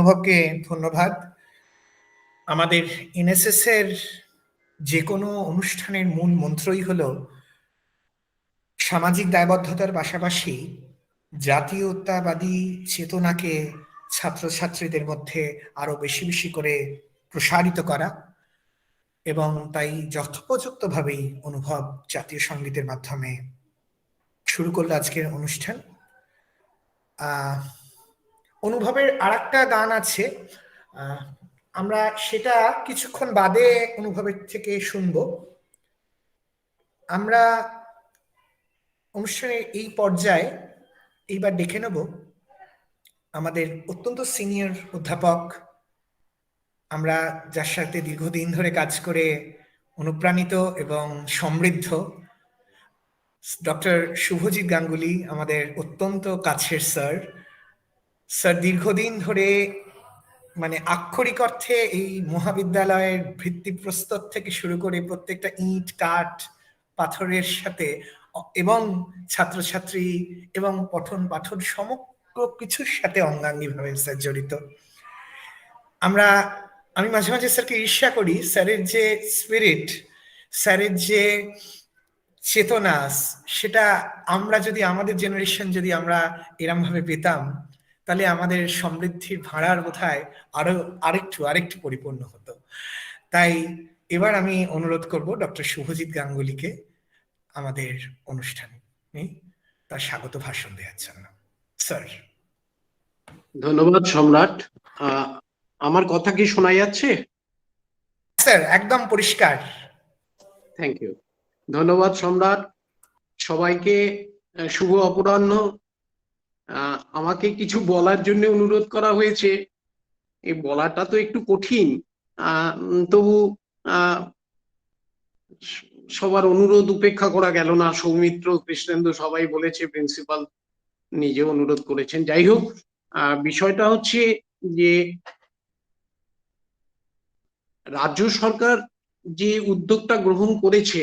অনুভবকে ধন্যবাদ। আমাদের এনএসএস এর যে কোনো অনুষ্ঠানের মূল মন্ত্রই হলো সামাজিক দায়বদ্ধতার পাশাপাশি জাতীয়তাবাদী চেতনাকে ছাত্রছাত্রীদের মধ্যে আরো বেশি বেশি করে প্রসারিত করা, এবং তাই যথোপযুক্তভাবেই অনুভব জাতীয় সঙ্গীতের মাধ্যমে শুরু করলো আজকের অনুষ্ঠান। অনুভবের আর একটা গান আছে, আমরা সেটা কিছুক্ষণ বাদে অনুভবের থেকে শুনবো। আমরা অনুষ্ঠানের এই পর্যায়ে এইবার ডেকে নেব আমাদের অত্যন্ত সিনিয়র অধ্যাপক, আমরা যার সাথে দীর্ঘদিন ধরে কাজ করে অনুপ্রাণিত এবং সমৃদ্ধ, ডক্টর শুভজিৎ গাঙ্গুলি, আমাদের অত্যন্ত কাছের স্যার। দীর্ঘদিন ধরে মানে আক্ষরিক অর্থে এই মহাবিদ্যালয়ের ভিত্তিপ্রস্তর থেকে শুরু করে প্রত্যেকটা ইট কাঠ পাথরের সাথে এবং ছাত্রছাত্রী এবং পঠন পাঠন সমগ্র কিছুর সাথে অঙ্গাঙ্গিভাবে স্যার জড়িত। আমি মাঝে মাঝে স্যারকে ঈর্ষা করি, স্যারের যে স্পিরিট, স্যারের যে চেতনা, সেটা আমরা যদি আমাদের জেনারেশন যদি আমরা এরম ভাবে পেতাম, তাহলে আমাদের সমৃদ্ধির ভাড়ার বোধহয় আরেকটু পরিপূর্ণ হতো। তাই এবার আমি অনুরোধ করব ডক্টর শুভজিৎ গাঙ্গুলিকে আমাদের অনুষ্ঠানে তার স্বাগত ভাষণ দেওয়ার জন্য। স্যার। ধন্যবাদ সম্রাট। আমার কথা কি শোনা যাচ্ছে? স্যার, একদম পরিষ্কার। Thank you. ধন্যবাদ সম্রাট। সবাইকে শুভ অপরাহ্ন। আমাকে কিছু বলার জন্য অনুরোধ করা হয়েছে। এই বলাটা তো একটু কঠিন, তবু সবার অনুরোধ উপেক্ষা করা গেল না। সৌমিত্র, কৃষ্ণেন্দু সবাই বলেছে, প্রিন্সিপাল নিজে অনুরোধ করেছেন। যাই হোক, বিষয়টা হচ্ছে যে রাজ্য সরকার যে উদ্যোগটা গ্রহণ করেছে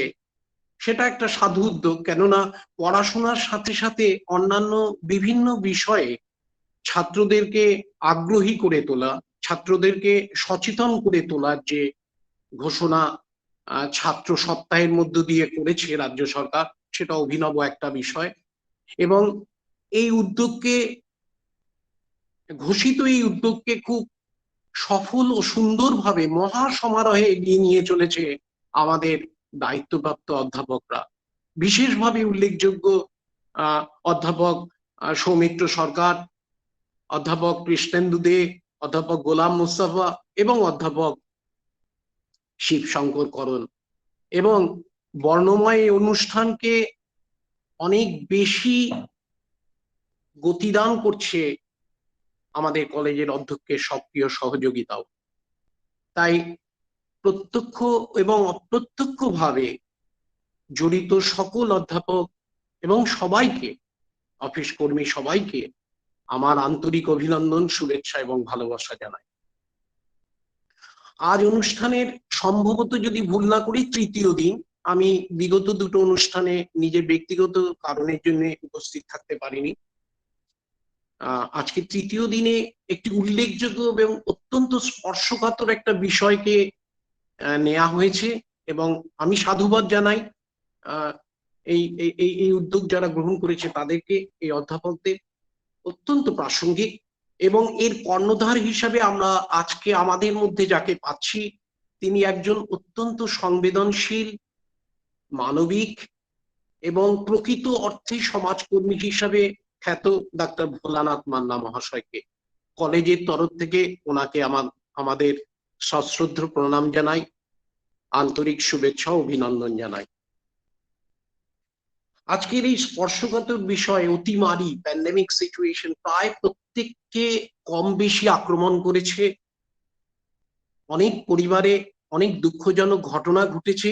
সেটা একটা সাধু উদ্যোগ। কেননা পড়াশোনার সাথে সাথে অন্যান্য বিভিন্ন বিষয়ে ছাত্রদেরকে আগ্রহী করে তোলা, ছাত্রদেরকে সচেতন করে তোলার যে ঘোষণা ছাত্র সপ্তাহের মধ্য দিয়ে করেছে রাজ্য সরকার, সেটা অভিনব একটা বিষয়। এবং এই উদ্যোগকে খুব সফল ও সুন্দরভাবে মহা সমারোহে এগিয়ে নিয়ে চলেছে আমাদের দায়িত্বপ্রাপ্ত অধ্যাপকরা। বিশেষভাবে উল্লেখযোগ্য অধ্যাপক সৌমিত্র সরকার, অধ্যাপক কৃষ্ণেন্দু দে, অধ্যাপক গোলাম মুস্তাফা এবং অধ্যাপক শিবশঙ্কর করণ। এবং বর্ণময় অনুষ্ঠানকে অনেক বেশি গতিদান করছে আমাদের কলেজের অধ্যক্ষের সক্রিয় সহযোগিতাও। তাই প্রত্যক্ষ এবং অপ্রত্যক্ষভাবে জড়িত সকল অধ্যাপক এবং সবাইকে, অফিস কর্মী সবাইকে আমার আন্তরিক অভিনন্দন, শুভেচ্ছা এবং ভালোবাসা জানাই। আজ অনুষ্ঠানের সম্ভবত, যদি ভুল না করি, তৃতীয় দিন। আমি বিগত দুটো অনুষ্ঠানে নিজের ব্যক্তিগত কারণের জন্য উপস্থিত থাকতে পারিনি। আজকে তৃতীয় দিনে একটি উল্লেখযোগ্য এবং অত্যন্ত স্পর্শকাতর একটা বিষয়কে নেওয়া হয়েছে এবং আমি সাধুবাদ জানাই এই উদ্যোগ যারা গ্রহণ করেছে তাদেরকে, এই অধ্যাপকদের। অত্যন্ত প্রাসঙ্গিক এবং এর কর্ণধার হিসাবে আমরা আজকে আমাদের মধ্যে যাকে পাচ্ছি, তিনি একজন অত্যন্ত সংবেদনশীল, মানবিক এবং প্রকৃত অর্থে সমাজকর্মী হিসাবে খ্যাত ডাক্তার ভোলানাথ মান্না মহাশয়কে কলেজের তরফ থেকে ওনাকে আমাদের সশ্রদ্ধ প্রণাম জানাই, আন্তরিক শুভেচ্ছা ও অভিনন্দন জানাই। আজকের এই স্পর্শকাতর বিষয়, অতিমারি, প্যান্ডেমিক সিচুয়েশন প্রায় প্রত্যেককে কম বেশি আক্রমণ করেছে। অনেক পরিবারে অনেক দুঃখজনক ঘটনা ঘটেছে,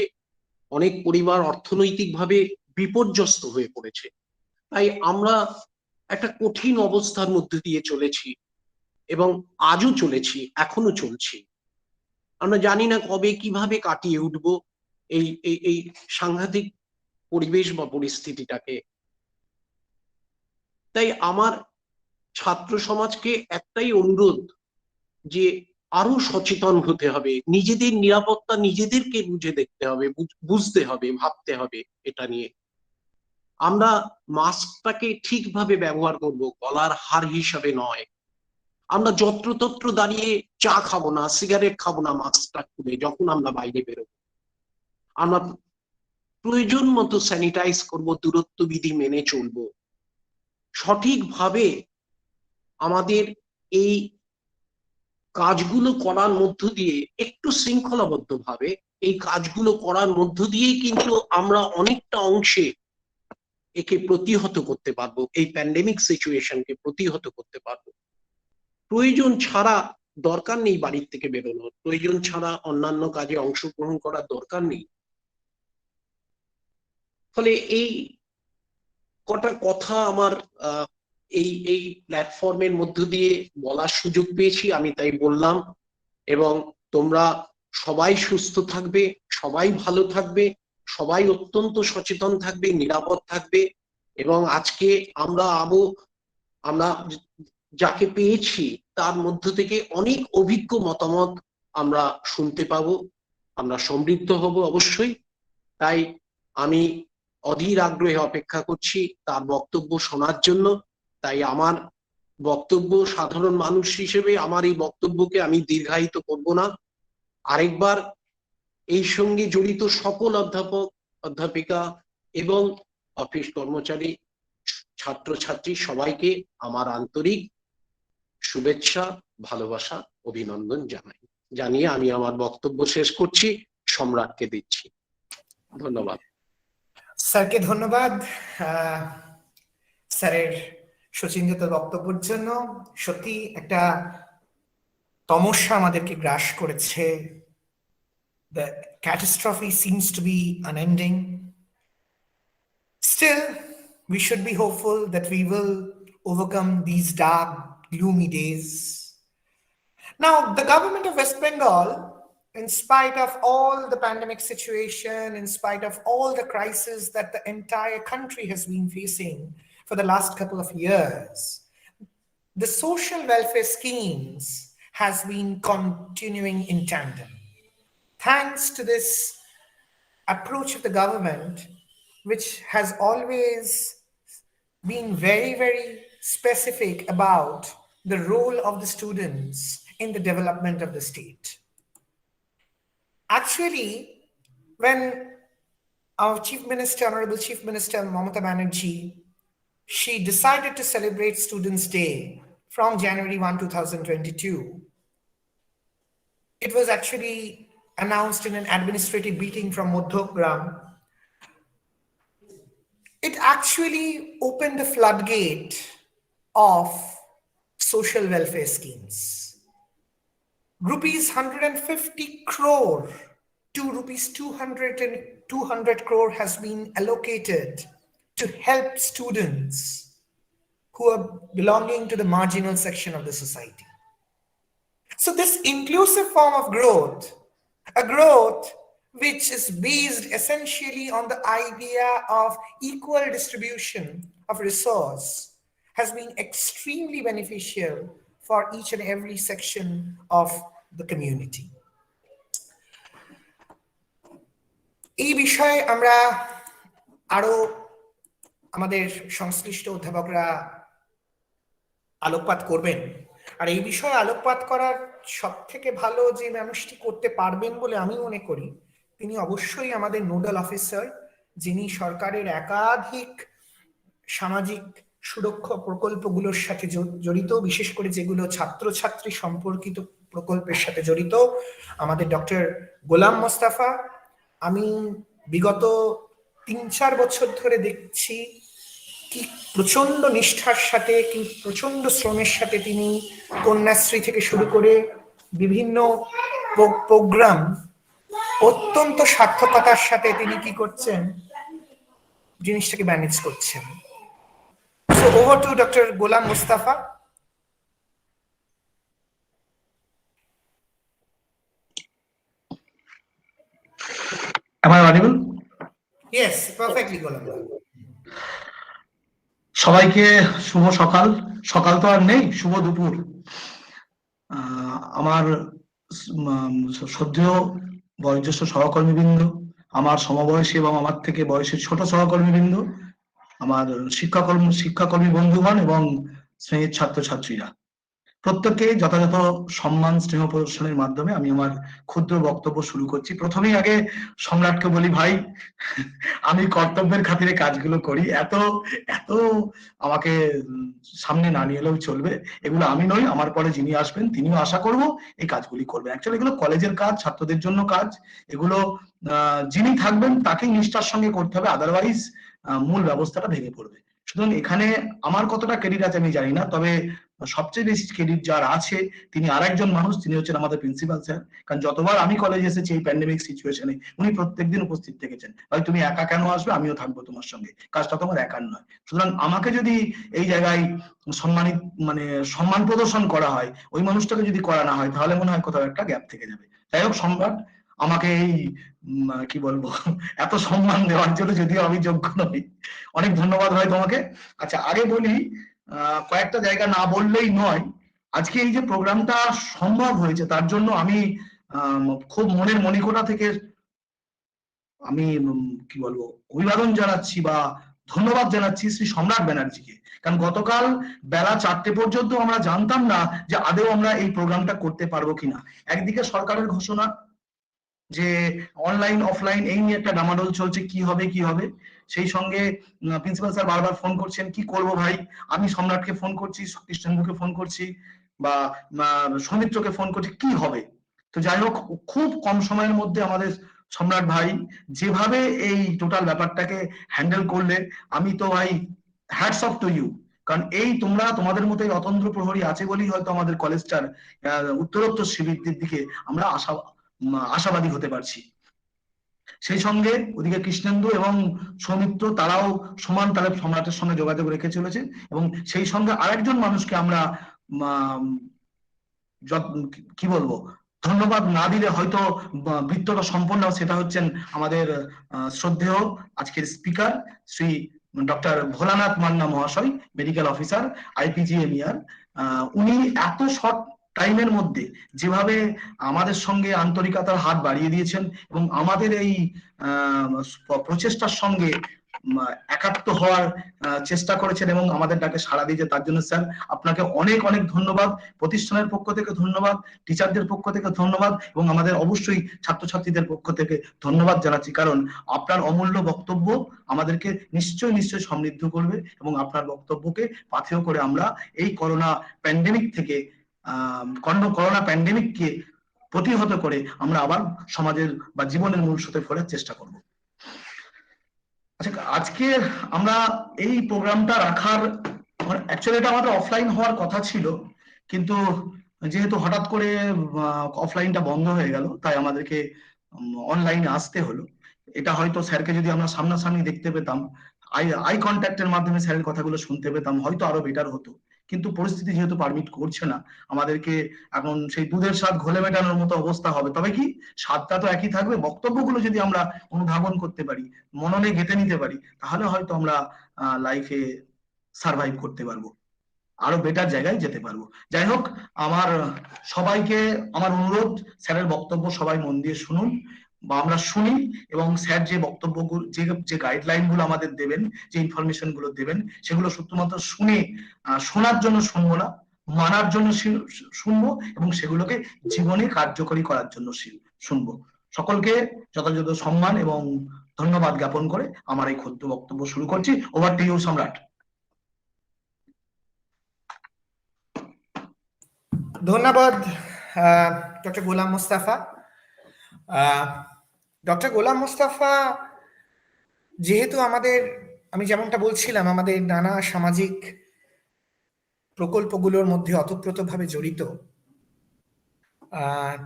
অনেক পরিবার অর্থনৈতিকভাবে বিপর্যস্ত হয়ে পড়েছে। তাই আমরা একটা কঠিন অবস্থার মধ্যে দিয়ে চলেছি এবং আজও চলেছি, এখনো চলছি। আমরা জানি না কবে কিভাবে কাটিয়ে উঠবো এই সাংঘাতিক পরিবেশ বা পরিস্থিতিটাকে। তাই আমার ছাত্র সমাজকে একটাই অনুরোধ, যে আরো সচেতন হতে হবে, নিজেদের নিরাপত্তা নিজেদেরকে বুঝে দেখতে হবে, বুঝতে হবে, ভাবতে হবে এটা নিয়ে। আমরা মাস্কটাকে ঠিকভাবে ব্যবহার করব, গলার হার হিসাবে নয়। আমরা যত্রতত্র দাঁড়িয়ে চা খাবো না, সিগারেট খাবো না মাস্কটা খুলে যখন আমরা বাইরে বেরোবো। আমরা প্রয়োজন মতো স্যানিটাইজ করব, দূরত্ব বিধি মেনে চলবো। সঠিকভাবে আমাদের এই কাজগুলো করার মধ্য দিয়ে, একটু শৃঙ্খলাবদ্ধ ভাবে এই কাজগুলো করার মধ্য দিয়েই কিন্তু আমরা অনেকটা অংশে একে প্রতিহত করতে পারবো, এই প্যান্ডেমিক সিচুয়েশনকে প্রতিহত করতে পারবো। প্রয়োজন ছাড়া দরকার নেই বাড়ির থেকে বেরোনোর, প্রয়োজন ছাড়া অন্যান্য কাজে অংশগ্রহণ করার দরকার নেই। ফলে এই কটা কথা আমার এই প্ল্যাটফর্মের মধ্য দিয়ে বলার সুযোগ পেয়েছি, আমি তাই বললাম। এবং তোমরা সবাই সুস্থ থাকবে, সবাই ভালো থাকবে, সবাই অত্যন্ত সচেতন থাকবে, নিরাপদ থাকবে। এবং আজকে আমরা যাকে পেয়েছি তার মধ্য থেকে অনেক অভিজ্ঞ মতামত আমরা শুনতে পাবো, আমরা সমৃদ্ধ হব অবশ্যই। তাই আমি অধীর আগ্রহে অপেক্ষা করছি তার বক্তব্য শোনার জন্য। তাই আমার বক্তব্য, সাধারণ মানুষ হিসেবে আমার এই বক্তব্যকে আমি দীর্ঘায়িত করব না। আরেকবার এই সঙ্গে জড়িত সকল অধ্যাপক, অধ্যাপিকা এবং অফিস কর্মচারী, ছাত্রছাত্রী সবাইকে আমার আন্তরিক শুভেচ্ছা, ভালোবাসা, অভিনন্দন জানিয়ে আমি আমার বক্তব্য শেষ করছি, সম্রাটকে দিচ্ছি। ধন্যবাদ। স্যারকে ধন্যবাদ স্যারের সুচিন্তিত বক্তব্যের জন্য। সত্যি একটা তমস্যা আমাদেরকে গ্রাস করেছে। The catastrophe seems to be unending. Still, we should be hopeful that we will overcome these dark, gloomy days. Now, the government of West Bengal, in spite of all the pandemic situation, in spite of all the crises that the entire country has been facing for the last couple of years, the social welfare schemes has been continuing in tandem. Thanks to this approach of the government, which has always been very, very specific about the role of the students in the development of the state. Actually, when our Chief Minister, Honorable Chief Minister Mamata Banerjee, she decided to celebrate Students' Day from January 1, 2022, it was actually announced in an administrative meeting from Modhogram. It actually opened the floodgate of social welfare schemes. Rupees 150 crore to rupees 200 crore has been allocated to help students who are belonging to the marginal section of the society. So this inclusive form of growth, a growth which is based essentially on the idea of equal distribution of resource, has been extremely beneficial for each and every section of the community. এই বিষয়ে আমরা আরো আমাদের সংশ্লিষ্ট অধ্যাপকরা আলোকপাত করবেন। আর এই বিষয়ে আলোকপাত করার সব থেকে ভালো যে মানুষটি করতে পারবেন বলে আমি মনে করি, তিনি অবশ্যই আমাদের নোডাল অফিসার, যিনি সরকারের একাধিক সামাজিক সুরক্ষা প্রকল্পগুলোর সাথে জড়িত, বিশেষ করে যেগুলো ছাত্রছাত্রী সম্পর্কিত প্রকল্পের সাথে জড়িত, আমাদের ডক্টর গোলাম মোস্তফা। আমি বিগত ৩-৪ বছর ধরে দেখছি কি প্রচন্ড নিষ্ঠার সাথে, কি প্রচন্ড শ্রমের সাথে তিনি কন্যাশ্রী থেকে শুরু করে বিভিন্ন প্রোগ্রাম অত্যন্ত সার্থকতার সাথে তিনি কি করছেন, জিনিসটাকে ম্যানেজ করছেন। So over to Dr. Ghulam Mustafa. Am I audible? Yes, perfectly, Ghulam. সবাইকে শুভ সকাল। সকাল তো আর নেই, শুভ দুপুর। আমার শ্রদ্ধেয় বয়োজ্যেষ্ঠ সহকর্মীবৃন্দ, আমার সমবয়সী এবং আমার থেকে বয়সে ছোট সহকর্মীবৃন্দ, আমার শিক্ষাকর্মী বন্ধুগণ এবং স্নেহের ছাত্রছাত্রীরা, প্রত্যেককে যথাযথ সম্মান স্নেহ প্রদর্শনের মাধ্যমে আমি আমার ক্ষুদ্র বক্তব্য শুরু করছি। প্রথমেই আগে সম্রাটকে বলি, ভাই আমি কর্তব্যের খাতিরে কাজগুলো করি, এত এত আমাকে সামনে না নিয়ে এলেও চলবে। এগুলো আমি নই, আমার পরে যিনি আসবেন তিনিও আশা করব এই কাজগুলি করবেন। অ্যাকচুয়ালি এগুলো কলেজের কাজ, ছাত্রদের জন্য কাজ। এগুলো যিনি থাকবেন তাকেই নিষ্ঠার সঙ্গে করতে হবে, আদারওয়াইজ মূল ব্যবস্থাটা ভেঙে পড়বে। সুতরাং এখানে আমার কতটা ক্রেডিট আছে আমি জানি না, তবে সবচেয়ে বেশি ক্রেডিট যার আছে তিনি আরেকজন মানুষ, তিনি হচ্ছেন আমাদের প্রিন্সিপাল স্যার। কারণ যতবার আমি কলেজে এসেছি এই প্যান্ডেমিক সিচুয়েশনে উনি প্রত্যেকদিন উপস্থিত থেকেছেন। ভাই তুমি একা কেন আসবে, আমিও থাকবো তোমার সঙ্গে, কাজটা তোমার একার নয়। সুতরাং আমাকে যদি এই জায়গায় সম্মানিত মানে সম্মান প্রদর্শন করা হয়, ওই মানুষটাকে যদি করা না হয়, তাহলে মনে হয় কোথাও একটা গ্যাপ থেকে যাবে। যাই হোক সম্রাট, আমাকে এই কি বলবো এত সম্মান দেওয়ার জন্য, যদিও আমি যোগ্য নই, অনেক ধন্যবাদ ভাই তোমাকে। আচ্ছা আগে বলি, কয়েকটা জায়গা না বললেই নয়। আজকে এই যে প্রোগ্রামটা সম্ভব হয়েছে তার জন্য আমি খুব মনের মণিকোণা থেকে আমি কি বলবো অভিবাদন জানাচ্ছি বা ধন্যবাদ জানাচ্ছি শ্রী সম্রাট ব্যানার্জিকে। কারণ গতকাল বেলা 4টে পর্যন্ত আমরা জানতাম না যে আদৌ আমরা এই প্রোগ্রামটা করতে পারবো কিনা। একদিকে সরকারের ঘোষণা যে অনলাইন অফলাইন এই নিয়ে একটা ডামাডোল চলছে, কি হবে কি হবে। সেই সঙ্গে প্রিন্সিপাল স্যার বারবার ফোন করছেন, কি করব ভাই। আমি সম্রাটকে ফোন করছি, কৃষ্ণেন্দুকে ফোন করছি, বা সৌমিত্রকে ফোন করছি, কি হবে। তো যাই হোক, খুব কম সময়ের মধ্যে আমাদের সম্রাট ভাই যেভাবে এই টোটাল ব্যাপারটাকে হ্যান্ডেল করলে, আমি তো ভাই হ্যাটস অফ টু ইউ। কারণ এই তোমরা তোমাদের মতো এই অতন্ত্র প্রহরী আছে বলেই হয়তো আমাদের কলেজটার উত্তরোত্তর শিবিরদের দিকে আমরা আশাবাদী হতে পারছি। সেই সঙ্গে ওদিকে কৃষ্ণেন্দু এবং সৌমিত্র তারাও সমান তালে সম্রাটের সঙ্গে যোগাযোগ রেখে চলেছে। এবং সেই সঙ্গে আরেকজন মানুষকে আমরা কি বলবো ধন্যবাদ না দিলে হয়তো বৃত্তটা সম্পন্ন, সেটা হচ্ছেন আমাদের শ্রদ্ধেয় আজকের স্পিকার শ্রী ডক্টর ভোলানাথ মান্না মহাশয়, মেডিকেল অফিসার IPGMER। উনি এত শর্ট টাইমের মধ্যে যেভাবে আমাদের সঙ্গে আন্তরিকতার হাত বাড়িয়ে দিয়েছেন এবং আমাদের এই প্রচেষ্টার সঙ্গে একাত্ম হওয়ার চেষ্টা করেছেন এবং আমাদের ডাকে সাড়া দিয়েছে, তার জন্য স্যার আপনাকে অনেক অনেক ধন্যবাদ। প্রতিষ্ঠানের পক্ষ থেকে ধন্যবাদ, টিচারদের পক্ষ থেকে ধন্যবাদ এবং আমাদের অবশ্যই ছাত্রছাত্রীদের পক্ষ থেকে ধন্যবাদ জানাচ্ছি। কারণ আপনার অমূল্য বক্তব্য আমাদেরকে নিশ্চয়ই সমৃদ্ধ করবে এবং আপনার বক্তব্যকে পাথেয় করে আমরা এই করোনা প্যান্ডেমিক থেকে করোনা প্যান্ডেমিককে প্রতিহত করে আমরা আবার সমাজের বা জীবনের মূল স্রোতে ফেরার চেষ্টা করব। আচ্ছা, আজকে আমরা এই প্রোগ্রামটা রাখার অ্যাকচুয়ালি এটা আমাদের অফলাইন হওয়ার কথা ছিল, কিন্তু যেহেতু হঠাৎ করে অফলাইনটা বন্ধ হয়ে গেল, তাই আমাদেরকে অনলাইনে আসতে হলো। এটা হয়তো স্যারকে যদি আমরা সামনাসামনি দেখতে পেতাম, আই কন্ট্যাক্টের মাধ্যমে স্যারের কথাগুলো শুনতে পেতাম, হয়তো আরো বেটার হতো। কিন্তু পরিস্থিতি যেহেতু পারমিট করছে না, আমাদেরকে এখন সেই দুধের স্বাদ ঘোলে মেটানোর মতো অবস্থা হবে। তবে কি স্বাদটা তো একই থাকবে, বক্তব্যগুলো যদি আমরা অনুধাবন করতে পারি, মননে গেঁথে নিতে পারি, তাহলে হয়তো আমরা লাইফে সার্ভাইভ করতে পারবো, আরো বেটার জায়গায় যেতে পারবো। যাই হোক, আমার সবাইকে আমার অনুরোধ, স্যারের বক্তব্য সবাই মন দিয়ে শুনুন বা আমরা শুনি, এবং স্যার যে বক্তব্যগুলো যে গাইডলাইন গুলো আমাদের দেবেন, যে ইনফরমেশন গুলো দেবেন, সেগুলো শুধুমাত্র শুনে শোনার জন্য শুনবো না, মানার জন্য শুনবো এবং সেগুলোকে জীবনে কার্যকরী করার জন্য শুনবো। সকলকে যথাযথ সম্মান এবং ধন্যবাদ জ্ঞাপন করে আমার এই ক্ষুদ্র বক্তব্য শুরু করছি। ওভার টু ইউ সম্রাট। ধন্যবাদ ডক্টর গোলাম মোস্তফা। ডক্টর গোলাম মোস্তফা যেহেতু আমি যেমনটা বলছিলাম, আমাদের নানা সামাজিক প্রকল্পগুলোর মধ্যে ওতপ্রোতভাবে জড়িত,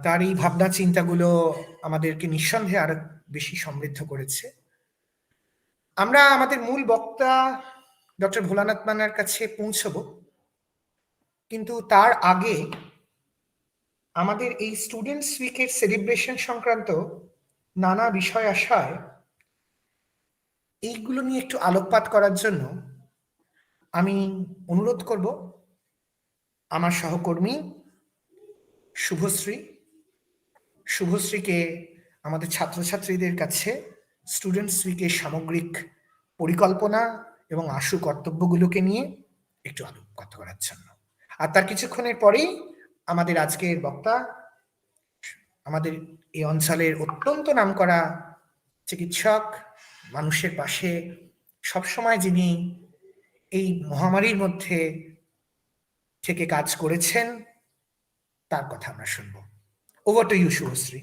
তার এই ভাবনা চিন্তাগুলো আমাদেরকে নিঃসন্দেহে আরো বেশি সমৃদ্ধ করেছে। আমরা আমাদের মূল বক্তা ডক্টর ভোলানাথ মান্নার কাছে পৌঁছবো, কিন্তু তার আগে আমাদের এই স্টুডেন্টস উইকের সেলিব্রেশন সংক্রান্ত নানা বিষয় আসায় এইগুলো নিয়ে একটু আলোকপাত করার জন্য আমি অনুরোধ করব আমার সহকর্মী শুভশ্রী। শুভশ্রীকে আমাদের ছাত্রছাত্রীদের কাছে স্টুডেন্টস উইকের সামগ্রিক পরিকল্পনা এবং আশু কর্তব্যগুলোকে নিয়ে একটু আলোকপাত করার জন্য। আর তার কিছুক্ষণের পরেই আমাদের আজকের বক্তা, আমাদের এই অঞ্চলের অত্যন্ত নামকরা চিকিৎসক, মানুষের পাশে সবসময় যিনি এই মহামারীর মধ্যে থেকে কাজ করেছেন, তার কথা আমরা শুনব। Over to you, Shubhashree.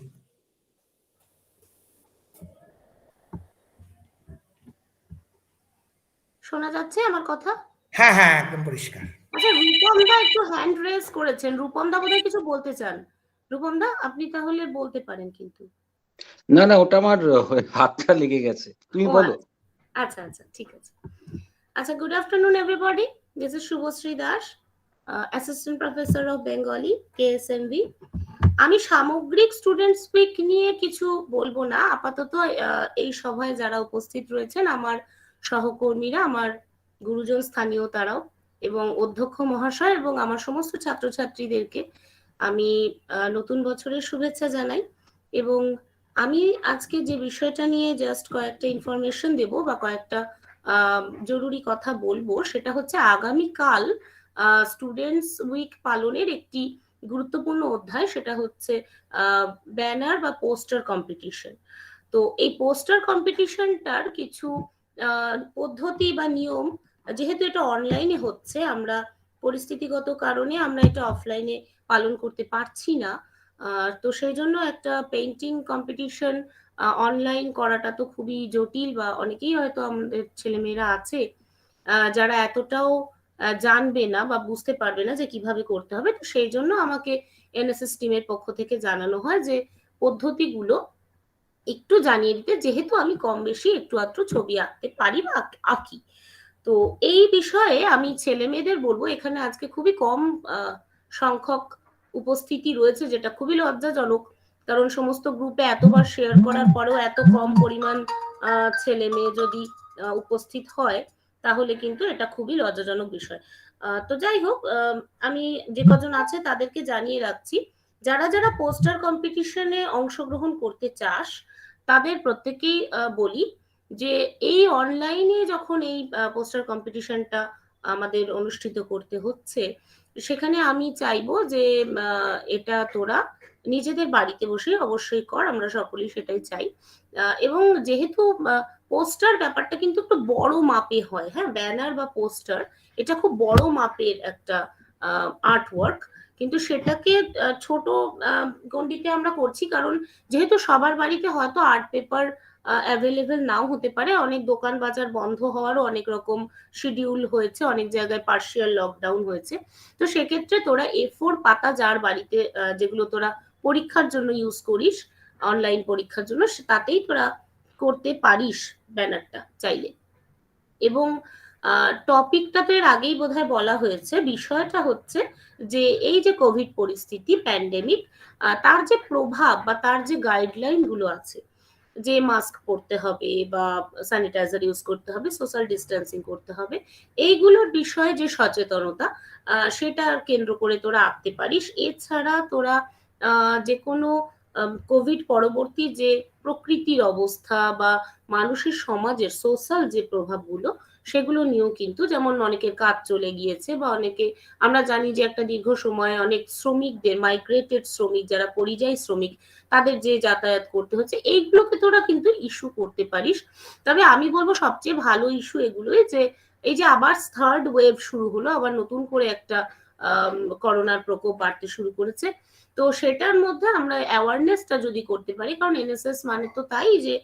শোনা যাচ্ছে আমার কথা? হ্যাঁ হ্যাঁ, একদম পরিষ্কার। আচ্ছা, রূপম দা একটু হ্যান্ড রেজ করেছেন। রূপম দা বোধহয় কিছু বলতে চান। রূপম দা, আপনি তাহলে বলতে পারেন কিন্তু। না না, ওটা আমার হাতটা লেগে গেছে, তুমি বলো। আচ্ছা আচ্ছা, ঠিক আছে। আচ্ছা, good afternoon everybody. This is Shubhashree Das, assistant professor of Bengali, KSMB. আমি সামগ্রিক স্টুডেন্টস উইক নিয়ে কিছু বলবো না আপাতত। এই সভায় যারা উপস্থিত রয়েছেন, আমার সহকর্মীরা, আমার গুরুজন স্থানীয় তারাও, এবং অধ্যক্ষ মহাশয় এবং আমার সমস্ত ছাত্রছাত্রীদেরকে আমি নতুন বছরের শুভেচ্ছা জানাই। এবং আমি আজকে যে বিষয়টা নিয়ে জাস্ট কয়েকটা ইনফরমেশন দেব বা কয়েকটা জরুরি কথা বলবো, সেটা হচ্ছে আগামীকাল স্টুডেন্টস উইক পালনের একটি গুরুত্বপূর্ণ অধ্যায়, সেটা হচ্ছে ব্যানার বা পোস্টার কম্পিটিশন। তো এই পোস্টার কম্পিটিশনটার কিছু পদ্ধতি বা নিয়ম, যেহেতু এটা অনলাইনে হচ্ছে, আমরা পরিস্থিতিগত কারণে আমরা এটা অফলাইনে পালন করতে পারছি না। তো সেই জন্য একটা পেইন্টিং কম্পিটিশন অনলাইন করাটা তো খুবই জটিল, বা অনেকেই হয়তো আমাদের ছেলেমেয়েরা আছে যারা এতটাও জানবে না বা বুঝতে পারবে না যে কিভাবে করতে হবে। তো সেই জন্য আমাকে এনএসএস টিমের পক্ষ থেকে জানানো হয় যে পদ্ধতিগুলো একটু জানিয়ে দিতে, যেহেতু আমি কম বেশি একটু আধটু ছবি আঁকতে পারি বা আঁকি। তো এই বিষয়ে আমি ছেলে মেয়েদের বলবো, এখানে আজকে খুবই কম সংখ্যক উপস্থিতি রয়েছে, যেটা খুবই লজ্জাজনক, কারণ সমস্ত গ্রুপে এতবার শেয়ার করার পরেও এত কম পরিমাণ ছেলে মেয়ে যদি উপস্থিত হয়, তাহলে কিন্তু এটা খুবই লজ্জাজনক বিষয়। তো যাই হোক, আমি যে কজন আছে তাদেরকে জানিয়ে রাখছি, যারা যারা পোস্টার কম্পিটিশনে অংশগ্রহণ করতে চাস, তাদের প্রত্যেকেই বলি যে এই অনলাইনে যখন এই পোস্টার কম্পিটিশনটা আমাদের অনুষ্ঠিত করতে হচ্ছে, সেখানে আমি চাইবো যে এটা তোরা নিজেদের বাড়িতে বসে অবশ্যই কর, আমরা সকলেই সেটাই চাই। এবং যেহেতু পোস্টার ব্যাপারটা কিন্তু একটু বড় মাপে হয়, হ্যাঁ, ব্যানার বা পোস্টার এটা খুব বড় মাপের একটা আর্ট ওয়ার্ক, কিন্তু সেটাকে ছোট গণ্ডিতে আমরা করছি, কারণ যেহেতু সবার বাড়িতে হয়তো আর্ট পেপার অ্যাভেলেবেল নাও হতে পারে, অনেক দোকান বাজার বন্ধ হওয়ারও অনেক রকম শিডিউল হয়েছে, অনেক জায়গায় পার্শিয়াল লকডাউন হয়েছে। তো সেক্ষেত্রে তোরা A4 পাতা যার বাড়িতে, যেগুলো তোরা পরীক্ষার জন্য ইউজ করিস, অনলাইন পরীক্ষার জন্য, তাতেই তোরা করতে পারিস ব্যানারটা চাইলে। এবং টপিকটা তো এর আগেই বোধহয় বলা হয়েছে, বিষয়টা হচ্ছে যে এই যে কোভিড পরিস্থিতি, প্যান্ডেমিক, তার যে প্রভাব বা তার যে গাইডলাইন গুলো আছে, যে মাস্ক পরতে হবে বা স্যানিটাইজার ইউজ করতে হবে, সোশ্যাল ডিস্টেন্সিং করতে হবে, এইগুলোর বিষয়ে যে সচেতনতা, সেটা কেন্দ্র করে তোরা আঁকতে পারিস। এছাড়া তোরা যে কোনো কোভিড পরবর্তী যে প্রকৃতির অবস্থা বা মানুষের সমাজের সোশ্যাল যে প্রভাবগুলো, সেগুলো নিয়েও কিন্তু, যেমন অনেকের কাজ চলে গিয়েছে, বা অনেকে, আমরা জানি যে একটা দীর্ঘ সময় অনেক শ্রমিকদের, মাইগ্রেটেড শ্রমিক যারা পরিযায়ী শ্রমিক, তাদের যে যাতায়াত করতে হচ্ছে, এইগুলোকে তোরা কিন্তু ইস্যু করতে পারিস। তবে আমি বলবো সবচেয়ে ভালো ইস্যু এগুলোই, যে এই যে আবার থার্ড ওয়েভ শুরু হলো, আবার নতুন করে একটা করোনার প্রকোপ বাড়তে শুরু করেছে। তো সেটার মধ্যে আমরা অ্যাওয়ারনেসটা যদি করতে পারি, কারণ এনএসএস মানে তো তাই যে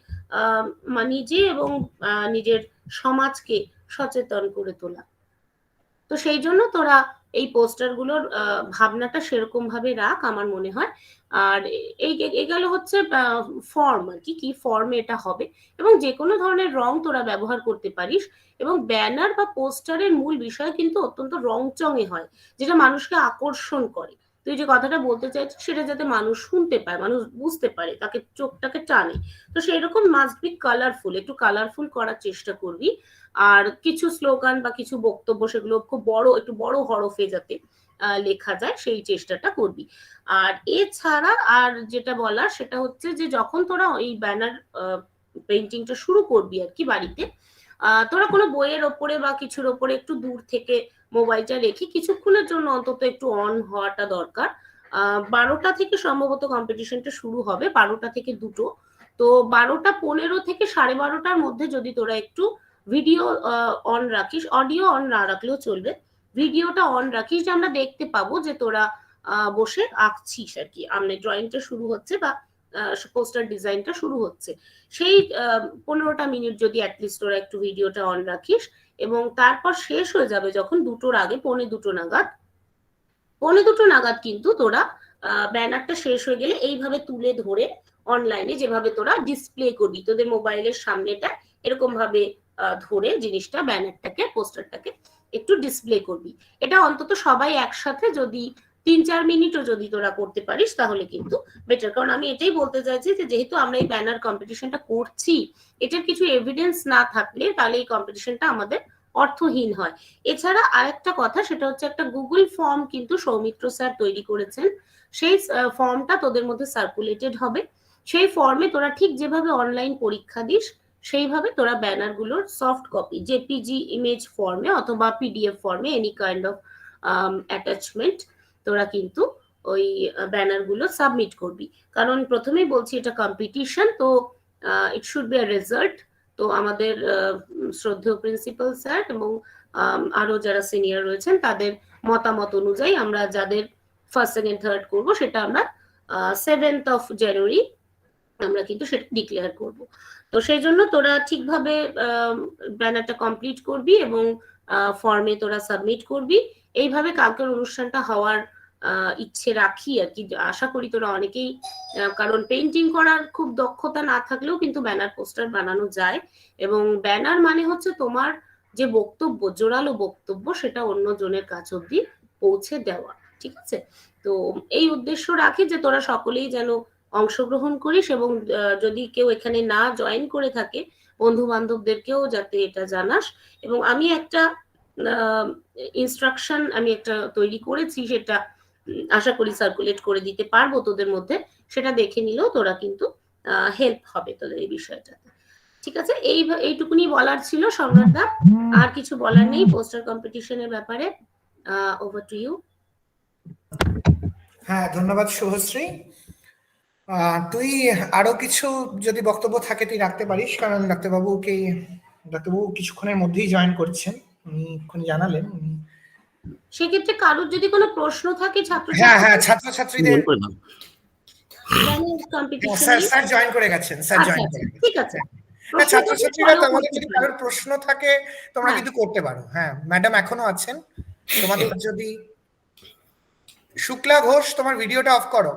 নিজে এবং নিজের সমাজকে সচেতন করে তোলা। তো সেই জন্য তোরা এই পোস্টারগুলোর ভাবনাটা সেরকম ভাবে রাখ, আমার মনে হয়। আর এই গেল হচ্ছে ফর্ম, আর কি ফর্মে এটা হবে, এবং যে কোনো ধরনের রং তোরা ব্যবহার করতে পারিস। এবং ব্যানার বা পোস্টারের মূল বিষয় কিন্তু অত্যন্ত রংচঙে হয়, যেটা মানুষকে আকর্ষণ করে। তুই যে কথাটা বলতে চাইছিস, সেটা যাতে মানুষ শুনতে পায়, মানুষ বুঝতে পারে, তাকে চোখটাকে টানে। তো সেই রকম মাস্ট বি কালারফুল, একটু কালারফুল করার চেষ্টা করবি। আর কিছু স্লোগান বা কিছু বক্তব্য, সেগুলো খুব বড়, একটু বড় হরফে যাতে লেখা যায় সেই চেষ্টাটা করবি। আর এছাড়া আর যেটা বলার সেটা হচ্ছে যে যখন তোরা এই ব্যানার পেইন্টিংটা শুরু করবি আর কি বাড়িতে, তোরা কোনো বইয়ের ওপরে বা কিছুর ওপরে একটু দূর থেকে মোবাইলটা রেখে কিছুক্ষণের জন্য অন্তত একটু অন হওয়াটা দরকার। 12টা থেকে সম্ভবত কম্পিটিশনটা শুরু হবে, 12টা থেকে 2টো। তো 12:15 থেকে 12:30টার মধ্যে যদি তোরা একটু ভিডিও অন রাখিস, অডিও অন না রাখলেও চলবে, ভিডিওটা অন রাখিস, যে আমরা দেখতে পাবো যে তোরা বসে আঁকছিস আর কি, আমরা ড্রয়িংটা শুরু হচ্ছে বা পোস্টার ডিজাইনটা শুরু হচ্ছে, সেই 15টা মিনিট যদি অ্যাটলিস্ট তোরা একটু ভিডিওটা অন রাখিস, এবং তারপর শেষ হয়ে যাবে যখন 2টোর আগে, 2:45 নাগাদ কিন্তু তোরা ব্যানারটা শেষ হয়ে গেলে এইভাবে তুলে ধরে অনলাইনে যেভাবে তোরা ডিসপ্লে করবি, তোদের মোবাইলের সামনেটা এরকম ভাবে ধরে জিনিসটা, ব্যানারটাকে, পোস্টারটাকে একটু ডিসপ্লে করবি। এটা অন্তত সবাই একসাথে যদি 3-4 মিনিটও যদি তোরা করতে পারিস তাহলে কিন্তু বেটার। কারণ আমি এটাই বলতে চাইছি যে যেহেতু আমরা এই ব্যানার কম্পিটিশনটা করছি, এটার কিছু এভিডেন্স না থাকলে তাহলে এই কম্পিটিশনটা আমাদের অর্থহীন হয়। এছাড়া আরেকটা কথা, সেটা হচ্ছে একটা গুগল ফর্ম কিন্তু সৌমিত্র স্যার তৈরি করেছেন, সেই ফর্মটা তোদের মধ্যে সার্কুলেটেড হবে। সেই ফর্মে তোরা ঠিক যেভাবে অনলাইন পরীক্ষা দিস সেইভাবে তোরা ব্যানার গুলোর সফট কপি জেপিজি ইমেজ ফর্মে অথবা পিডিএফ ফর্মে, এনি কাইন্ড অফ অ্যাটাচমেন্ট, তোরা কিন্তু ওই ব্যানার গুলো সাবমিট করবি। কারণ প্রথমেই বলছি এটা কম্পিটিশন, তো it should be a result. তো আমাদের শ্রদ্ধেয় প্রিন্সিপাল স্যার এবং আরো যারা সিনিয়র রয়েছেন তাদের মতামত অনুযায়ী আমরা যাদের ফার্স্ট সেকেন্ড থার্ড করবো সেটা আমরা 7th of January আমরা কিন্তু সেটা ডিক্লেয়ার করব। তো সেই জন্য তোরা ঠিকভাবে ব্যানারটা কমপ্লিট করবি এবং ফর্মে তোরা সাবমিট করবি। এইভাবে কালকের অনুষ্ঠানটা হওয়ার ইচ্ছে রাখি আর কি, আশা করি তোরা অনেকেই, কারণ পেইন্টিং করার খুব দক্ষতা না থাকলেও কিন্তু ব্যানার পোস্টার বানানো যায়, এবং ব্যানার মানে হচ্ছে তোমার যে বক্তব্য, জোরালো বক্তব্য, সেটা অন্য জনের কাছ অব্দি পৌঁছে দেওয়া, ঠিক আছে? তো এই উদ্দেশ্য রাখি যে তোরা সকলেই যেন অংশগ্রহণ করিস, এবং যদি কেউ এখানে না জয়েন করে থাকে বন্ধু বান্ধবদেরকেও যাতে এটা জানাস। এবং আমি একটা ইনস্ট্রাকশন আমি একটা তৈরি করেছি, সেটা আশা করি সার্কুলেট করে দিতে পারবো তোদের মধ্যে, সেটা দেখে নিলেও তোরা কিন্তু হেল্প হবে তোদের এই বিষয়টাতে, ঠিক আছে? এইটুকুনি বলার ছিল সম্রাটদা, আর কিছু বলার নেই পোস্টার কম্পিটিশনের ব্যাপারে। Over to you. হ্যাঁ, ধন্যবাদ শুভশ্রী। তুই আরো কিছু যদি বক্তব্য থাকে তুই রাখতে পারিস, কারণ ডাক্তারবাবু কিছুক্ষণের মধ্যেই জয়েন করছেন, উনি এক্ষুনি জানালেন। সেক্ষেত্রে কারোর যদি কোনো প্রশ্ন থাকে হ্যাঁ ছাত্রছাত্রীদের কম্পিটিশন, স্যার জয়েন করে গেছেন, স্যার জয়েন করে গেছেন, ঠিক আছে। ছাত্রছাত্রীরা তোমাদের যদি কারোর প্রশ্ন থাকে তোমরা হ্যাঁ। কিন্তু করতে পারো। হ্যাঁ ম্যাডাম এখনো আছেন, তোমাদের যদি শুক্লা ঘোষ তোমার ভিডিওটা অফ করো।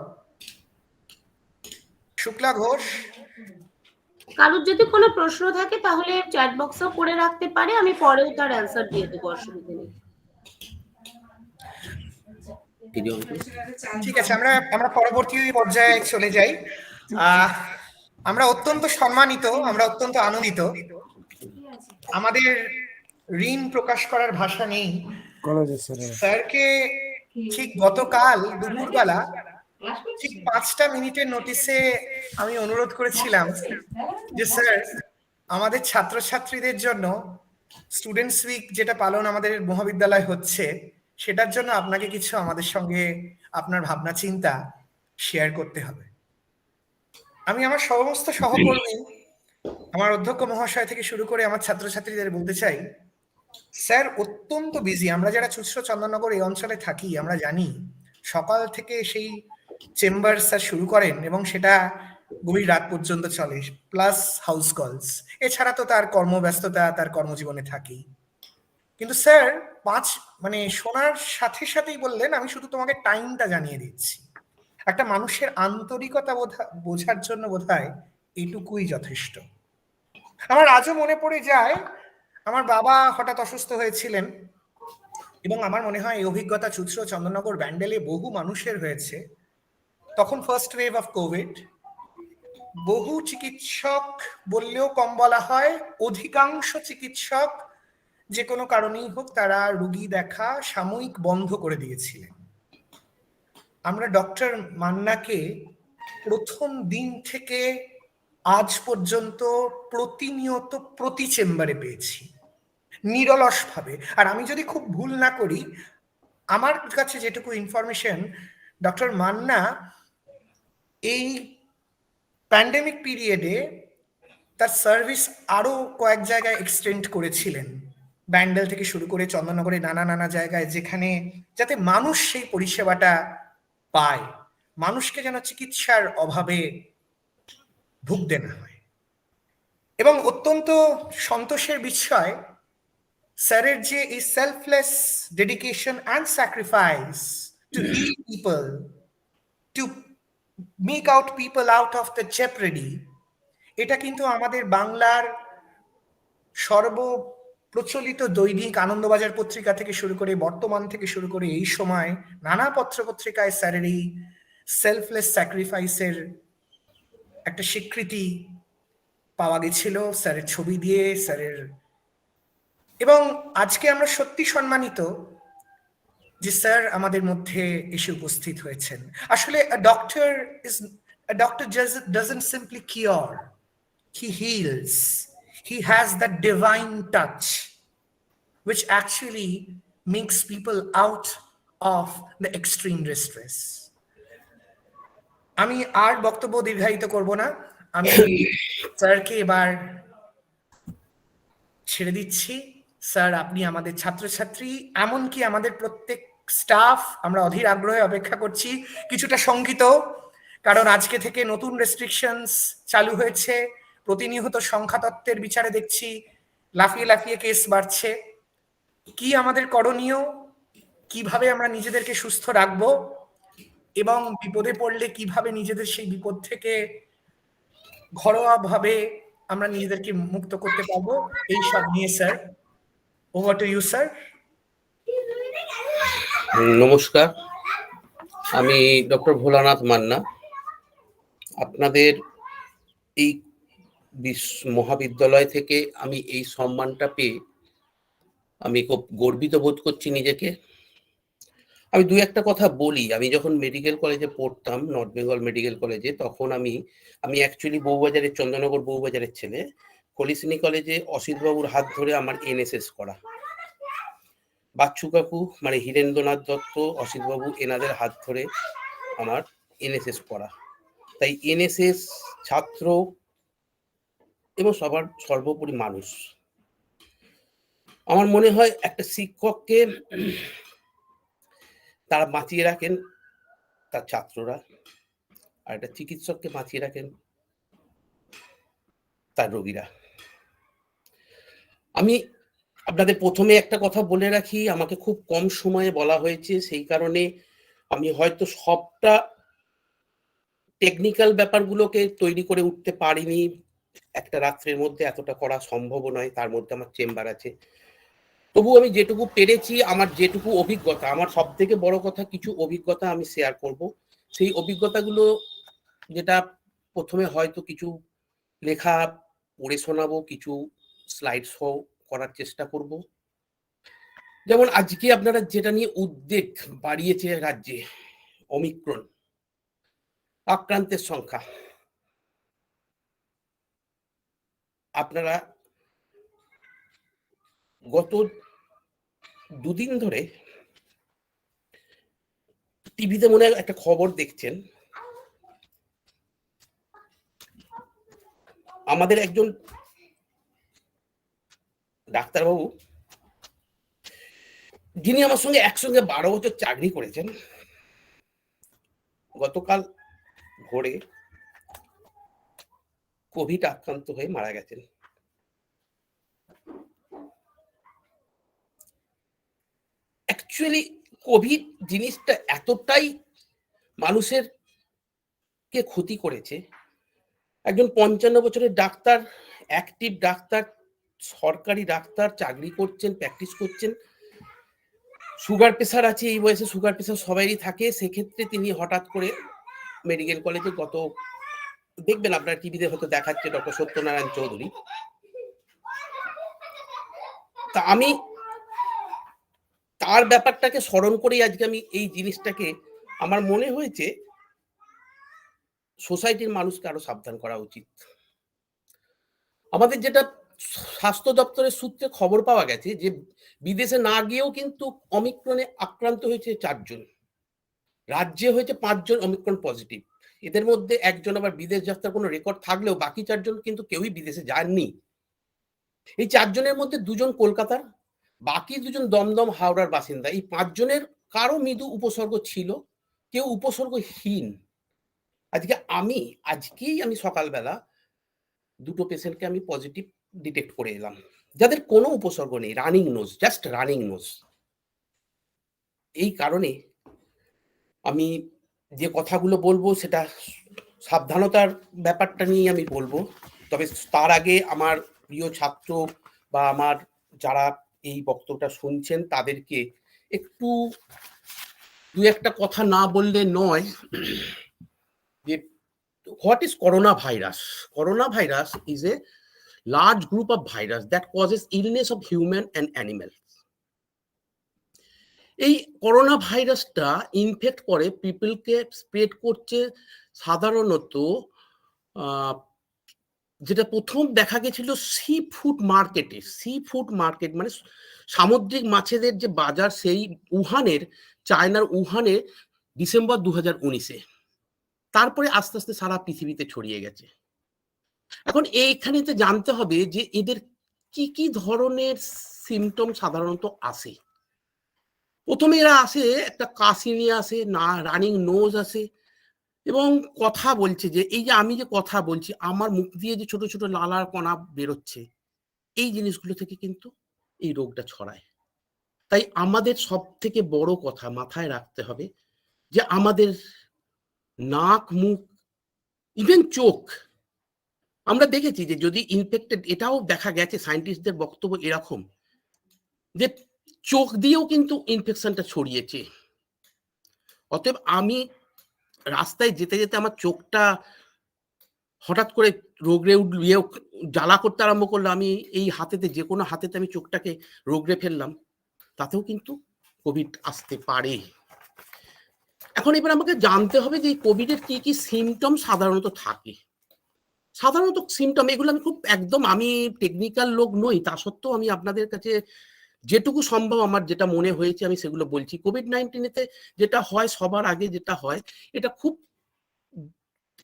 শুক্লা ঘোষ, কারোর যদি কোনো প্রশ্ন থাকে তাহলে চ্যাট বক্সেও করে রাখতে পারে, আমি পরেও তার অ্যানসার দিয়ে দেবো, অসুবিধা নেই। ঠিক আছে, আমরা পরবর্তী পর্যায়ে চলে যাই। আমরা অত্যন্ত সম্মানিত, আমরা অত্যন্ত আনন্দিত, আমাদের ঋণ প্রকাশ করার ভাষা নেই। স্যারকে ঠিক গতকাল দুপুরবেলা ঠিক 5টা মিনিটের নোটিসে আমি অনুরোধ করেছিলাম যে স্যার আমাদের ছাত্রছাত্রীদের জন্য স্টুডেন্টস উইক যেটা পালন আমাদের মহাবিদ্যালয় হচ্ছে, সেটার জন্য আপনাকে কিছু আমাদের সঙ্গে আপনার ভাবনা চিন্তা শেয়ার করতে হবে। আমি আমার সমস্ত সহকর্মী, আমার অধ্যক্ষ মহাশয় থেকে শুরু করে আমার ছাত্রছাত্রীদের বলতে চাই, স্যার অত্যন্ত বিজি। আমরা যারা চুঁচড়ো চন্দননগর এই অঞ্চলে থাকি আমরা জানি সকাল থেকে সেই চেম্বার স্যার শুরু করেন এবং সেটা গভীর রাত পর্যন্ত চলে, প্লাস হাউস কলস, এছাড়া তো তার কর্মব্যস্ততা তার কর্মজীবনে থাকেই। কিন্তু স্যার শোনার সাথে সাথেই বললেন, আমি শুধু তোমাকে টাইমটা জানিয়ে দিচ্ছি, একটা মানুষের আন্তরিকতা বোঝার জন্য বোধহয় এটুকুই যথেষ্ট। আমার আজও মনে পড়ে যায়, আমার বাবা হঠাৎ অসুস্থ হয়েছিলেন এবং আমার মনে হয় এই অভিজ্ঞতা চুঁচড়ো চন্দননগর ব্যান্ডেলে বহু মানুষের হয়েছে। তখন ফার্স্ট ওয়েভ অফ কোভিড, বহু চিকিৎসক বললেও কম বলা হয়, অধিকাংশ চিকিৎসক যে কোনো কারণেই হোক তারা রোগী দেখা সাময়িক বন্ধ করে দিয়েছিলেন। আমরা ডক্টর মান্নাকে প্রথম দিন থেকে আজ পর্যন্ত প্রতিনিয়ত প্রতি চেম্বারে পেয়েছি, নিরলসভাবে। আর আমি যদি খুব ভুল না করি, আমার কাছে যেটুকু ইনফরমেশন, ডক্টর মান্না এই প্যান্ডেমিক পিরিয়ডে তার সার্ভিস আরো কয়েক জায়গায় এক্সটেন্ড করেছিলেন, ব্যান্ডেল থেকে শুরু করে চন্দননগরে নানা জায়গায়, যেখানে যাতে মানুষ সেই পরিষেবাটা পায়, মানুষকে যেন চিকিৎসার অভাবে ভুগতে না হয়। এবং অত্যন্ত সন্তোষের বিষয়, স্যারের যে এই selfless dedication and sacrifice to heal people, to make out people out of the jeopardy, এটা কিন্তু আমাদের বাংলার সর্বপ্রচলিত দৈনিক আনন্দবাজার পত্রিকা থেকে শুরু করে, বর্তমান থেকে শুরু করে, এই সময় নানা পত্রপত্রিকায় স্যারের এই সেলফলেস স্যাক্রিফাইসের একটা স্বীকৃতি পাওয়া গেছিল স্যারের ছবি দিয়ে, স্যারের। এবং আজকে আমরা সত্যি সম্মানিত যে স্যার আমাদের মধ্যে এসে উপস্থিত হয়েছেন। আসলে a doctor just doesn't simply cure, he heals. He has that divine touch which actually makes people out of the extreme distress. আমি আর বক্তব্য দীর্ঘায়িত করব না, আমি স্যারকে এবার ছেড়ে দিচ্ছি। স্যার, আপনি আমাদের ছাত্রছাত্রী, এমনকি আমাদের প্রত্যেক স্টাফ, আমরা অধীর আগ্রহে অপেক্ষা করছি, কিছুটা শঙ্কিত, কারণ আজকে থেকে নতুন রেস্ট্রিকশনস চালু হয়েছে। প্রতিনিয়ত সংখ্যাতত্ত্বের বিচারে দেখছি লাফিয়ে কেস বাড়ছে। কি আমাদের করণীয়, কিভাবে আমরা নিজেদেরকে সুস্থ রাখবো, এবং বিপদে পড়লে কিভাবে নিজেদের সেই বিপদ থেকে ঘরোয়াভাবে আমরা নিজেদেরকে মুক্ত করতে পারবো, এই সব নিয়ে sir, over to you sir. নমস্কার, আমি ডক্টর ভোলানাথ মান্না। আপনাদের এই মহাবিদ্যালয় থেকে আমি এই সম্মানটা পেয়ে আমি খুব গর্বিত বোধ করছি নিজেকে। আমি দুই একটা কথা বলি। আমি যখন মেডিকেল কলেজে পড়তাম, নর্থ বেঙ্গল মেডিকেল কলেজে, তখন আমি অ্যাকচুয়ালি বউবাজারের, চন্দননগর বউবাজারের ছেলে। কলিসিনী কলেজে অসিতবাবুর হাত ধরে আমার এনএসএস করা, বাচ্চু কাকু মানে হীরেন্দ্রনাথ দত্ত, অসিতবাবু, এনাদের হাত ধরে আমার এনএসএস করা। তাই এনএসএস ছাত্র এবং সর্বোপরি মানুষ, আমার মনে হয় একটা শিক্ষককে তারা বাঁচিয়ে রাখেন তার ছাত্ররা, আর একটা চিকিৎসককে বাঁচিয়ে রাখেন তার রোগীরা। আমি আপনাদের প্রথমে একটা কথা বলে রাখি, আমাকে খুব কম সময়ে বলা হয়েছে, সেই কারণে আমি হয়তো সবটা টেকনিক্যাল ব্যাপারগুলোকে তৈরি করে উঠতে পারিনি। একটা রাত্রের মধ্যে এতটা করা সম্ভব নয়, তার মধ্যে আমার চেম্বার আছে। তবু আমি যেটুকু পেরেছি, আমার যেটুকু অভিজ্ঞতা, আমার সব থেকে বড় কথা কিছু অভিজ্ঞতা আমি শেয়ার করব। সেই অভিজ্ঞতাগুলো যেটা প্রথমে হয়তো কিছু লেখা পড়ে শোনাবো, কিছু স্লাইড শো করার চেষ্টা করব। যেমন আজকে আপনারা যেটা নিয়ে উদ্বেগ বাড়িয়েছে রাজ্যে, ওমিক্রন আক্রান্তের সংখ্যা, আপনারা গত দুদিন ধরে টিভিতে মনে হয় একটা খবর দেখছেন, আমাদের একজন ডাক্তারবাবু, যিনি আমার সঙ্গে একসঙ্গে 12 বছর চাকরি করেছেন, গতকাল ভোরে কোভিড আক্রান্ত হয়ে মারা গেছেন। অ্যাকচুয়ালি কোভিড জিনিসটা এতটাই মানুষের কে ক্ষতি করেছে। একজন 55 বছরের ডাক্তার, অ্যাক্টিভ ডাক্তার, সরকারি ডাক্তার, চাকরি করছেন, প্র্যাকটিস করছেন, সুগার প্রেসার আছে, এই বয়সে সুগার প্রেসার সবারই থাকে। সেক্ষেত্রে তিনি হঠাৎ করে মেডিকেল কলেজে, দেখবেন আপনার টিভিতে হয়তো দেখাচ্ছে, ডক্টর সত্যনারায়ণ চৌধুরী। তা আমি তার ব্যাপারটাকে স্মরণ করেই আজকে আমি এই জিনিসটাকে আমার মনে হয়েছে সোসাইটির মানুষকে আরো সাবধান করা উচিত। আমাদের যেটা স্বাস্থ্য দপ্তরের সূত্রে খবর পাওয়া গেছে যে বিদেশে না গিয়েও কিন্তু অমিক্রণে আক্রান্ত হয়েছে 4 জন, রাজ্যে হয়েছে 5 জন অমিক্রণ পজিটিভ। এদের মধ্যে একজন আবার বিদেশ যাত্রার কোনো রেকর্ড থাকলেও বাকি 4 জন কিন্তু কেউই বিদেশে যাননি। এই 4 জনের মধ্যে 2 জন কলকাতার, বাকি 2 জন দমদম হাওড়ার বাসিন্দা। এই 5 জনের কারো মৃদু উপসর্গ ছিল, কেউ উপসর্গহীন। আজকেই আমি সকালবেলা 2টো পেশেন্টকে আমি পজিটিভ ডিটেক্ট করে এলাম, যাদের কোনো উপসর্গ নেই, running nose, just running nose. এই কারণে আমি যে কথাগুলো বলবো সেটা সাবধানতার ব্যাপারটা নিয়ে আমি বলবো। তবে তার আগে আমার প্রিয় ছাত্র বা আমার যারা এই বক্তব্যটা শুনছেন তাদেরকে একটু 2-একটা কথা না বললে নয় যে what is coronavirus? Coronavirus is a large group of virus that causes illness of human and animals. এই করোনা ভাইরাসটা ইনফেক্ট করে পিপলকে স্প্রেড করছে সাধারণত যেটা প্রথম দেখা গেছিল সি ফুড মার্কেট মানে সামুদ্রিক মাছেদের যে বাজার, সেই চায়নার উহানে ডিসেম্বর 2019-এ। তারপরে আস্তে আস্তে সারা পৃথিবীতে ছড়িয়ে গেছে। এখন এইখানেতে জানতে হবে যে এদের কি কি ধরনের সিমটম সাধারণত আসে। প্রথমে এরা আসে একটা কাশি নিয়ে আসে, না রানিং নোজ আসে, এবং কথা বলছে যে এই যে আমি যে কথা বলছি আমার মুখ দিয়ে যে ছোট ছোট লালার কণা বেরোচ্ছে, এই জিনিসগুলো থেকে কিন্তু এই রোগটা ছড়ায়। তাই আমাদের সব থেকে বড় কথা মাথায় রাখতে হবে যে আমাদের নাক, মুখ, ইভেন চোখ, আমরা দেখেছি যে যদি ইনফেক্টেড, এটাও দেখা গেছে সায়েন্টিস্টদের বক্তব্য এরকম যে চোখ দিয়েও কিন্তু ইনফেকশনটা ছড়িয়েছে। অতএব আমি রাস্তায় যেতে যেতে আমার চোখটা হঠাৎ করে রোগড়ে জ্বালা করতে আরম্ভ করলো, আমি এই হাতেতে, যে কোনো হাতেতে আমি চোখটাকে রোগড়ে ফেললাম, তাতেও কিন্তু কোভিড আসতে পারে। এখন এবার আমাকে জানতে হবে যে কোভিডের কি কি সিমটম সাধারণত থাকে। সাধারণত সিমটম এগুলো আমি আমি টেকনিক্যাল লোক নই, তা সত্ত্বেও আমি আপনাদের কাছে যেটুকু সম্ভব আমার যেটা মনে হয়েছে আমি সেগুলো বলছি। কোভিড-19-তে যেটা হয়, সবার আগে যেটা হয়, এটা খুব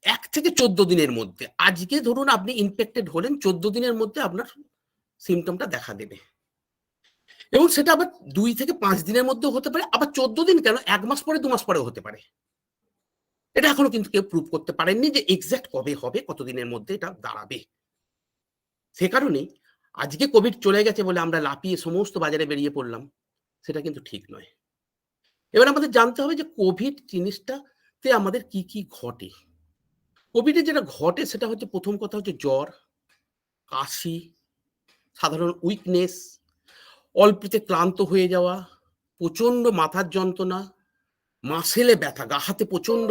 1 থেকে 14 দিনের মধ্যে, আজকে ধরুন আপনি ইনফেক্টেড হলেন, 14 দিনের মধ্যে আপনার সিমটমটা দেখা দেবে, এবং সেটা আবার 2 থেকে 5 দিনের মধ্যেও হতে পারে, আবার 14 দিন কেন, 1 মাস পরে 2 মাস পরেও হতে পারে। এটা এখনো কিন্তু কেউ প্রুভ করতে পারেননি যে এক্সাক্ট কবে হবে, কতদিনের মধ্যে এটা দাঁড়াবে। সে কারণেই আজকে কোভিড চলে গেছে বলে আমরা লাফিয়ে সমস্ত বাজারে বেরিয়ে পড়লাম, সেটা কিন্তু ঠিক নয়। এবার আমাদের জানতে হবে যে কোভিড জিনিসটাতে আমাদের কি কি ঘটে। কোভিডে যেটা ঘটে সেটা হচ্ছে, প্রথম কথা হচ্ছে জ্বর, কাশি, সাধারণ উইকনেস, অল্পতে ক্লান্ত হয়ে যাওয়া, প্রচন্ড মাথার যন্ত্রণা, মাসেলে ব্যথা, গা হাতে প্রচন্ড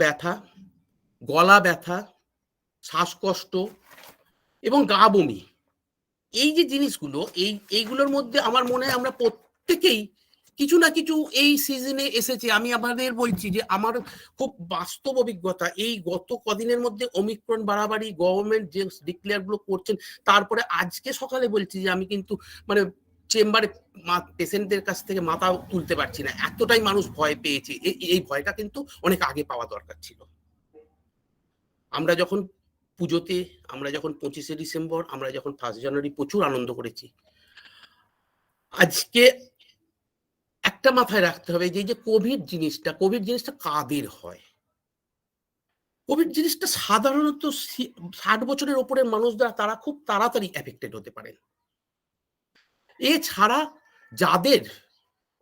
ব্যথা, গলা ব্যথা, শ্বাসকষ্ট এবং গা বমি। এই যে জিনিসগুলো, এইগুলোর মধ্যে আমার মনে হয় আমরা প্রত্যেকেই কিছু না কিছু এই সিজনে এসেছে। আমি আপনাদের বলছি যে আমার খুব বাস্তব অভিজ্ঞতা, এই গত কদিনের মধ্যে ওমিক্রন বাড়াবাড়ি গভর্নমেন্ট যে ডিক্লেয়ার গুলো করছেন, তারপরে আজকে সকালে বলছি যে আমি কিন্তু মানে চেম্বারে পেশেন্টদের কাছ থেকে মাথা তুলতে পারছি না, এতটাই মানুষ ভয় পেয়েছে। এই ভয়টা কিন্তু অনেক আগে পাওয়া দরকার ছিল। আমরা যখন পুজোতে, আমরা যখন 25শে ডিসেম্বর, আমরা যখন 1 জানুয়ারি প্রচুর আনন্দ করেছি, আজকে একটা মাথায় রাখতে হবে যে কোভিড জিনিসটা কাদের হয়। কোভিড জিনিসটা সাধারণত 60 বছরের ওপরের মানুষরা, তারা খুব তাড়াতাড়ি এফেক্টেড হতে পারেন। এছাড়া যাদের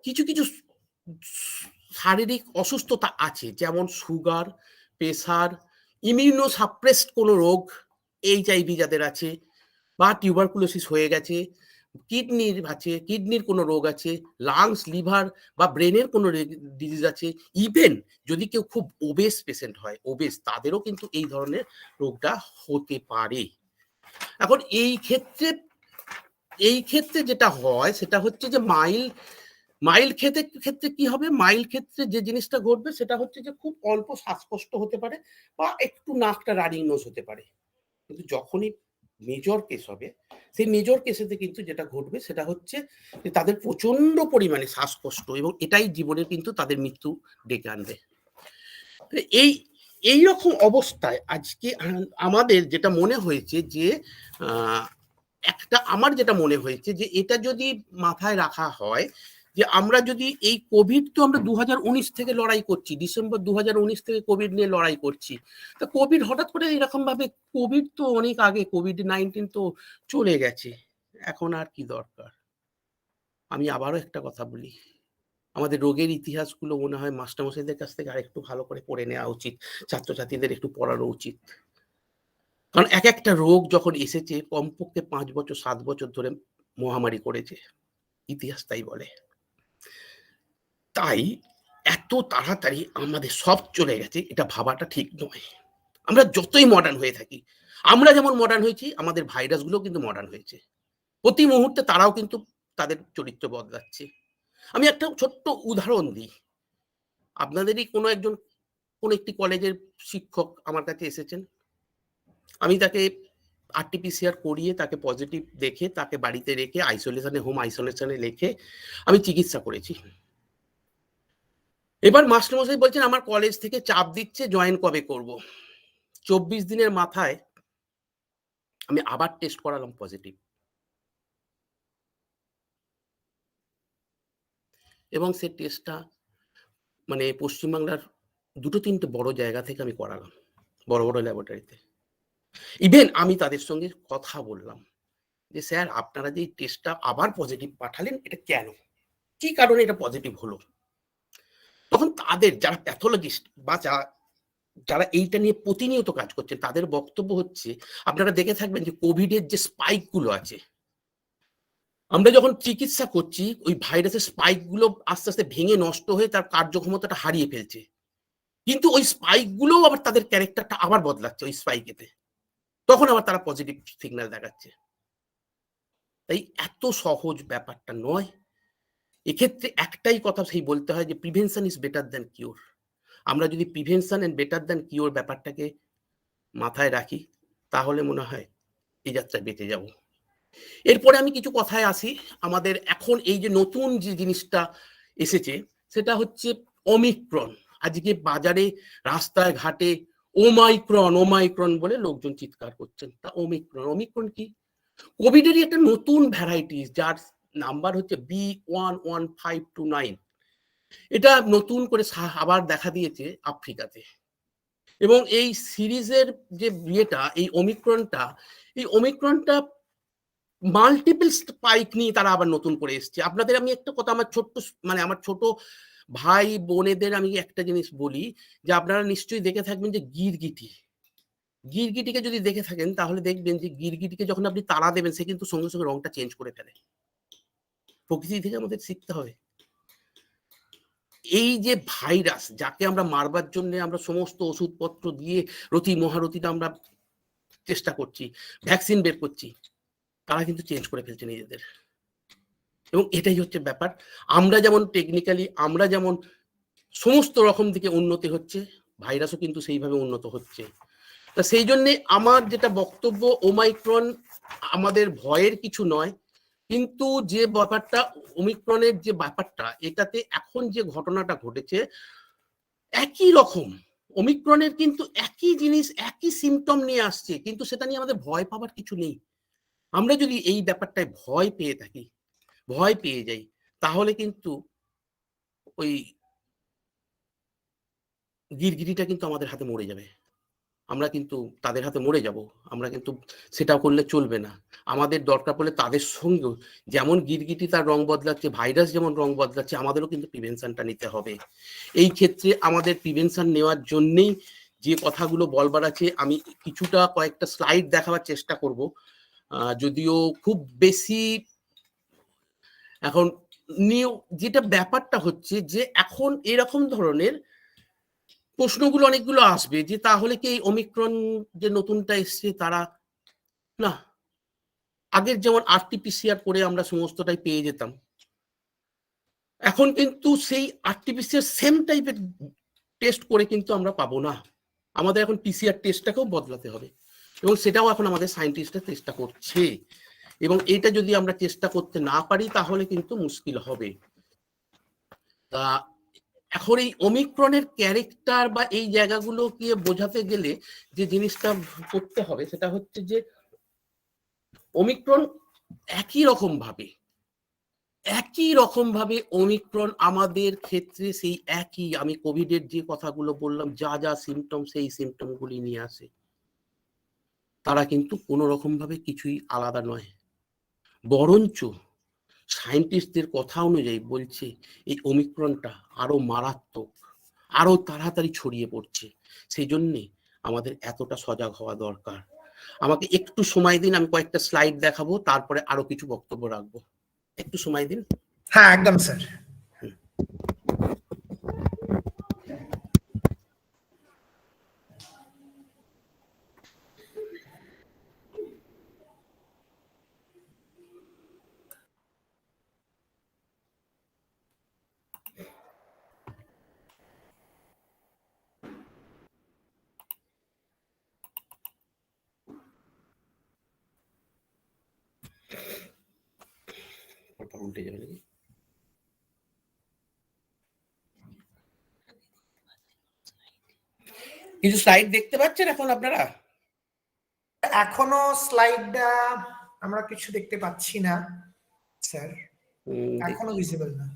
কিছু কিছু শারীরিক অসুস্থতা আছে, যেমন সুগার, প্রেসার, ইমিউনো সাপ্রেসড কোনো রোগ, HIV যাদের আছে, বা টিউবারকুলোসিস হয়ে গেছে, কিডনির কোনো রোগ আছে, লাংস, লিভার বা ব্রেনের কোনো ডিজিজ আছে, ইভেন যদি কেউ খুব ওবেস পেশেন্ট হয়, তাদেরও কিন্তু এই ধরনের রোগটা হতে পারে। এখন এই ক্ষেত্রে যেটা হয় সেটা হচ্ছে যে মাইল্ড ক্ষেত্রে কি হবে, মাইল্ড ক্ষেত্রে যে জিনিসটা ঘটবে সেটা হচ্ছে যে খুব অল্প শ্বাসকষ্ট হতে পারে বা একটু নাকটা রানিং নোজ হতে পারে। কিন্তু যখনই মেজর কেস হবে, সেই মেজর কেসেতে কিন্তু যেটা ঘটবে সেটা হচ্ছে যে তাদের প্রচন্ড পরিমাণে শ্বাসকষ্ট, এবং এটাই জীবনে কিন্তু তাদের মৃত্যু ডেকে আনবে। এই রকম অবস্থায় আজকে আমাদের যেটা মনে হয়েছে যে আমার যেটা মনে হয়েছে যে এটা যদি মাথায় রাখা হয় যে আমরা যদি এই কোভিড, তো আমরা 2019 থেকে লড়াই করছি, ডিসেম্বর 2019 থেকে কোভিড নিয়ে লড়াই করছি। তো কোভিড হঠাৎ করে এরকম ভাবে, কোভিড তো অনেক আগে, কোভিড-19 তো চলে গেছে, এখন আর কি দরকার? আমি আবারও একটা কথা বলি, আমাদের রোগের ইতিহাসগুলো মনে হয় মাস্টারমশাইদের কাছ থেকে আরেকটু ভালো করে পড়ে নেওয়া উচিত, ছাত্রছাত্রীদের একটু পড়ানো উচিত। কারণ এক একটা রোগ যখন এসেছে কমপক্ষে 5 বছর 7 বছর ধরে মহামারী করেছে, ইতিহাস তাই বলে। তাই এত তাড়াতাড়ি আমাদের সব চলে গেছে এটা ভাবাটা ঠিক নয়। আমরা যতই মডার্ন হয়ে থাকি, আমরা যেমন মডার্ন হয়েছি, আমাদের ভাইরাসগুলো কিন্তু মডার্ন হয়েছে। প্রতি মুহূর্তে তারাও কিন্তু তাদের চরিত্র বদলাচ্ছে। আমি একটা ছোট্ট উদাহরণ দিই। আপনাদেরই কোন একটি কলেজের শিক্ষক আমার কাছে এসেছেন। আমি তাকে RT-PCR করিয়ে তাকে পজিটিভ দেখে তাকে বাড়িতে রেখে হোম আইসোলেশনে রেখে আমি চিকিৎসা করেছি। এবার মাস্টারমশাই বলছেন আমার কলেজ থেকে চাপ দিচ্ছে, জয়েন কবে করব। 24 দিনের মাথায় আমি আবার টেস্ট করালাম, পজিটিভ। এবং সেই টেস্টটা মানে পশ্চিমবাংলার 2-3টে বড় জায়গা থেকে আমি করালাম, বড় বড় ল্যাবরেটরিতে। ইভেন আমি তাদের সঙ্গে কথা বললাম যে স্যার আপনারা যে টেস্টটা আবার পজিটিভ পাঠালেন, এটা কেন, কি কারণে এটা পজিটিভ হলো? তখন তাদের যারা প্যাথোলজিস্ট বা যারা এইটা নিয়ে প্রতিনিয়ত কাজ করছেন, তাদের বক্তব্য হচ্ছে, আপনারা দেখে থাকবেন যে কোভিডের যে স্পাইক গুলো আছে, আমরা যখন চিকিৎসা করছি ওই ভাইরাসের স্পাইক গুলো আস্তে আস্তে ভেঙে নষ্ট হয়ে তার কার্যক্ষমতাটা হারিয়ে ফেলছে, কিন্তু ওই স্পাইক গুলো আবার তাদের ক্যারেক্টারটা আবার বদলাচ্ছে ওই স্পাইকেতে, তখন আবার তারা পজিটিভ সিগন্যাল দেখাচ্ছে। তাই এত সহজ ব্যাপারটা নয়। এক্ষেত্রে একটাই কথা সেই বলতে হয় যে prevention is better than cure. আমরা যদি prevention and better than cure ব্যাপারটাকে মাথায় রাখি, তাহলে মনে হয় এই যাত্রায় বেঁচে যাব। এরপরে আমি কিছু কথায় আসি। আমাদের এখন এই যে নতুন যে জিনিসটা এসেছে সেটা হচ্ছে ওমিক্রন। আজকে বাজারে রাস্তায় ঘাটে ওমাইক্রন বলে লোকজন চিৎকার করছেন। তা ওমিক্রন কি? কোভিডেরই একটা নতুন ভ্যারাইটি, যার নাম্বার হচ্ছে B11529। এটা নতুন করে আবার দেখা দিয়েছে আফ্রিকাতে, এবং এই সিরিজের যে এই ওমিক্রনটা মাল্টিপল স্পাইক নিয়ে তারা আবার নতুন করে এসছে। আপনাদের আমি একটা কথা, আমার ছোট ভাই বোনেদের আমি একটা জিনিস বলি, যে আপনারা নিশ্চয়ই দেখে থাকবেন যে গিরগিটিকে যদি দেখে থাকেন তাহলে দেখবেন যে গিরগিটিকে যখন আপনি তাড়া দেবেন সে কিন্তু সঙ্গে সঙ্গে রংটা চেঞ্জ করে ফেলে। প্রকৃতি থেকে আমাদের শিখতে হবে। এই যে ভাইরাস, যাকে আমরা মারবার জন্য আমরা সমস্ত ওষুধপত্র দিয়ে মহারথীটা আমরা চেষ্টা করছি, ভ্যাকসিন বের করছি, তারা কিন্তু চেঞ্জ করে ফেলছে নিজেদের। এবং এটাই হচ্ছে ব্যাপার। আমরা যেমন টেকনিক্যালি আমরা যেমন সমস্ত রকম দিকে উন্নতি হচ্ছে, ভাইরাসও কিন্তু সেইভাবে উন্নত হচ্ছে। তা সেই জন্যে আমার যেটা বক্তব্য, ওমাইক্রন আমাদের ভয়ের কিছু নয়, কিন্তু যে ব্যাপারটা ওমিক্রনের যে ব্যাপারটা, এটাতে এখন যে ঘটনাটা ঘটেছে একই রকম, ওমিক্রনের কিন্তু একই জিনিস একই সিমটম নিয়ে আসছে, কিন্তু সেটা নিয়ে আমাদের ভয় পাবার কিছু নেই। আমরা যদি এই ব্যাপারটায় ভয় পেয়ে যাই, তাহলে কিন্তু ওই গিরগিটিটা কিন্তু আমাদের হাতে মরে যাবে, আমরা কিন্তু তাদের হাতে মরে যাব। আমরা কিন্তু সেটা করলে চলবে না। আমাদের দরকার পড়লে তাদের সঙ্গেও, যেমন গিরগিটি তার রং বদলাচ্ছে, ভাইরাস যেমন রং বদলাচ্ছে, আমাদেরও কিন্তু প্রিভেনশনটা নিতে হবে। এই ক্ষেত্রে আমাদের প্রিভেনশন নেওয়ার জন্যেই যে কথাগুলো বলবার আছে, আমি কয়েকটা স্লাইড দেখাবার চেষ্টা করব, যদিও খুব বেশি। এখন যেটা ব্যাপারটা হচ্ছে যে এখন এরকম ধরনের প্রশ্নগুলো অনেকগুলো আসবে, যে তাহলে কি এই ওমিক্রন যে নতুনটা এসছে, তারা না, আগের যেমন RT-PCR করে আমরা সমস্তটাই পেয়ে যেতাম, এখন কিন্তু সেই আরটিপিসিআর সেম টাইপের টেস্ট করে কিন্তু আমরা পাবো না, আমাদের এখন পিসিআর টেস্টটাকেও বদলাতে হবে, এবং সেটাও এখন আমাদের সায়েন্টিস্টরা চেষ্টা করছে, এবং এটা যদি আমরা চেষ্টা করতে না পারি তাহলে কিন্তু মুশকিল হবে। তা এখন এই ওমিক্রনের ক্যারেক্টার বা এই জায়গাগুলোকে বোঝাতে গেলে যে জিনিসটা করতে হবে সেটা হচ্ছে যে ওমিক্রন একই রকম ভাবে ওমিক্রন আমাদের ক্ষেত্রে সেই একই, আমি কোভিডের যে কথাগুলো বললাম, যা যা সিমটম সেই সিমটম গুলি নিয়ে আসে, তারা কিন্তু কোনো রকম ভাবে কিছুই আলাদা নয়, বরঞ্চ সায়েন্টিস্টদের কথা অনুযায়ী বলছে এই ওমিক্রনটা আরো মারাত্মক, আরো তাড়াতাড়ি ছড়িয়ে পড়ছে, সেই জন্যে আমাদের এতটা সজাগ হওয়া দরকার। আমাকে একটু সময় দিন, আমি কয়েকটা স্লাইড দেখাবো, তারপরে আরো কিছু বক্তব্য রাখবো, একটু সময় দিন। হ্যাঁ একদম স্যার। উল্টে যাবে নাকি? কিছু স্লাইড দেখতে পাচ্ছেন এখন আপনারা? এখনো স্লাইডটা আমরা কিছু দেখতে পাচ্ছি না স্যার, এখনো ভিজিবল না।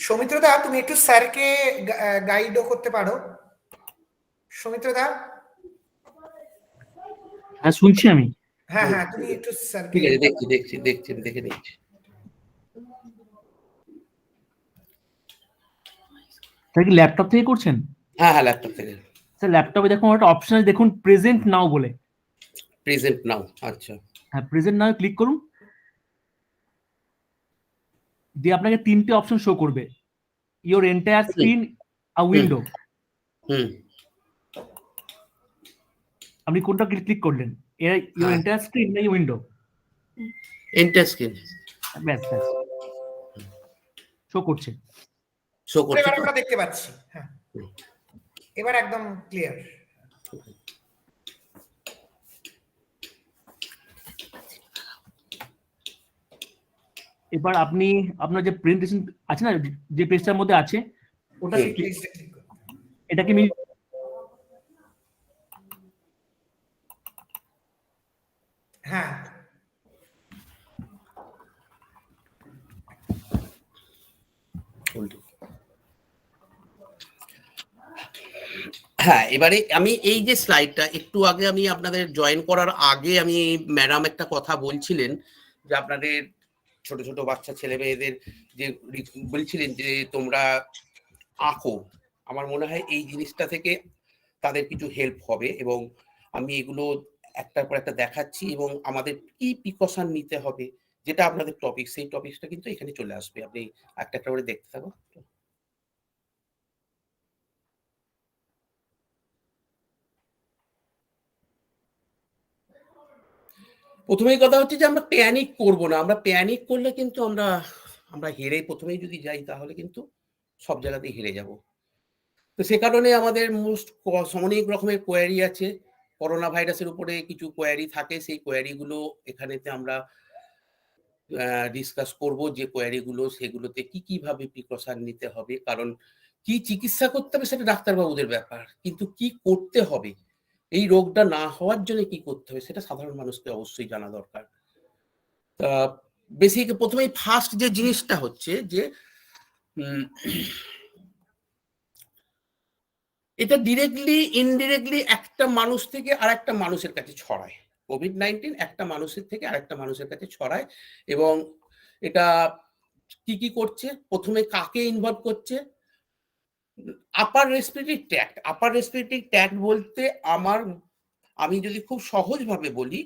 সৌমিত্রদা তুমি একটু স্যারকে গাইডও করতে পারো। সৌমিত্রদা? হ্যাঁ শুনছি আমি। হ্যাঁ হ্যাঁ তুমি একটু স্যারকে। ঠিক আছে, দেখছি দেখে নিচ্ছি। স্যার কি ল্যাপটপ থেকে করছেন? হ্যাঁ ল্যাপটপ থেকে। স্যার ল্যাপটপে দেখুন একটা অপশন আছে, দেখুন প্রেজেন্ট নাও বলে। প্রেজেন্ট নাও, আচ্ছা। হ্যাঁ প্রেজেন্ট নাও ক্লিক করুন, দিয়ে আপনাকে তিনটে অপশন শো করবে, your entire screen a window. আপনি কোনটা ক্লিক করলেন, ইওর এন্টায়ার স্ক্রিন না উইন্ডো? Enter screen. ব্যাস ব্যাস শো করছে। এবার আমরা দেখতে পাচ্ছি। হ্যাঁ এবার একদম ক্লিয়ার। এবার আপনি আপনার যে প্রেজেন্টেশন আছে না, যে পেজটার মধ্যে আছে ওটাকে ক্লিক, এটাকে হ্যাঁ হ্যাঁ, এবারে আমি এই যে স্লাইডটা একটু আগে আমি আপনাদের জয়েন করার আগে আমি ম্যাডাম একটা কথা বলছিলেন যে আপনাদের ছোট ছোট বাচ্চা ছেলে মেয়েদের যে বলছিলেন যে তোমরা আঁকো, আমার মনে হয় এই জিনিসটা থেকে তাদের কিছু হেল্প হবে, এবং আমি এগুলো একটার পর একটা দেখাচ্ছি, এবং আমাদের কি প্রিকশন নিতে হবে যেটা আপনাদের টপিক, সেই টপিকটা কিন্তু এখানে চলে আসবে, আপনি একটা একটা করে দেখতে থাকো। প্রথমেই কথা হচ্ছে যে আমরা প্যানিক করব না, আমরা প্যানিক করলে কিন্তু আমরা হেরে প্রথমেই যদি যাই তাহলে কিন্তু সব জায়গাতেই হেরে যাব। তো সে কারণে আমাদের অনেক রকমের কোয়ারি আছে, করোনা ভাইরাসের উপরে কিছু কোয়ারি থাকে, সেই কোয়ারিগুলো এখানেতে আমরা ডিসকাস করব, যে কোয়ারিগুলো সেগুলোতে কিভাবে প্রিকশন নিতে হবে, কারণ কি চিকিৎসা করতে হবে সেটা ডাক্তারবাবুদের ব্যাপার, কিন্তু কি করতে হবে, এই রোগটা না হওয়ার জন্য কি করতে হবে সেটা সাধারণ মানুষকে অবশ্যই জানা দরকার। বেসিক প্রথমেই ফার্স্ট যে জিনিসটা হচ্ছে যে এটা ডিরেক্টলি ইনডিরেক্টলি একটা মানুষ থেকে আর একটা মানুষের কাছে ছড়ায়, কোভিড-19 একটা মানুষের থেকে আরেকটা মানুষের কাছে ছড়ায়, এবং এটা কি করছে, প্রথমে কাকে ইনভলভ করছে, আপার রেসপিরেটরি ট্র্যাক্ট। আপার রেসপিরেটরি ট্র্যাক্ট বলতে আমি যদি খুব সহজভাবে বলি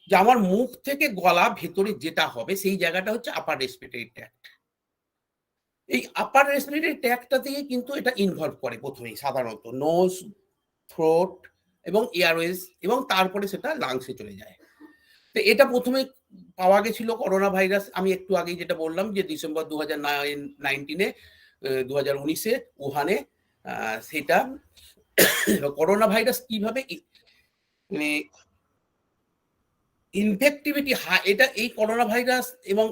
যে আমার মুখ থেকে গলা ভেতরে যেটা হবে সেই জায়গাটা হচ্ছে আপার রেসপিরেটরি ট্র্যাক্ট। এই আপার রেসপিরেটরি ট্র্যাক্টটা দিয়ে কিন্তু এটা ইনভলভ করে প্রথমেই, সাধারণত নোজ, থ্রোট এবং এয়ারওয়েজ, এবং তারপরে সেটা লাংসে চলে যায়। তো এটা প্রথমে পাওয়া গেছিল করোনা ভাইরাস, আমি একটু আগেই যেটা বললাম যে ডিসেম্বর 2019-এ 2019-এ উহানে সেটা করোনা ভাইরাস কিভাবে মানে ইনফেক্টিভিটি এটা এই করোনা ভাইরাস এবং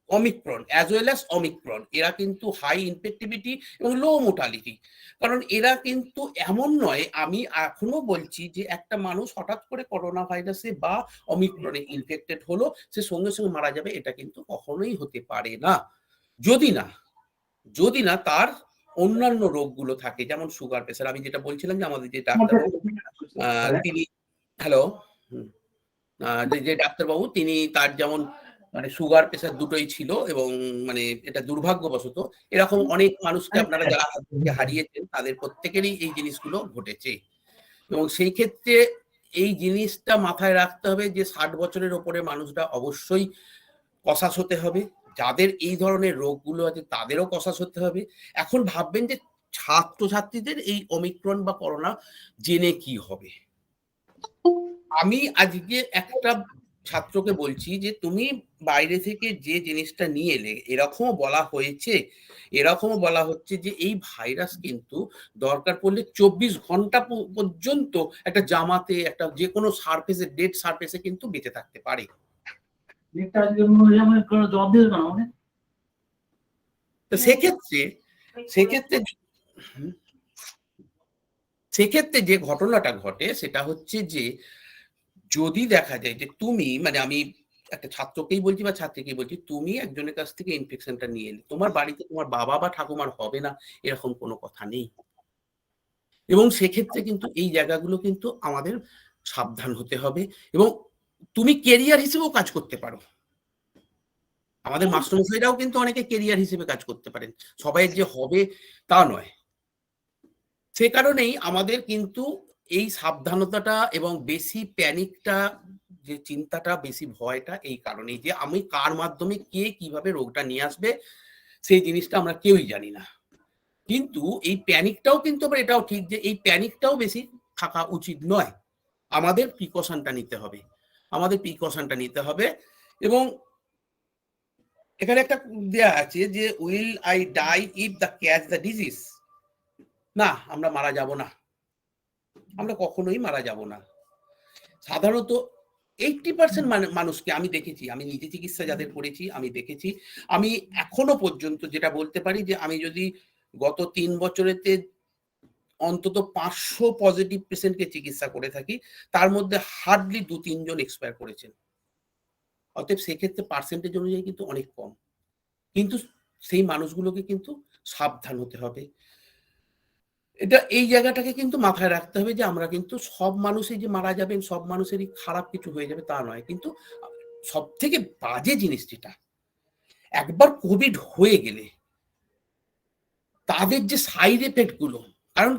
Omicron as well as Omicron, এরা কিন্তু হাই ইনফেক্টিভিটি এবং লো মোর্টালিটি। কারণ এরা কিন্তু এমন নয়, আমি এখনো বলছি যে একটা মানুষ হঠাৎ করে করোনা ভাইরাসে বা অমিক্রনে ইনফেক্টেড হলো সে সঙ্গে সঙ্গে মারা যাবে, এটা কিন্তু কখনোই হতে পারে না, যদি না তার অন্যান্য রোগগুলো থাকে, যেমন সুগার প্রেসার। আমি যেটা বলছিলাম যে আমাদের যে ডাক্তারবাবু তিনি হ্যালো যে ডাক্তারবাবু তিনি তার যেমন মানে সুগার প্রেসার দুটোই ছিল, এবং মানে এটা দুর্ভাগ্যবশত এরকম অনেক মানুষকে আপনারা যারা হারিয়েছেন তাদের প্রত্যেকেরই এই জিনিসগুলো ঘটেছে। এবং সেই ক্ষেত্রে এই জিনিসটা মাথায় রাখতে হবে যে 60 বছরের ওপরে মানুষরা অবশ্যই কসাস হতে হবে, যাদের এই ধরনের রোগগুলো আছে তাদেরও কসাস হতে হবে। এখন ভাববেন যে ছাত্রছাত্রীদের এই অমিক্রন বা করোনা জেনে কি হবে। আমি আজকে একটা ছাত্রকে বলছি যে তুমি বাইরে থেকে যে জিনিসটা নিয়ে এলে, এরকমও বলা হচ্ছে যে এই ভাইরাস কিন্তু দরকার পড়লে 24 ঘন্টা পর্যন্ত একটা জামাতে, একটা যে কোনো সারফেসে, ডেড সারফেসে কিন্তু বেঁচে থাকতে পারে। তো সেক্ষেত্রে যে ঘটনাটা ঘটে সেটা হচ্ছে যে যদি দেখা যায় যে তুমি মানে আমি একটা ছাত্রকেই বলছি বা ছাত্রীকেই বলছি, তুমি একজনের কাছ থেকে ইনফেকশনটা নিয়ে এলে, তোমার বাড়িতে তোমার বাবা বা ঠাকুমার হবে না এরকম কোনো কথা নেই। এবং সেক্ষেত্রে কিন্তু এই জায়গাগুলো কিন্তু আমাদের সাবধান হতে হবে। এবং তুমি কেরিয়ার হিসেবেও কাজ করতে পারো, আমাদের মাস্টারমশাইরাও কিন্তু অনেকে কেরিয়ার হিসেবে কাজ করতে পারেন, সবাই যে হবে তা নয়। সে কারণেই আমাদের কিন্তু এই সাবধানতাটা এবং বেশি প্যানিকটা, যে চিন্তাটা, বেশি ভয়টা এই কারণেই যে আমি কার মাধ্যমে কে কিভাবে রোগটা নিয়ে আসবে সেই জিনিসটা আমরা কেউই জানি না। কিন্তু এই প্যানিকটাও কিন্তু আবার এটাও ঠিক যে এই প্যানিকটাও বেশি থাকা উচিত নয়, আমাদের প্রিকশনটা নিতে হবে। এবং এখানে একটা দেয়া আছে যে will I die if the catch the disease. না, আমরা মারা যাব না, আমরা কখনোই মারা যাব না। সাধারণত 80% মানুষকে আমি দেখেছি, আমি নিজে চিকিৎসা যাদের করেছি আমি দেখেছি, আমি এখনো পর্যন্ত যেটা বলতে পারি যে আমি যদি গত 3 বছরেতে অন্তত 500 পজিটিভ পেশেন্টকে চিকিৎসা করে থাকি, তার মধ্যে হার্ডলি 2-3 জন এক্সপায়ার করেছেন। অতএব সেক্ষেত্রে পার্সেন্টেজ অনুযায়ী কিন্তু অনেক কম, কিন্তু সেই মানুষগুলোকে কিন্তু সাবধান হতে হবে। এটা এই জায়গাটাকে কিন্তু মাথায় রাখতে হবে যে আমরা কিন্তু সব মানুষই যে মারা যাবেন, সব মানুষেরই খারাপ কিছু হয়ে যাবে তা নয়। কিন্তু সব থেকে বাজে জিনিস যেটা, একবার কোভিড হয়ে গেলে তাদের যে সাইড এফেক্ট গুলো, কারণ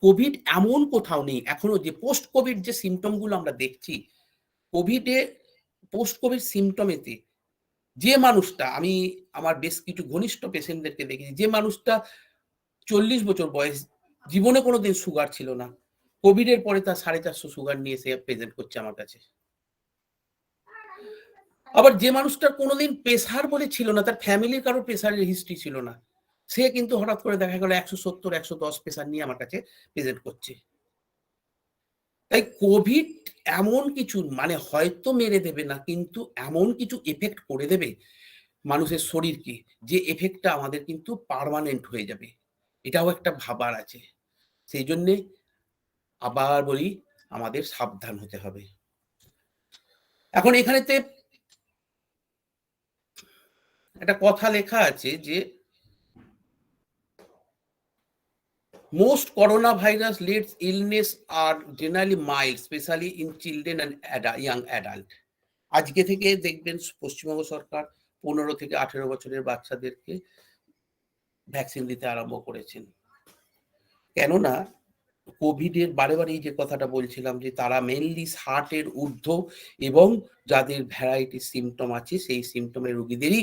কোভিড এমন কোথাও নেই এখনো যে পোস্ট কোভিড যে সিমটম গুলো আমরা দেখছি, কোভিডে পোস্ট কোভিড সিমটমেতে যে মানুষটা, আমি আমার বেশ কিছু ঘনিষ্ঠ পেশেন্টদেরকে দেখেছি, যে মানুষটা 40 বছর বয়স, জীবনে কোনোদিন সুগার ছিল না, কোভিড এর পরে তার 450 সুগার নিয়ে সে প্রেজেন্ট করছে আমার কাছে। আবার যে মানুষটার কোনোদিন প্রেসার বলে ছিল না, তার ফ্যামিলির কারো প্রেসারের হিস্ট্রি ছিল না, সে কিন্তু হঠাৎ করে দেখা গেল 170-110 প্রেসার নিয়ে আমার কাছে প্রেজেন্ট করছে। তাই কোভিড এমন কিছু মানে হয়তো মেরে দেবে না, কিন্তু এমন কিছু এফেক্ট করে দেবে মানুষের শরীরকে, যে এফেক্টটা আমাদের কিন্তু পার্মানেন্ট হয়ে যাবে, এটাও একটা ভাবার আছে। সেই জন্যে আবার বলি আমাদের সাবধান হতে হবে। এখন এখানেতে একটা কথা লেখা আছে যে most coronavirus leads illness are generally mild, especially in children and young adult. আজকে থেকে দেখবেন পশ্চিমবঙ্গ সরকার 15 থেকে 18 বছরের বাচ্চাদেরকে ভ্যাকসিন দিতে আরম্ভ করেছেন। কেননা কোভিডের বারে যে কথাটা বলছিলাম যে তারা মেনলি 60-এর ঊর্ধ্ব এবং যাদের ভ্যারাইটি সিমটম আছে সেই সিমটমের রোগীদেরই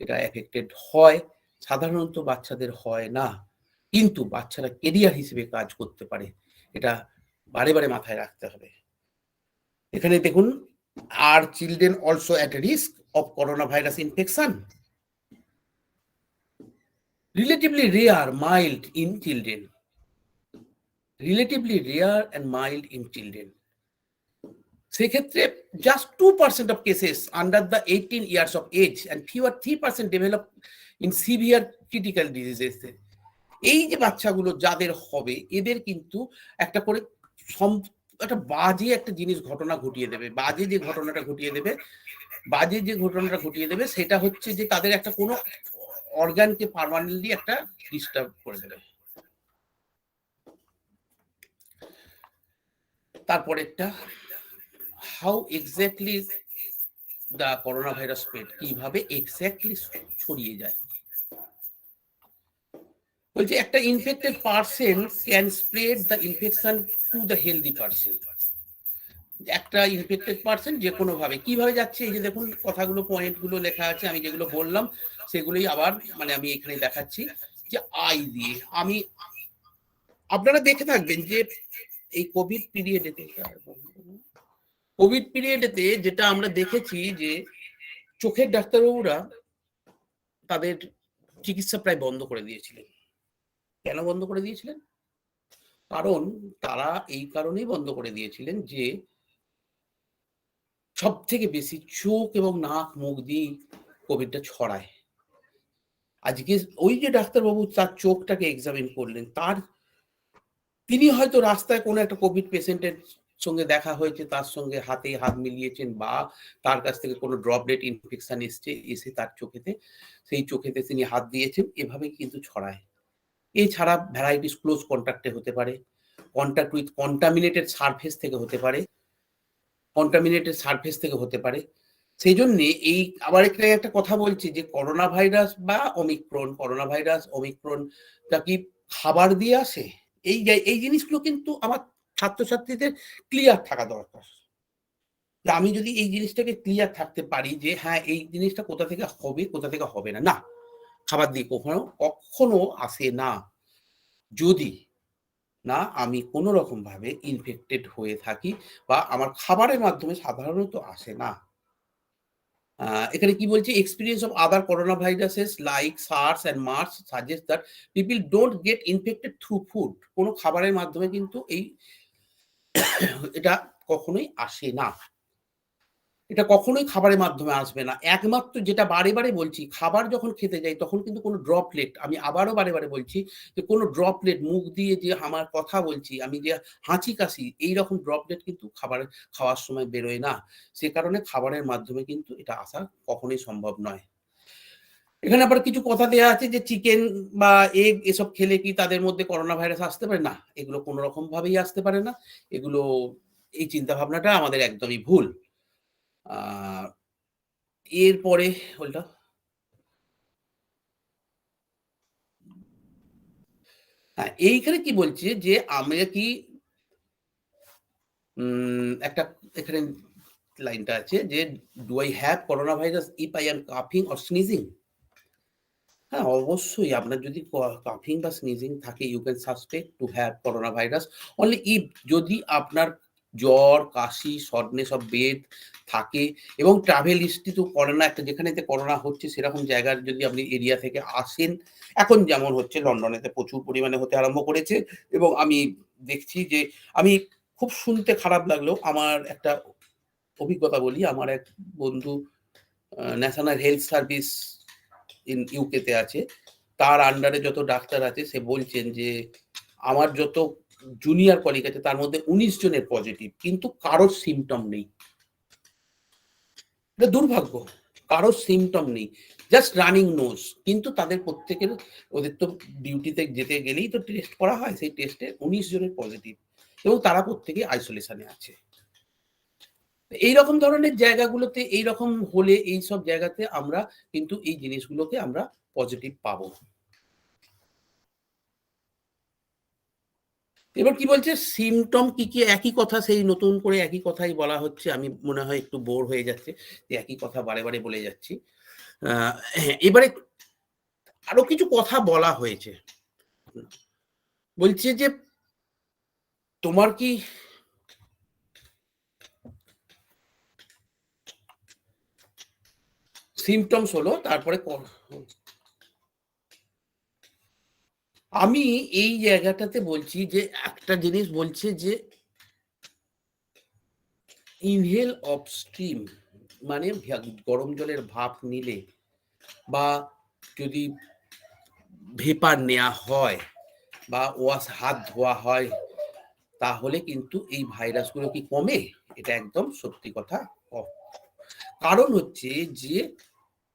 এটা এফেক্টেড হয়, সাধারণত বাচ্চাদের হয় না, কিন্তু বাচ্চারা কেরিয়ার হিসেবে কাজ করতে পারে, এটা বারে বারে মাথায় রাখতে হবে। এখানে দেখুন, আর children also at risk of corona virus infection? Relatively rare, mild in children, relatively rare and mild in children. সেক্ষেত্রে just 2% of cases under the 18 years of age and fewer 3% develop in severe critical diseases. এই যে বাচ্চাগুলো যাদের হবে, এদের কিন্তু একটা করে একটা বাজে একটা জিনিস ঘটনা ঘটিয়ে দেবে। বাজে যে ঘটনাটা ঘটিয়ে দেবে সেটা হচ্ছে যে তাদের একটা কোনো অর্গানকে পার্মানেন্টলি একটা ডিস্টার্ব করে দেবে। তারপরেরটা, how exactly the corona virus spread, কিভাবে এক্স্যাক্টলি ছড়িয়ে যায়। বলছে একটা infected person can spread the infection to the healthy person. একটা ইনফেক্টেড পারসন যে কোনো ভাবে কিভাবে যাচ্ছে, এই যে দেখুন কথাগুলো, পয়েন্টগুলো লেখা আছে, আমি যেগুলো বললাম সেগুলোই আবার আমি এখানে দেখাচ্ছি যে আই দিয়ে। আমি আপনারা দেখে থাকবেন যে এই কোভিড পিরিয়ডেতে যেটা আমরা দেখেছি যে চোখের ডাক্তারবাবুরা তাদের চিকিৎসা প্রায় বন্ধ করে দিয়েছিলেন। কেন বন্ধ করে দিয়েছিলেন? কারণ তারা এই কারণেই বন্ধ করে দিয়েছিলেন যে সব থেকে বেশি চোখ এবং নাক মুখ দিয়ে কোভিডটা ছড়ায়। আজকে ওই যে ডাক্তারবাবু তার চোখটাকে এক্সামিন করলেন, তিনি হয়তো রাস্তায় কোনো একটা কোভিড পেশেন্টের সঙ্গে দেখা হয়েছে, তার সঙ্গে হাতে হাত মিলিয়েছেন, বা তার কাছ থেকে কোনো ড্রপলেট ইনফেকশন এসে তার সেই চোখেতে তিনি হাত দিয়েছেন, এভাবে কিন্তু ছড়ায়। এছাড়া ভ্যারাইটিস ক্লোজ কন্ট্যাক্টে হতে পারে, কন্ট্যাক্ট উইথ কন্টামিনেটেড সারফেস থেকে হতে পারে, সেই জন্য এই আবার এখানে একটা কথা বলছি যে করোনা ভাইরাস ওমিক্রনটা কি খাবার দিয়ে আসে? এই জিনিসগুলো কিন্তু আমার ছাত্রছাত্রীদের ক্লিয়ার থাকা দরকার। আমি যদি এই জিনিসটাকে ক্লিয়ার থাকতে পারি যে হ্যাঁ এই জিনিসটা কোথা থেকে হবে, কোথা থেকে হবে না, না খাবার দিয়ে কখনো আসে না, যদি না আমি কোনো রকম ভাবে ইনফেক্টেড হয়ে থাকি বা আমার খাবারের মাধ্যমে সাধারণত আসে না। এখানে কি বলছে, experience of other corona viruses like SARS and MERS suggest that people don't get infected through food. কোনো খাবারের মাধ্যমে কিন্তু এটা কখনোই আসে না, এটা কখনোই খাবারের মাধ্যমে আসবে না। একমাত্র যেটা বারে বারে বলছি, খাবার যখন খেতে যাই তখন কিন্তু কোনো ড্রপলেট, আমি আবারও বারে বারে বলছি যে কোনো ড্রপলেট মুখ দিয়ে যে আমার কথা বলছি, আমি যে হাঁচি কাশি, এইরকম ড্রপলেট কিন্তু খাওয়ার সময় বেরোয় না। সে কারণে খাবারের মাধ্যমে কিন্তু এটা আসা কখনোই সম্ভব নয়। এখানে আবার কিছু কথা দেওয়া আছে যে চিকেন বা এগ এসব খেলে কি তাদের মধ্যে করোনা ভাইরাস আসতে পারে? না, এগুলো কোনো রকম ভাবেই আসতে পারে না। এগুলো, এই চিন্তা ভাবনাটা আমাদের একদমই ভুল। এরপরে এইখানে কি বলছে যে আমরা কি একটা এখানে লাইনটা আছে যে do I have corona virus if I am কাফিং অর স্নিজিং? হ্যাঁ, অবশ্যই আপনার যদি কাফিং বা স্নিজিং থাকে, you can suspect to have corona virus only if, যদি আপনার জ্বর, কাশি, শর্টনেস অফ ব্রেথ থাকে এবং ট্রাভেল হিস্ট্রি তো করোনা একটা যেখানেতে করোনা হচ্ছে সেরকম জায়গার যদি আপনি এরিয়া থেকে আসেন, এখন যেমন হচ্ছে লন্ডনেতে প্রচুর পরিমাণে হতে আরম্ভ করেছে, এবং আমি দেখছি যে আমি খুব শুনতে খারাপ লাগলেও আমার একটা অভিজ্ঞতা বলি। আমার এক বন্ধু ন্যাশনাল হেলথ সার্ভিস ইউকেতে আছে, তার আন্ডারে যত ডাক্তার আছে সে বলছেন যে আমার যত জুনিয়র কলিগ আছে তার মধ্যে 19 জনের পজিটিভ, কিন্তু কারোর সিমটম নেই। এটা দুর্ভাগ্য, কারোর সিমটম নেই, জাস্ট রানিং নোজ, কিন্তু তাদের প্রত্যেকের, ওদের তো ডিউটিতে যেতে গেলেই তো টেস্ট করা হয়, সেই টেস্টে 19 জনের পজিটিভ, এবং তারা প্রত্যেকে আইসোলেশনে আছে। এইরকম ধরনের জায়গাগুলোতে এইরকম হলে এইসব জায়গাতে আমরা কিন্তু এই জিনিসগুলোকে আমরা পজিটিভ পাবো। এবার কি বলছে, সিমটম কি কি, একই কথা, সেই নতুন করে একই কথাই বলা হচ্ছে। আমি মনে হয় একটু বোর হয়ে যাচ্ছে যে একই কথা বারে বারে বলে যাচ্ছি। এবারে আরো কিছু কথা বলা হয়েছে। বলছে যে তোমার কি সিমটমস হলো, তারপরে আমি এই জায়গাটাতে বলছি যে একটা জিনিস বলছে যে ইনহেল অফ স্ট্রিম, মানে গরম জলের ভাপ নিলে বা যদি ভেপার নেওয়া হয় বা হাত ধোয়া হয়, তাহলে কিন্তু এই ভাইরাসগুলো কি কমে? এটা একদম সত্যি কথা। কারণ হচ্ছে যে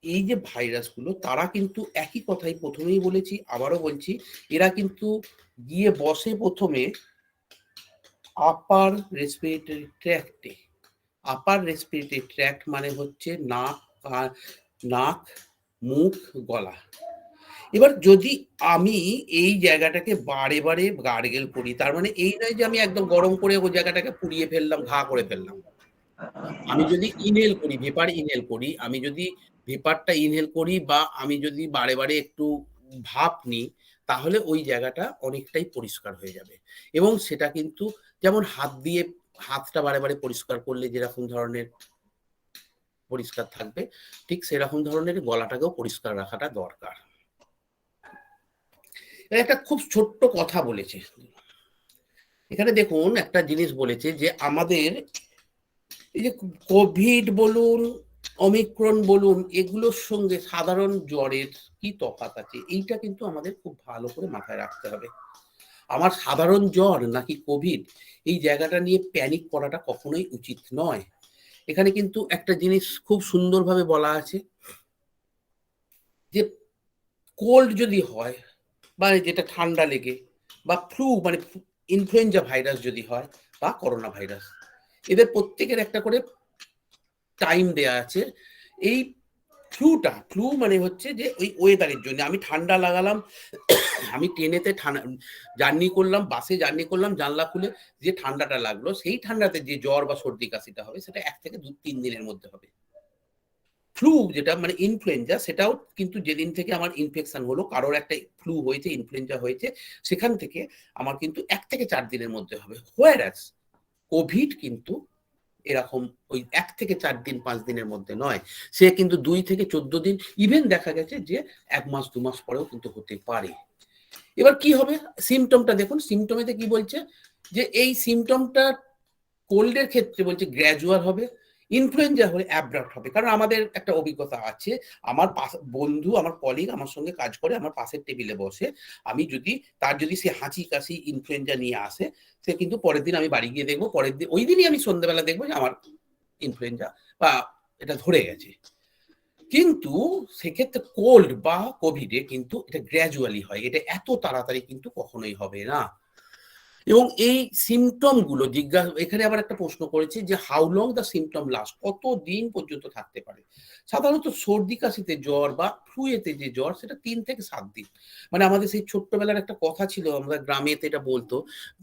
এই যে ভাইরাসগুলো, তারা কিন্তু একই কথাই প্রথমেই বলেছি, আবারও বলছি, এরা কিন্তু গিয়ে বসে প্রথমে আপার রেসপিরেটরি ট্র্যাক্টে। আপার রেসপিরেটরি ট্র্যাক্ট মানে হচ্ছে নাক, মুখ, গলা। এবার যদি আমি এই জায়গাটাকে বারে বারে গার্গেল করি, তার মানে এই নয় যে আমি একদম গরম করে ওই জায়গাটাকে পুড়িয়ে ফেললাম, ঘা করে ফেললাম। আমি যদি ইনহেল করি, ভেপার ইনহেল করি, আমি যদি ভেপারটা ইনহেল করি বা আমি যদি বারে বারে একটু ভাপ নিই, তাহলে ওই জায়গাটা অনেকটাই পরিষ্কার হয়ে যাবে। এবং সেটা কিন্তু যেমন হাতটা বারে বারে পরিষ্কার করলে যেরকম ধরনের পরিষ্কার থাকবে, ঠিক সেরকম ধরনের গলাটাকেও পরিষ্কার রাখাটা দরকার। একটা খুব ছোট্ট কথা বলেছে এখানে, দেখুন একটা জিনিস বলেছে যে আমাদের এই যে কোভিড বলুন, অমিক্রন বলুন, এগুলোর সঙ্গে সাধারণ জ্বরের কি তফাৎ আছে, এইটা কিন্তু আমাদের খুব ভালো করে মাথায় রাখতে হবে। আমার সাধারণ জ্বর নাকি কোভিড, এই জায়গাটা নিয়ে প্যানিক করাটা কখনোই উচিত নয়। এখানে কিন্তু একটা জিনিস খুব সুন্দরভাবে বলা আছে যে কোল্ড যদি হয় বা যেটা ঠান্ডা লেগে বা ফ্লু মানে ইনফ্লুয়েঞ্জা ভাইরাস যদি হয় বা করোনা ভাইরাস, এদের প্রত্যেকের একটা করে টাইম দেয়া আছে। এই ফ্লু মানে হচ্ছে যে ওই ওয়েদারের জন্য আমি ঠান্ডা লাগালাম, আমি ট্রেনেতে জার্নি করলাম, বাসে জার্নি করলাম, জানলা খুলে যে ঠান্ডাটা লাগলো, সেই ঠান্ডাতে যে জ্বর বা সর্দি কাশিটা হবে সেটা 1 থেকে 2-3 দিনের মধ্যে হবে। ফ্লু যেটা মানে ইনফ্লুয়েঞ্জা, সেটাও কিন্তু যেদিন থেকে আমার ইনফেকশন হলো, কারোর একটা ফ্লু হয়েছে, ইনফ্লুয়েঞ্জা হয়েছে, সেখান থেকে আমার কিন্তু 1 থেকে 4 দিনের মধ্যে হবে। হোয়ারাস কোভিড কিন্তু এরকম ওই 1 থেকে 4 দিন 5 দিনের মধ্যে নয়, সে কিন্তু 2 থেকে 14 দিন, ইভেন দেখা গেছে যে 1 মাস 2 মাস পরেও কিন্তু হতে পারে। এবার কি হবে সিমটমটা দেখুন, সিমটমেতে কি বলছে যে এই সিমটমটা কোল্ডের ক্ষেত্রে বলছে গ্র্যাজুয়াল হবে, ইনফ্লুয়েঞ্জা হলে অ্যাব্রাপ্ট হবে। কারণ আমাদের একটা অভিজ্ঞতা আছে, আমার বন্ধু, আমার কলিগ আমার সঙ্গে কাজ করে, আমার পাশের টেবিলে বসে, আমি যদি সে হাঁচি কাশি ইনফ্লুয়েঞ্জা নিয়ে আসে, সে কিন্তু পরের দিন আমি বাড়ি গিয়ে দেখবো, পরের দিন ওই দিনই আমি সন্ধ্যাবেলা দেখবো যে আমার ইনফ্লুয়েঞ্জা বা এটা ধরে গেছে। কিন্তু সেক্ষেত্রে কোল্ড বা কোভিডে কিন্তু এটা গ্র্যাজুয়ালি হয়, এটা এত তাড়াতাড়ি কিন্তু কখনোই হবে না। এবং এই সিমটম গুলো এখানে আবার একটা প্রশ্ন করেছে যে how long the symptom last, কত দিন পর্যন্ত থাকতে পারে। সাধারণত সর্দি কাশিতে জ্বর বা ফ্লুয়েতে যে জ্বর, সেটা 3 থেকে 7 দিন। মানে আমাদের সেই ছোট্টবেলার একটা কথা ছিল, আমরা গ্রামেতে এটা বলতো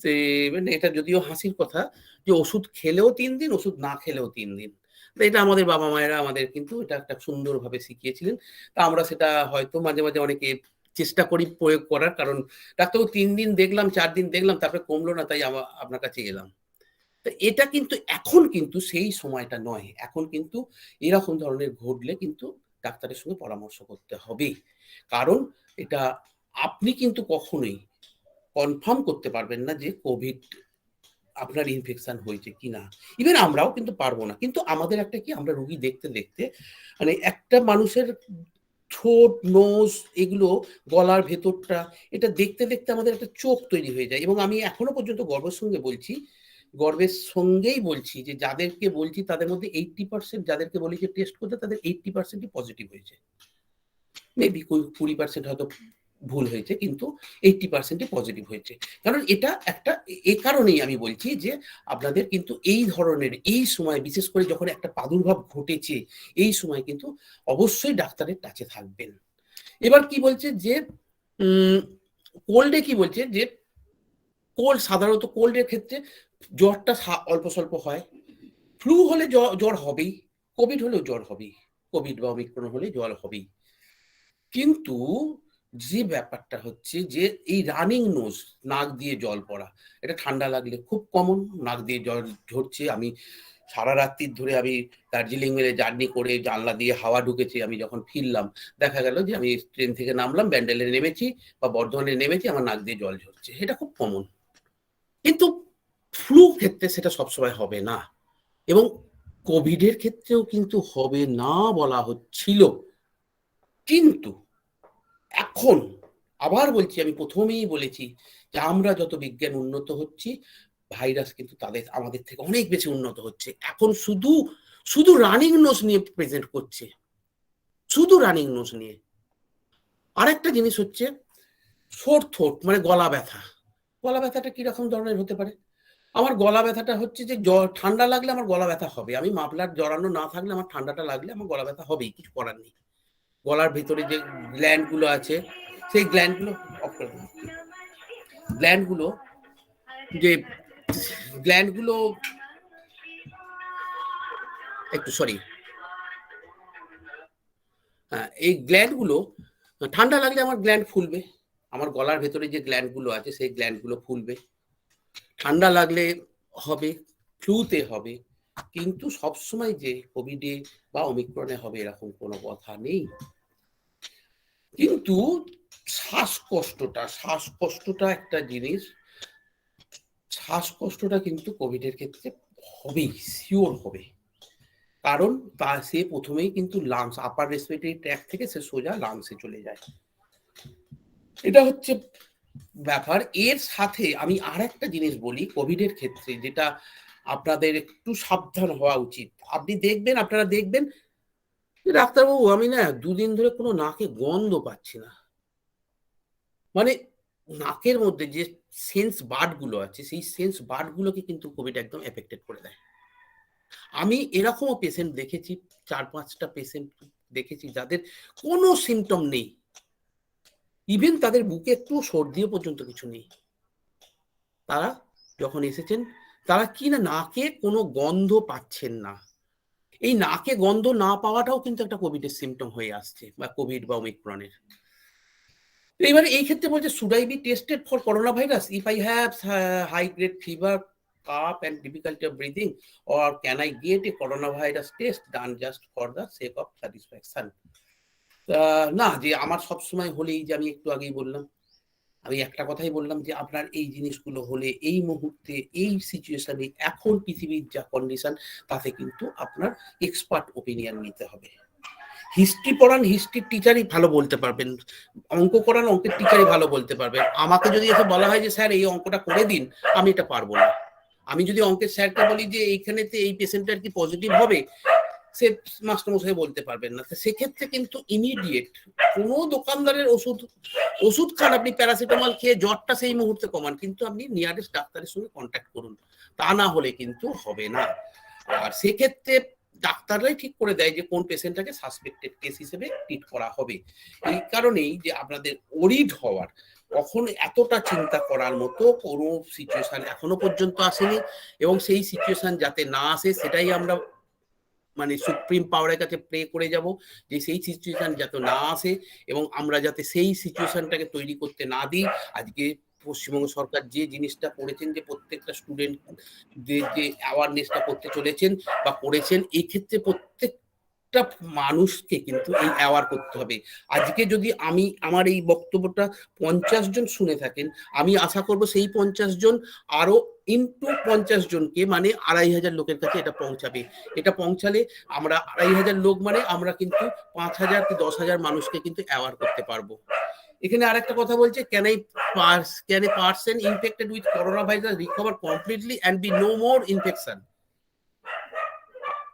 যে, মানে এটা যদিও হাসির কথা, যে ওষুধ খেলেও 3 দিন, ওষুধ না খেলেও 3 দিন। এটা আমাদের বাবা মায়েরা আমাদের কিন্তু এটা একটা সুন্দরভাবে শিখিয়েছিলেন। তা আমরা সেটা হয়তো মাঝে মাঝে অনেকে চেষ্টা করি প্রয়োগ করার, কারণ ডাক্তারবাবু 3 দিন দেখলাম, 4 দিন দেখলাম, তারপরে কমলো না, তাই আপনার কাছে এলাম। তো এটা কিন্তু এখন কিন্তু সেই সময়টা নয়, এখন কিন্তু এরকম ধরনের ঘটলে কিন্তু ডাক্তারের সঙ্গে পরামর্শ করতে হবে। কারণ এটা আপনি কিন্তু কখনোই কনফার্ম করতে পারবেন না যে কোভিড আপনার ইনফেকশন হয়েছে কিনা, ইভেন আমরাও কিন্তু পারবো না। কিন্তু আমাদের একটা কি, আমরা রোগী দেখতে দেখতে, মানে একটা মানুষের ঠোঁট, নোজ, এগুলো, গলার ভেতরটা, এটা দেখতে দেখতে আমাদের একটা চোখ তৈরি হয়ে যায়। এবং আমি এখনো পর্যন্ত গর্বের সঙ্গেই বলছি যে যাদেরকে বলছি তাদের মধ্যে 80% যাদেরকে বলি যে টেস্ট করতে, তাদের 80%ই পজিটিভ হয়েছে। মেবি 20% হয়তো ভুল হয়েছে, কিন্তু 80%ই পজিটিভ হয়েছে। কারণ এটা একটা, এই কারণেই আমি বলছি যে আপনাদের কিন্তু এই ধরনের এই সময়, বিশেষ করে যখন একটা প্রাদুর্ভাব ঘটেছে, এই সময় কিন্তু অবশ্যই ডাক্তারের কাছে থাকবেন। এবার কি বলছে যে কোল্ডে কি বলছে যে সাধারণত কোল্ডের ক্ষেত্রে জ্বরটা অল্প স্বল্প হয়, ফ্লু হলে জ্বর হবেই, কোভিড হলেও জ্বর হবেই, কোভিড বা অমিক্রন হলে জ্বর হবেই। কিন্তু যে ব্যাপারটা হচ্ছে যে এই রানিং নোজ, নাক দিয়ে জল পড়া, এটা ঠান্ডা লাগলে খুব কমন, নাক দিয়ে জল ঝরছে। আমি সারা রাত্রির ধরে আমি দার্জিলিং মেলে জার্নি করে জানলা দিয়ে হাওয়া ঢুকেছে, আমি যখন ফিরলাম দেখা গেল যে আমি ট্রেন থেকে নামলাম, ব্যান্ডেলে নেমেছি বা বর্ধমানে নেমেছি, আমার নাক দিয়ে জল ঝরছে, এটা খুব কমন। কিন্তু ফ্লু ক্ষেত্রে সেটা সবসময় হবে না, এবং কোভিডের ক্ষেত্রেও কিন্তু হবে না বলা হচ্ছিল। কিন্তু এখন আবার বলছি, আমি প্রথমেই বলেছি যে আমরা যত বিজ্ঞান উন্নত হচ্ছি, ভাইরাস কিন্তু আমাদের থেকে অনেক বেশি উন্নত হচ্ছে। এখন শুধু শুধু রানিং নোজ নিয়ে প্রেজেন্ট করছে, শুধু রানিং নোজ নিয়ে। আরেকটা জিনিস হচ্ছে সোর থ্রোট, মানে গলা ব্যথা। গলা ব্যথাটা কিরকম ধরনের হতে পারে? আমার গলা ব্যথাটা হচ্ছে যে ঠান্ডা লাগলে আমার গলা ব্যথা হবে, আমি মাফলার জড়ানো না থাকলে আমার ঠান্ডাটা লাগলে আমার গলা ব্যথা হবেই, কিছু করার নেই। গলার ভেতরে যে গ্ল্যান্ড গুলো আছে, সেই গ্ল্যান্ড গুলো যে গ্ল্যান্ড গুলো একটু সরি, হ্যাঁ, এই গ্ল্যান্ড গুলো ঠান্ডা লাগলে আমার গ্ল্যান্ড ফুলবে, আমার গলার ভেতরে যে গ্ল্যান্ড গুলো আছে সেই গ্ল্যান্ড গুলো ফুলবে। ঠান্ডা লাগলে হবে, ফ্লুতে হবে, কিন্তু সবসময় যে কোভিডে বা ওমিক্রনে হবে এরকম কোনো কথা নেই। কিন্তু শ্বাসকষ্টটা একটা জিনিস, শ্বাসকষ্টটা কিন্তু কোভিডের ক্ষেত্রে হবেই, শিওর হবে। কারণ সে প্রথমেই কিন্তু লাংস, আপার রেসপিরেটরি ট্র্যাক্ট থেকে সে সোজা লাংসে চলে যায়, এটা হচ্ছে ব্যাপার। এর সাথে আমি আর একটা জিনিস বলি কোভিডের ক্ষেত্রে, যেটা আপনাদের একটু সাবধান হওয়া উচিত। আপনারা দেখবেন ডাক্তারবাবু আমি না 2 দিন ধরে কোনো নাকে গন্ধ পাচ্ছি না, মানে নাকের মধ্যে যে সেন্স বার্ড গুলো আছে সেই সেন্স বার্ড গুলোকে কিন্তু কোভিড একদম এফেক্টেড করে দেয়। আমি এরকমও পেশেন্ট দেখেছি, 4-5টা পেশেন্ট দেখেছি যাদের কোনো সিমটম নেই, ইভেন তাদের বুকে একটু সর্দিও পর্যন্ত কিছু নেই। তারা যখন এসেছেন তারা কি না নাকে কোনো গন্ধ পাচ্ছেন না। এই নাকে গন্ধ না পাওয়াটাও কিন্তু একটা কোভিডের সিমটম হয়ে আসছে, বা কোভিড বা ওমিক্রনের। এবারে এই ক্ষেত্রে বলছে should I be tested for corona virus if I have high grade fever, cough and difficulty of breathing, or can I get a coronavirus test done just for the sake of satisfaction? না, যে আমার সবসময় হলেই, যে আমি একটু আগেই বললাম, আমি একটা কথাই বললাম যে আপনার এই জিনিসগুলো হলে এই মুহূর্তে এই সিচুয়েশনে এখন পৃথিবীর যা কন্ডিশন তাতে কিন্তু আপনার এক্সপার্ট ওপিনিয়ন নিতে হবে। হিস্ট্রি পড়ান, হিস্ট্রির টিচারই ভালো বলতে পারবেন, অঙ্ক করান, অঙ্কের টিচারই ভালো বলতে পারবেন। আমাকে যদি এসে বলা হয় যে স্যার এই অঙ্কটা করে দিন, আমি এটা পারবো না। আমি যদি অঙ্কের স্যারকে বলি যে এইখানেতে এই পেশেন্টটার কি পজিটিভ হবে, সে মাস্টারমশাই বলতে পারবেন না। সেক্ষেত্রে কিন্তু ইমিডিয়েট কোনো দোকানদারের ওষুধ খান, আপনি প্যারাসিটামল খেয়ে জ্বরটা সেই মুহূর্তে কমান, কিন্তু আপনি নিয়ারেস্ট ডাক্তারের সঙ্গে কন্ট্যাক্ট করুন, তা না হলে কিন্তু হবে না। আর সেক্ষেত্রে ডাক্তাররাই ঠিক করে দেয় যে কোন পেশেন্টটাকে সাসপেক্টেড কেস হিসেবে ট্রিট করা হবে। এই কারণেই যে আপনাদের ওরিড হওয়ার, কখন এতটা চিন্তা করার মতো কোনো সিচুয়েশন এখনো পর্যন্ত আসেনি, এবং সেই সিচুয়েশন যাতে না আসে সেটাই আমরা মানে সুপ্রিম পাওয়ারের কাছে প্রে করে যাব, যে সেই সিচুয়েশন যাতে না আসে এবং আমরা যাতে সেই সিচুয়েশনটাকে তৈরি করতে না দিই। আজকে পশ্চিমবঙ্গ সরকার যে জিনিসটা করেছেন, যে প্রত্যেকটা স্টুডেন্ট যে অ্যাওয়ারনেসটা করতে চলেছেন বা করেছেন, এই ক্ষেত্রে প্রত্যেকটা মানুষকে কিন্তু এই অ্যাওয়ার করতে হবে। আজকে যদি আমার এই বক্তব্যটা 50 জন শুনে থাকেন, আমি আশা করব সেই 50 জন আরো ইনটু 50 জনকে, মানে 2500 লোকের কাছে এটা পৌঁছাবে। এটা পৌঁছালে আমরা 2500 লোক, মানে আমরা কিন্তু 5000 কি 10,000 মানুষকে কিন্তু অ্যাওয়ার করতে পারবো। এখানে আরেকটা কথা বলছে, can a person infected with corona virus recover completely and be no more infection?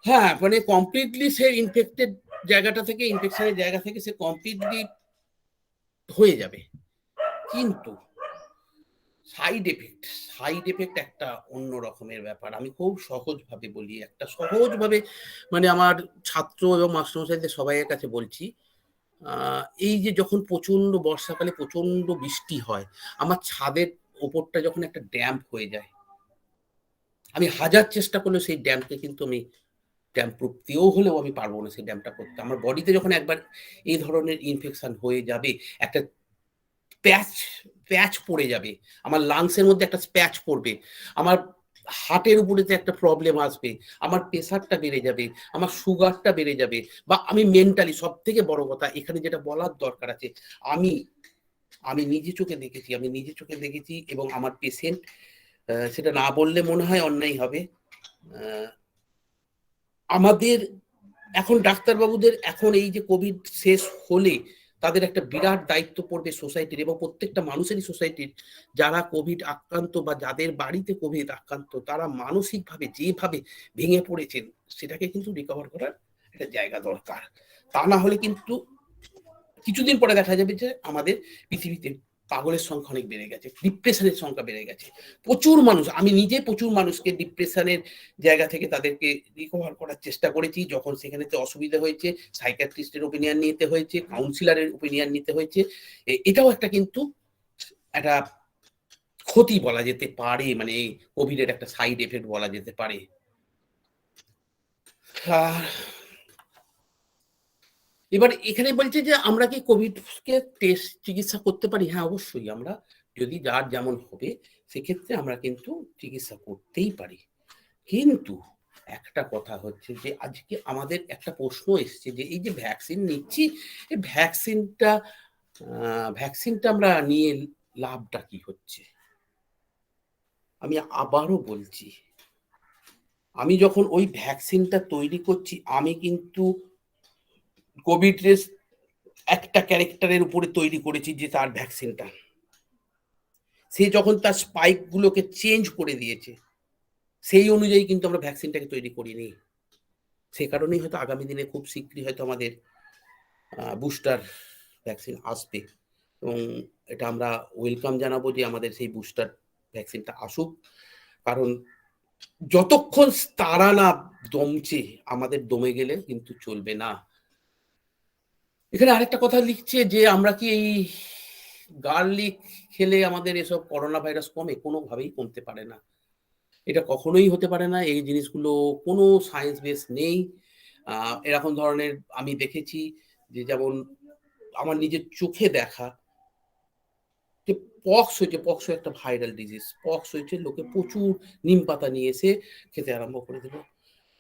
হ্যাঁ, মানে কমপ্লিটলি সে ইনফেক্টেড জায়গাটা থেকে, ইনফেকশনের জায়গা থেকে সে কমপ্লিটলি হয়ে যাবে, কিন্তু সাইড এফেক্ট একটা অন্য রকমের ব্যাপার। আমি খুব সহজভাবে বলি, একটা সহজভাবে, মানে আমার ছাত্র এবং মাস্টারমশাইদের সবাইয়ের কাছে বলছি, এই যে যখন প্রচন্ড বর্ষাকালে প্রচন্ড বৃষ্টি হয়, আমার ছাদের ওপরটা যখন একটা ড্যাম্প হয়ে যায়, আমি হাজার চেষ্টা করলেও সেই ড্যাম্পকে কিন্তু আমি ড্যাম্প প্রুফ দিয়েও হলেও আমি পারবো না সেই ড্যাম্পটা করতে। আমার বডিতে যখন একবার এই ধরনের ইনফেকশন হয়ে যাবে, একটা প্যাচ পড়ে যাবে, আমার লাংসের মধ্যে একটা প্যাচ পড়বে, আমার হার্টের উপরে একটা প্রবলেম আসবে, আমার প্রেশারটা বেড়ে যাবে, আমার সুগারটা বেড়ে যাবে, বা আমি মেন্টালি, সব থেকে বড় কথা এখানে যেটা বলার দরকার আছে, আমি নিজে চোখে দেখেছি এবং আমার পেশেন্ট, সেটা না বললে মনে হয় অন্যায় হবে, আমাদের এখন ডাক্তারবাবুদের এখন এই যে কোভিড শেষ হলে তাদের একটা বিরাট দায়িত্ব পড়বে সোসাইটির, এবং প্রত্যেকটা মানুষেরই সোসাইটির, যারা কোভিড আক্রান্ত বা যাদের বাড়িতে কোভিড আক্রান্ত, তারা মানসিকভাবে যেভাবে ভেঙে পড়েছেন সেটাকে কিন্তু রিকভার করার একটা জায়গা দরকার। তা না হলে কিন্তু কিছুদিন পরে দেখা যাবে যে আমাদের পৃথিবীতে পাগলের সংখ্যা অনেক বেড়ে গেছে, ডিপ্রেশনের সংখ্যা বেড়ে গেছে। প্রচুর মানুষ, আমি নিজে প্রচুর মানুষকে ডিপ্রেশনের জায়গা থেকে তাদেরকে রিকভার করার চেষ্টা করেছি, যখন সেখানেতে অসুবিধা হয়েছে সাইকিয়াট্রিস্টের ওপিনিয়ন নিতে হয়েছে, কাউন্সিলরের ওপিনিয়ন নিতে হয়েছে। এটাও একটা কিন্তু একটা ক্ষতি বলা যেতে পারে, মানে এই কোভিডের একটা সাইড এফেক্ট বলা যেতে পারে। এবার এখানে বলছে যে আমরা কি কোভিড কে টেস্ট চিকিৎসা করতে পারি? হ্যাঁ, অবশ্যই। আমরা যদি যার যেমন হবে সেক্ষেত্রে আমরা কিন্তু চিকিৎসা করতেই পারি। কিন্তু একটা কথা হচ্ছে যে আজকে আমাদের একটা প্রশ্ন এসছে যে এই যে ভ্যাকসিন নিচ্ছি, এই ভ্যাকসিনটা আমরা নিয়ে লাভটা কি হচ্ছে? আমি আবারও বলছি, আমি যখন ওই ভ্যাকসিনটা তৈরি করছি, আমি কিন্তু কোভিড একটা ক্যারেক্টারের উপরে তৈরি করেছি যে তার ভ্যাকসিনটা, সে যখন তার স্পাইক গুলোকে চেঞ্জ করে দিয়েছে সেই অনুযায়ী কিন্তু আমরা ভ্যাকসিনটাকে তৈরি করিনি। সে কারণেই হয়তো আগামী দিনে খুব শীঘ্রই হয়তো আমাদের বুস্টার ভ্যাকসিন আসবে, এবং এটা আমরা ওয়েলকাম জানাবো যে আমাদের সেই বুস্টার ভ্যাকসিনটা আসুক। কারণ যতক্ষণ তারা না দমছে, আমাদের দমে গেলে কিন্তু চলবে না। এখানে আরেকটা কথা লিখছে যে আমরা কি এই গার্লিক খেলে আমাদের এসব করোনা ভাইরাস কমে? কোনোভাবেই কমতে পারে না, এটা কখনোই হতে পারে না। এই জিনিসগুলো কোনো সায়েন্স বেস নেই। এরকম ধরনের আমি দেখেছি যে, যেমন আমার নিজের চোখে দেখা যে পক্স হয়েছে, পক্স একটা ভাইরাল ডিজিজ, পক্স হয়েছে, লোকে প্রচুর নিম পাতা নিয়ে এসে খেতে আরম্ভ করে দিল।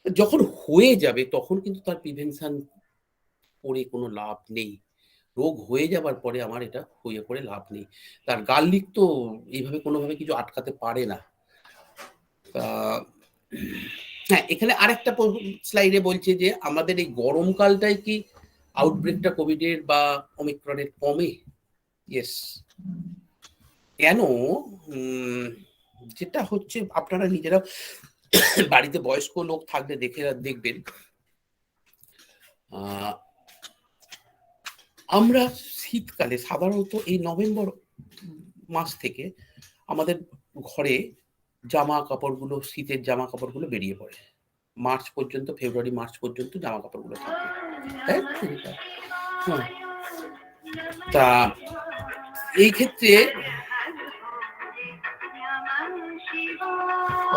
যখন হয়ে যাবে তখন কিন্তু তার প্রিভেনশন করে কোনো লাভ নেই। রোগ হয়ে যাবার পরে আমার এটা হয়ে পড়ে লাভ নেই। তার গার্লিক তো এইভাবে কোনোভাবে কিছু আটকাতে পারে না। হ্যাঁ, এখানে আরেকটা স্লাইডে বলছে যে আমাদের এই গরমকালটাই কি আউটব্রেকটা কোভিডের বা ওমিক্রনের কমে? ইয়েস। কেন? যেটা হচ্ছে, আপনারা নিজেরা বাড়িতে বয়স্ক লোক থাকলে দেখবেন, আমরা শীতকালে সাধারণত এই নভেম্বর মাস থেকে আমাদের ঘরে জামা কাপড়গুলো, শীতের জামা কাপড়গুলো বেরিয়ে পড়ে। মার্চ পর্যন্ত, ফেব্রুয়ারি মার্চ পর্যন্ত জামা কাপড়গুলো থাকে। তা এই ক্ষেত্রে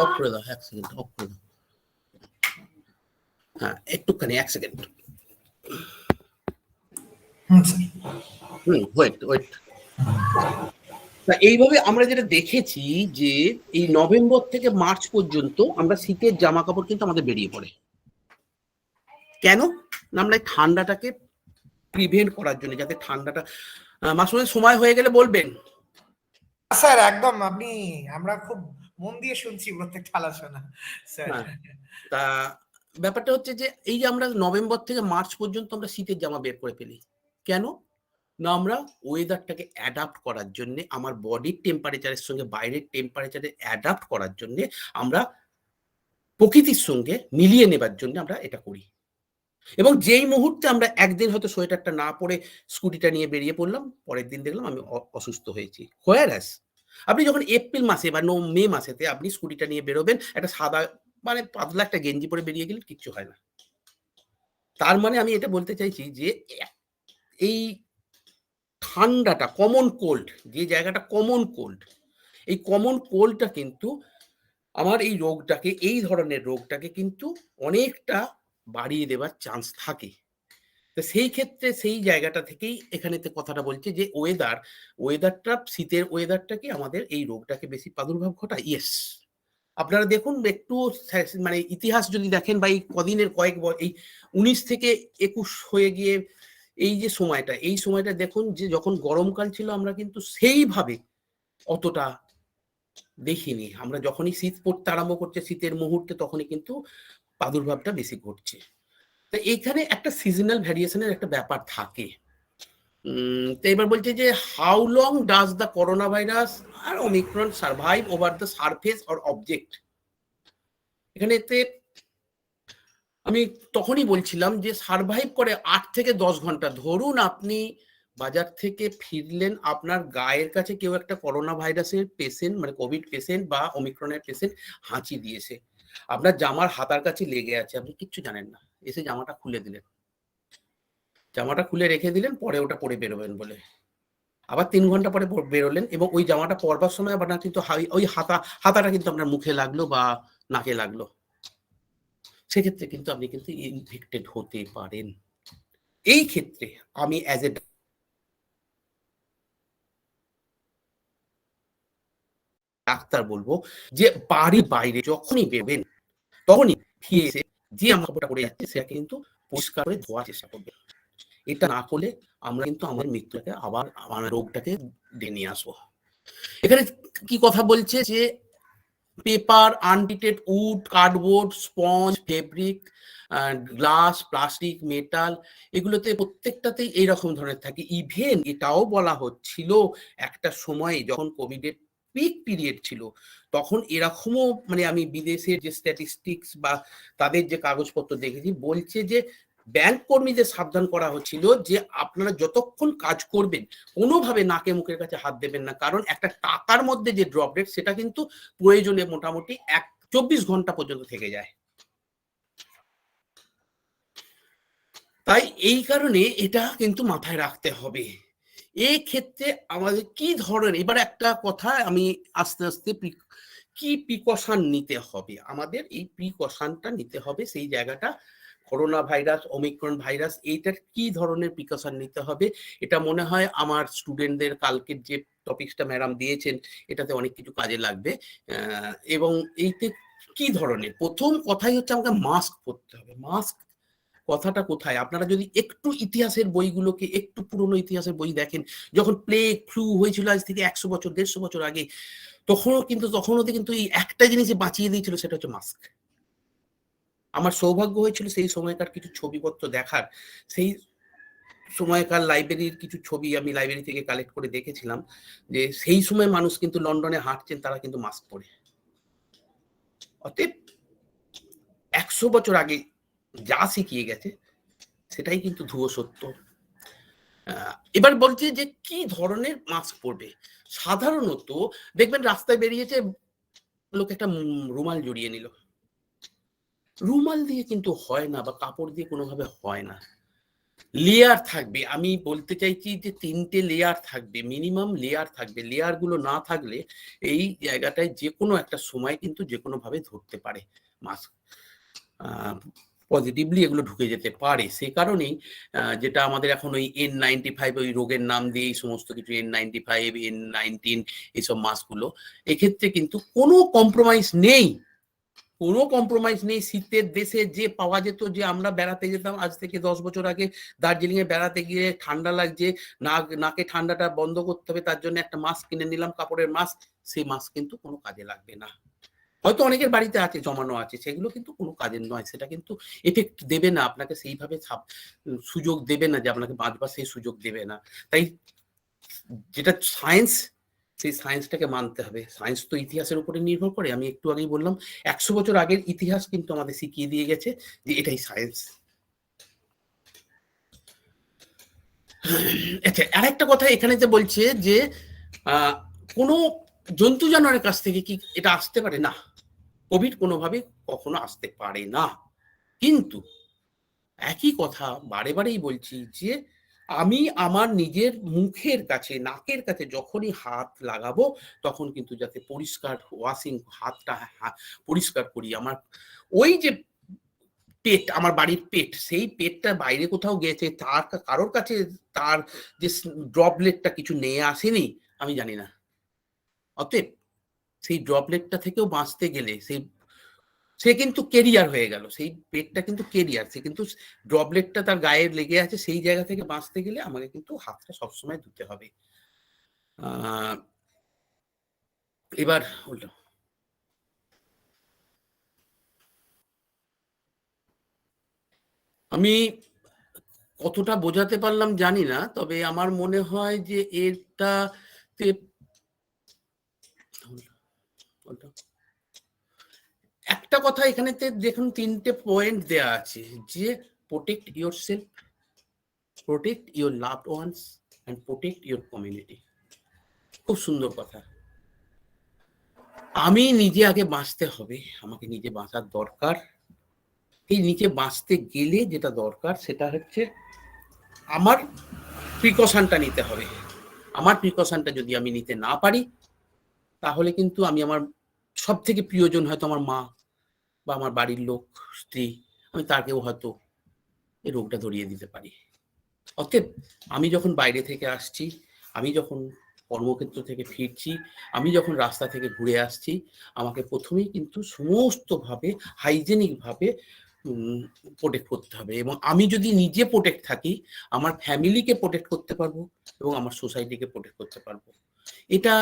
অফ করে দাও, 1 সেকেন্ড অফ করে দাও। হ্যাঁ, একটুখানি 1 সেকেন্ড। ওয়েট। তা এইভাবে আমরা যেটা দেখেছি যে এই নভেম্বর থেকে মার্চ পর্যন্ত আমরা শীতের জামা কাপড় কিন্তু আমাদের বেরিয়ে পড়ে। কেন না? আমরা এই ঠান্ডাটাকে প্রিভেন্ট করার জন্য, যাতে ঠান্ডাটা, মাসুদের সময় হয়ে গেলে বলবেন। স্যার একদম, আমরা খুব মন দিয়ে শুনছি প্রত্যেকটা আলোচনা স্যার। তা ব্যাপারটা হচ্ছে যে এই যে আমরা নভেম্বর থেকে মার্চ পর্যন্ত আমরা শীতের জামা বের করে ফেলি, কেন না? আমরা ওয়েদারটাকে অ্যাডাপ্ট করার জন্য, আমার বডির টেম্পারেচারের সঙ্গে বাইরের টেম্পারেচারে অ্যাডাপ্ট করার জন্য, আমরা প্রকৃতির সঙ্গে মিলিয়ে নেবার জন্য আমরা এটা করি। এবং যেই মুহূর্তে আমরা একদিন হয়তো সোয়েটারটা না পরে স্কুটিটা নিয়ে বেরিয়ে পড়লাম, পরের দিন দেখলাম আমি অসুস্থ হয়েছি। হোয়ারাস আপনি যখন এপ্রিল মাসে বা মে মাসেতে আপনি স্কুটিটা নিয়ে বেরোবেন, একটা সাদা মানে পাতলা একটা গেঞ্জি পরে বেরিয়ে গেলে কিচ্ছু হয় না। তার মানে আমি এটা বলতে চাইছি যে এই ঠান্ডাটা, কমন কোল্ড, যে জায়গাটা কমন কোল্ড, এই কমন কোল্ডটা কিন্তু আমার এই রোগটাকে, এই ধরনের রোগটাকে কিন্তু অনেকটা বাড়িয়ে দেবার চান্স থাকে। তো সেই ক্ষেত্রে সেই জায়গাটা থেকেই এখানেতে কথাটা বলছে যে ওয়েদারটা, শীতের ওয়েদারটাকে আমাদের এই রোগটাকে বেশি প্রাদুর্ভাব ঘটায়। ইয়েস, আপনারা দেখুন একটু মানে ইতিহাস যদি দেখেন বা এই কদিনের এই 19 থেকে 21 হয়ে গিয়ে এই যে সময়টা, এই সময়টা দেখুন যে যখন গরমকাল ছিল আমরা কিন্তু সেইভাবে অতটা দেখিনি। আমরা যখনই শীত পড়তে আরম্ভ করছে, শীতের মুহূর্তে, তখনই কিন্তু প্রাদুর্ভাবটা বেশি ঘটছে। তো এইখানে একটা সিজনাল ভ্যারিয়েশনের একটা ব্যাপার থাকে। তো এবার বলছে যে how long does the corona virus আর omicron survive over the surface or object. এখানেতে আমি তখনই বলছিলাম যে সার্ভাইভ করে 8 থেকে 10 ঘন্টা। ধরুন আপনি বাজার থেকে ফিরলেন, আপনার গায়ের কাছে কেউ একটা করোনা ভাইরাসের পেশেন্ট, মানে কোভিড পেশেন্ট বা ওমিক্রনের পেশেন্ট হাঁচি দিয়েছে, আপনার জামার হাতার কাছে লেগে আছে, আপনি কিচ্ছু জানেন না, এসে জামাটা খুলে দিলেন, জামাটা খুলে রেখে দিলেন, পরে ওটা পরে বেরোবেন বলে। আবার 3 ঘন্টা পরে বেরোলেন এবং ওই জামাটা পরবার সময় আবার না কিন্তু ওই হাতাটা কিন্তু আপনার মুখে লাগলো বা নাকে লাগলো, সেক্ষেত্রে কিন্তু আপনি কিন্তু ইনফেক্টেড হতে পারেন। এই ক্ষেত্রে আমি অ্যাজ এ ডাক্তার বলবো যে বাড়ির বাইরে যখনই বেরোবেন তখনই ফিরে এসে যে কাপড়টা পরে যাচ্ছে সেটা কিন্তু পরিষ্কার করে ধোয়ার চেষ্টা করবেন। এটা না করলে আমরা কিন্তু আমাদের মৃত্যুটাকে আবার আমার রোগটাকে ডেকে নিয়ে আসবো। এখানে কি কথা বলছে যে paper, untreated wood, cardboard, sponge, fabric, glass, plastic, metal, এগুলোতে প্রত্যেকটাতেই এইরকম ধরনের থাকে। ইভেন এটাও বলা হচ্ছিল একটা সময় যখন কোভিডের পিক পিরিয়ড ছিল, তখন এরকমও মানে আমি বিদেশের যে স্ট্যাটিস্টিক্স বা তাদের যে কাগজপত্র দেখেছি, বলছে যে ব্যাংক কর্মীদের সাবধান করা হচ্ছিল যে আপনারা যতক্ষণ কাজ করবেন কোনোভাবে নাকে মুখের কাছে হাত দেবেন না, কারণ একটা টাকার মধ্যে যে ড্রপ রেট সেটা কিন্তু প্রয়োজনে মোটামুটি 24 ঘন্টা পর্যন্ত থেকে যায়। তাই এই কারণে এটা কিন্তু মাথায় রাখতে হবে। এই ক্ষেত্রে আমাদের কি ধরনের, এবার একটা কথা আমি আস্তে আস্তে কি প্রিকশন নিতে হবে, আমাদের এই প্রিকশনটা নিতে হবে, সেই জায়গাটা করোনা ভাইরাস, ওমিক্রন ভাইরাস, এইটার কি ধরনের প্রিকশন নিতে হবে, এটা মনে হয় আমার স্টুডেন্টদের কালকের যে টপিকসটা ম্যাডাম দিয়েছেন এটাতে অনেক কিছু কাজে লাগবে। এবং এইতে কি ধরনের, প্রথম কথাই হচ্ছে আমাকে মাস্ক পরতে হবে। মাস্ক কথাটা কোথায়, আপনারা যদি একটু ইতিহাসের বইগুলোকে, একটু পুরনো ইতিহাসের বই দেখেন, যখন প্লেগ ফ্লু হয়েছিল আজ থেকে 100 বছর 150 বছর আগে, তখনও কিন্তু এই একটা জিনিসে বাঁচিয়ে দিয়েছিল, সেটা হচ্ছে মাস্ক। আমার সৌভাগ্য হয়েছিল সেই সময়কার কিছু ছবিপত্র দেখার, সেই সময়কার লাইব্রেরির কিছু ছবি আমি লাইব্রেরি থেকে কালেক্ট করে দেখেছিলাম যে সেই সময় মানুষ কিন্তু লন্ডনে হাঁটছেন, তারা কিন্তু মাস্ক পরে। অতএব 100 বছর আগে যা শিখিয়ে গেছে সেটাই কিন্তু ধ্রুব সত্য। এবার বলছে যে কি ধরনের মাস্ক পরবে। সাধারণত দেখবেন রাস্তায় বেরিয়েছে লোক একটা রুমাল জড়িয়ে নিল, রুমাল দিয়ে কিন্তু হয় না, বা কাপড় দিয়ে কোনোভাবে হয় না, লেয়ার থাকবে। আমি বলতে চাইছি যে 3টে লেয়ার থাকবে, মিনিমাম লেয়ার থাকবে। লেয়ার গুলো না থাকলে এই জায়গাটায় যে কোনো একটা সময় কিন্তু যে কোনো ভাবে ধরতে পারে, মাস্ক পজিটিভলি এগুলো ঢুকে যেতে পারে। সে কারণেই যেটা আমাদের এখন ওই N95 ওই রোগের নাম দিয়ে এই সমস্ত কিছু N95, N19 এইসব মাস্কগুলো, এক্ষেত্রে কিন্তু কোনো কম্প্রোমাইজ নেই, কোনো কম্প্রোমাইজ নেই। শীতের দেশে যে পাওয়া যেত, যে আমরা বেড়াতে যেতাম আজ থেকে 10 বছর আগে দার্জিলিং এ বেড়াতে গিয়ে ঠান্ডা লাগছে, নাকে ঠান্ডাটা বন্ধ করতে হবে, তার জন্য একটা মাস্ক কিনে নিলাম, কাপড়ের মাস্ক, সেই মাস্ক কিন্তু কোনো কাজে লাগবে না। হয়তো অনেকের বাড়িতে আছে, জমানো আছে, সেগুলো কিন্তু কোনো কাজের নয়, সেটা কিন্তু এফেক্ট দেবে না আপনাকে, সেইভাবে সুযোগ দেবে না যে আপনাকে বাঁচবার, সেই সুযোগ দেবে না। তাই যেটা সায়েন্স, সেই সায়েন্সটাকে মানতে হবে। সায়েন্স তো ইতিহাসের উপরে নির্ভর করে। আমি একটু আগেই বললাম 100 বছর আগের ইতিহাস কিন্তু আমাদের শিখিয়ে দিয়ে গেছে যে এটাই সায়েন্স। আচ্ছা, আরেকটা কথা এখানে যে বলছে যে কোনো জন্তু জানোয়ারের কাছ থেকে কি এটা আসতে পারে না, কোভিড কোনোভাবে কখনো আসতে পারে না। কিন্তু একই কথা বারে বারেই বলছি যে আমি আমার নিজের মুখের কাছে, নাকের কাছে যখনই হাত লাগাবো তখন কিন্তু যাতে পরিষ্কার ওয়াশিং, হাতটা পরিষ্কার করি। আমার ওই যে পেট, আমার বাড়ির পেট, সেই পেটটা বাইরে কোথাও গেছে, তার কারোর কাছে তার যে ড্রপলেটটা কিছু নিয়ে আসেনি, আমি জানি না। অতএব সেই ড্রপলেটটা থেকেও বাঁচতে গেলে সে কিন্তু কেরিয়ার হয়ে গেল, সেই পেটটা কিন্তু কেরিয়ার, সে কিন্তু ড্রপলেটটা তার গায়ে লেগে আছে, সেই জায়গা থেকে বাঁচতে গেলে আমাকে কিন্তু হাতটা সবসময় ধুতে হবে। এবার উল্টো, আমি কতটা বোঝাতে পারলাম জানি না, তবে আমার মনে হয় যে এটাতে একটা কথা এখানেতে দেখুন, 3টে পয়েন্ট দেয়া আছে যে protect yourself, protect your loved ones and protect your community. খুব সুন্দর কথা। আমি নিজে আগে বাঁচতে হবে, আমাকে নিজে বাঁচার দরকার। এই নিজে বাঁচতে গেলে যেটা দরকার সেটা হচ্ছে আমার প্রিকশনটা নিতে হবে। আমার প্রিকশনটা যদি আমি নিতে না পারি, তাহলে কিন্তু আমি আমার সব থেকে প্রিয়জন হয়তো আমার মা বা আমার বাড়ির লোক, স্ত্রী, আমি তাকেও হয়তো এই রোগটা ধরিয়ে দিতে পারি। অতএব আমি যখন বাইরে থেকে আসছি, আমি যখন কর্মক্ষেত্র থেকে ফিরছি, আমি যখন রাস্তা থেকে ঘুরে আসছি, আমাকে প্রথমেই কিন্তু সমস্তভাবে হাইজেনিকভাবে প্রোটেক্ট করতে হবে। এবং আমি যদি নিজে প্রোটেক্ট থাকি, আমার ফ্যামিলিকে প্রোটেক্ট করতে পারবো এবং আমার সোসাইটিকে প্রোটেক্ট করতে পারবো। এটা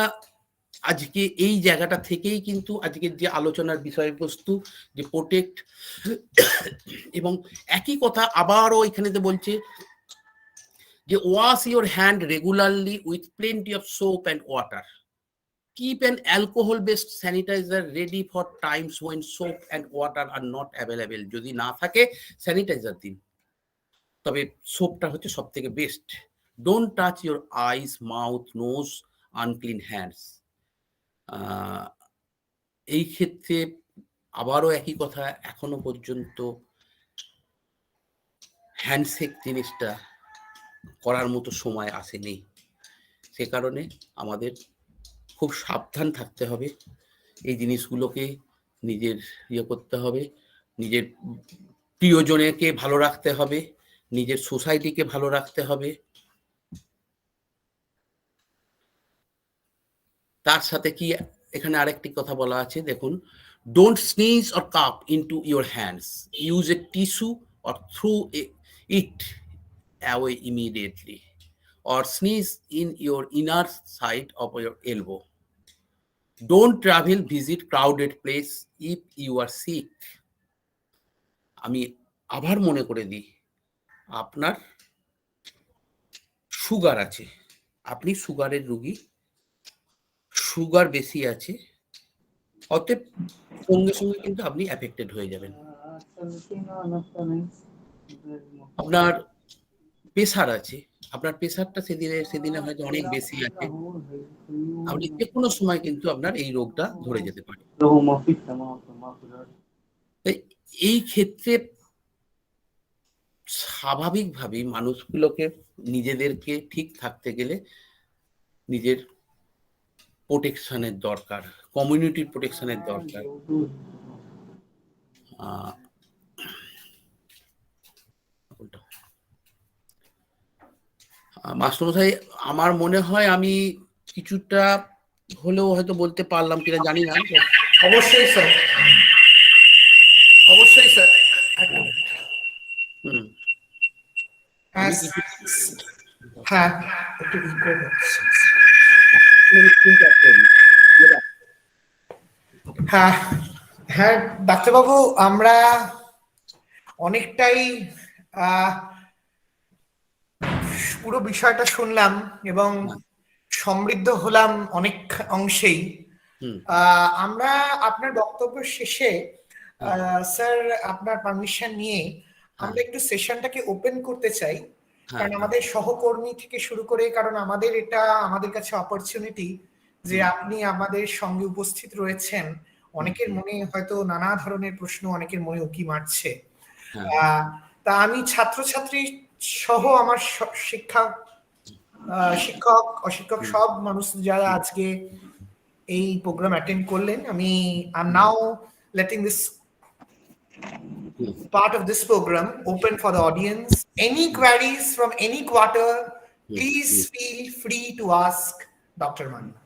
আজকে এই জায়গাটা থেকেই কিন্তু আজকের যে আলোচনার বিষয়বস্তু, যে প্রোটেক্ট, এবং একই কথা আবারও এখানেতে বলছে যে wash your hand regularly with plenty of soap and water. Keep an alcohol-based sanitizer ready for times when soap and water are not available. যদি না থাকে স্যানিটাইজার দিন, তবে সোপটা হচ্ছে সব থেকে best. Don't touch your eyes, mouth, nose, unclean hands. এই ক্ষেত্রে আবারও একই কথা, এখনো পর্যন্ত হ্যান্ডশেক জিনিসটা করার মতো সময় আসেনি। সে কারণে আমাদের খুব সাবধান থাকতে হবে, এই জিনিসগুলোকে নিজের করতে হবে, নিজের প্রিয়জনকে ভালো রাখতে হবে, নিজের সোসাইটিকে ভালো রাখতে হবে। তার সাথে কি এখানে আরেকটি কথা বলা আছে, দেখুন, don't sneeze or cup into your hands, use a tissue or through it away immediately, or sneeze in your inner side of your elbow. Don't travel, visit crowded place if you are sick. আমি আবার মনে করে দিই, আপনার sugar আছে, আপনি সুগারের রোগী, সুগার বেশি আছে, অতএব সঙ্গে সঙ্গে কিন্তু আপনি অ্যাফেক্টেড হয়ে যাবেন। আপনার প্রেসার আছে, আপনার প্রেসারটা সেদিনে হয়তো অনেক বেশি আছে, আপনি যে কোনো সময় কিন্তু আপনার এই রোগটা ধরে যেতে পারে। এই ক্ষেত্রে স্বাভাবিকভাবেই মানুষগুলোকে নিজেদেরকে ঠিক থাকতে গেলে নিজের প্রোটেকশনের দরকার, কমিউনিটির প্রোটেকশনের দরকার। মাস্টারমশাই, আমার মনে হয় আমি কিছুটা হলেও হয়তো বলতে পারলাম কিনা জানি না। অবশ্যই স্যার, অবশ্যই স্যার। হ্যাঁ, একটু ইকো হচ্ছে। হ্যাঁ হ্যাঁ ডাক্তারবাবু, আমরা অনেকটাই পুরো বিষয়টা শুনলাম এবং সমৃদ্ধ হলাম অনেক অংশেই। আমরা আপনার বক্তব্য শেষে স্যার আপনার পারমিশন নিয়ে আমরা একটু সেশনটাকে ওপেন করতে চাই, কারণ আমাদের সহকর্মী থেকে শুরু করে, কারণ এটা আমাদের কাছে অপরচুনিটি যে আপনি আমাদের সঙ্গে উপস্থিত রয়েছেন। অনেকের মনে হয়তো নানা ধরনের প্রশ্ন অনেকের মনে উকি মারছে। তা আমি ছাত্রছাত্রী সহ আমার শিক্ষক অশিক্ষক সব মানুষ যারা আজকে এই প্রোগ্রাম অ্যাটেন্ড করলেন, আমি নাও letting this part of this program open for the audience. Any queries from any quarter, please feel free to ask Dr. Manna.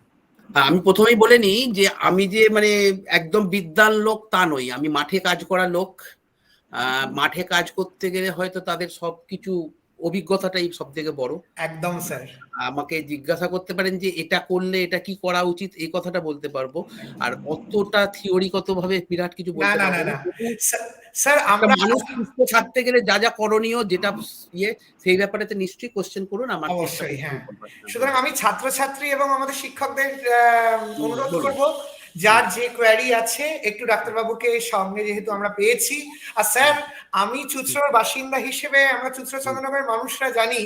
আমি প্রথমেই বলে নিই যে আমি যে মানে একদম বিদ্বান লোক তা নই, আমি মাঠে কাজ করা লোক। মাঠে কাজ করতে গেলে হয়তো তাদের সবকিছু অভিজ্ঞতাটাই সব থেকে বড়। একদম স্যার, আমাকে জিজ্ঞাসা করতে পারেন যে এটা করলে এটা কি করা উচিত, এই কথাটা বলতে পারবো। আর অতটা থিওরিগত ভাবে বিরাট কিছু না বলতে না পারবো না না। স্যার, আমরা মানুষ সুস্থ থাকতে গেলে যা যা করণীয়, যেটা সেই ব্যাপারে তো নিশ্চয়ই কোশ্চেন করুন আমার। অবশ্যই, হ্যাঁ। সুতরাং আমি ছাত্রছাত্রী এবং আমাদের শিক্ষকদের অনুরোধ করব, যার যে কোয়ারি আছে একটু ডাক্তারবাবুকে সঙ্গে যেহেতু আমরা পেয়েছি। আর স্যার, আমি চুঁচুড়ার বাসিন্দা হিসেবে, আমরা চুঁচুড়া চন্দ্রনগরের মানুষরা জানি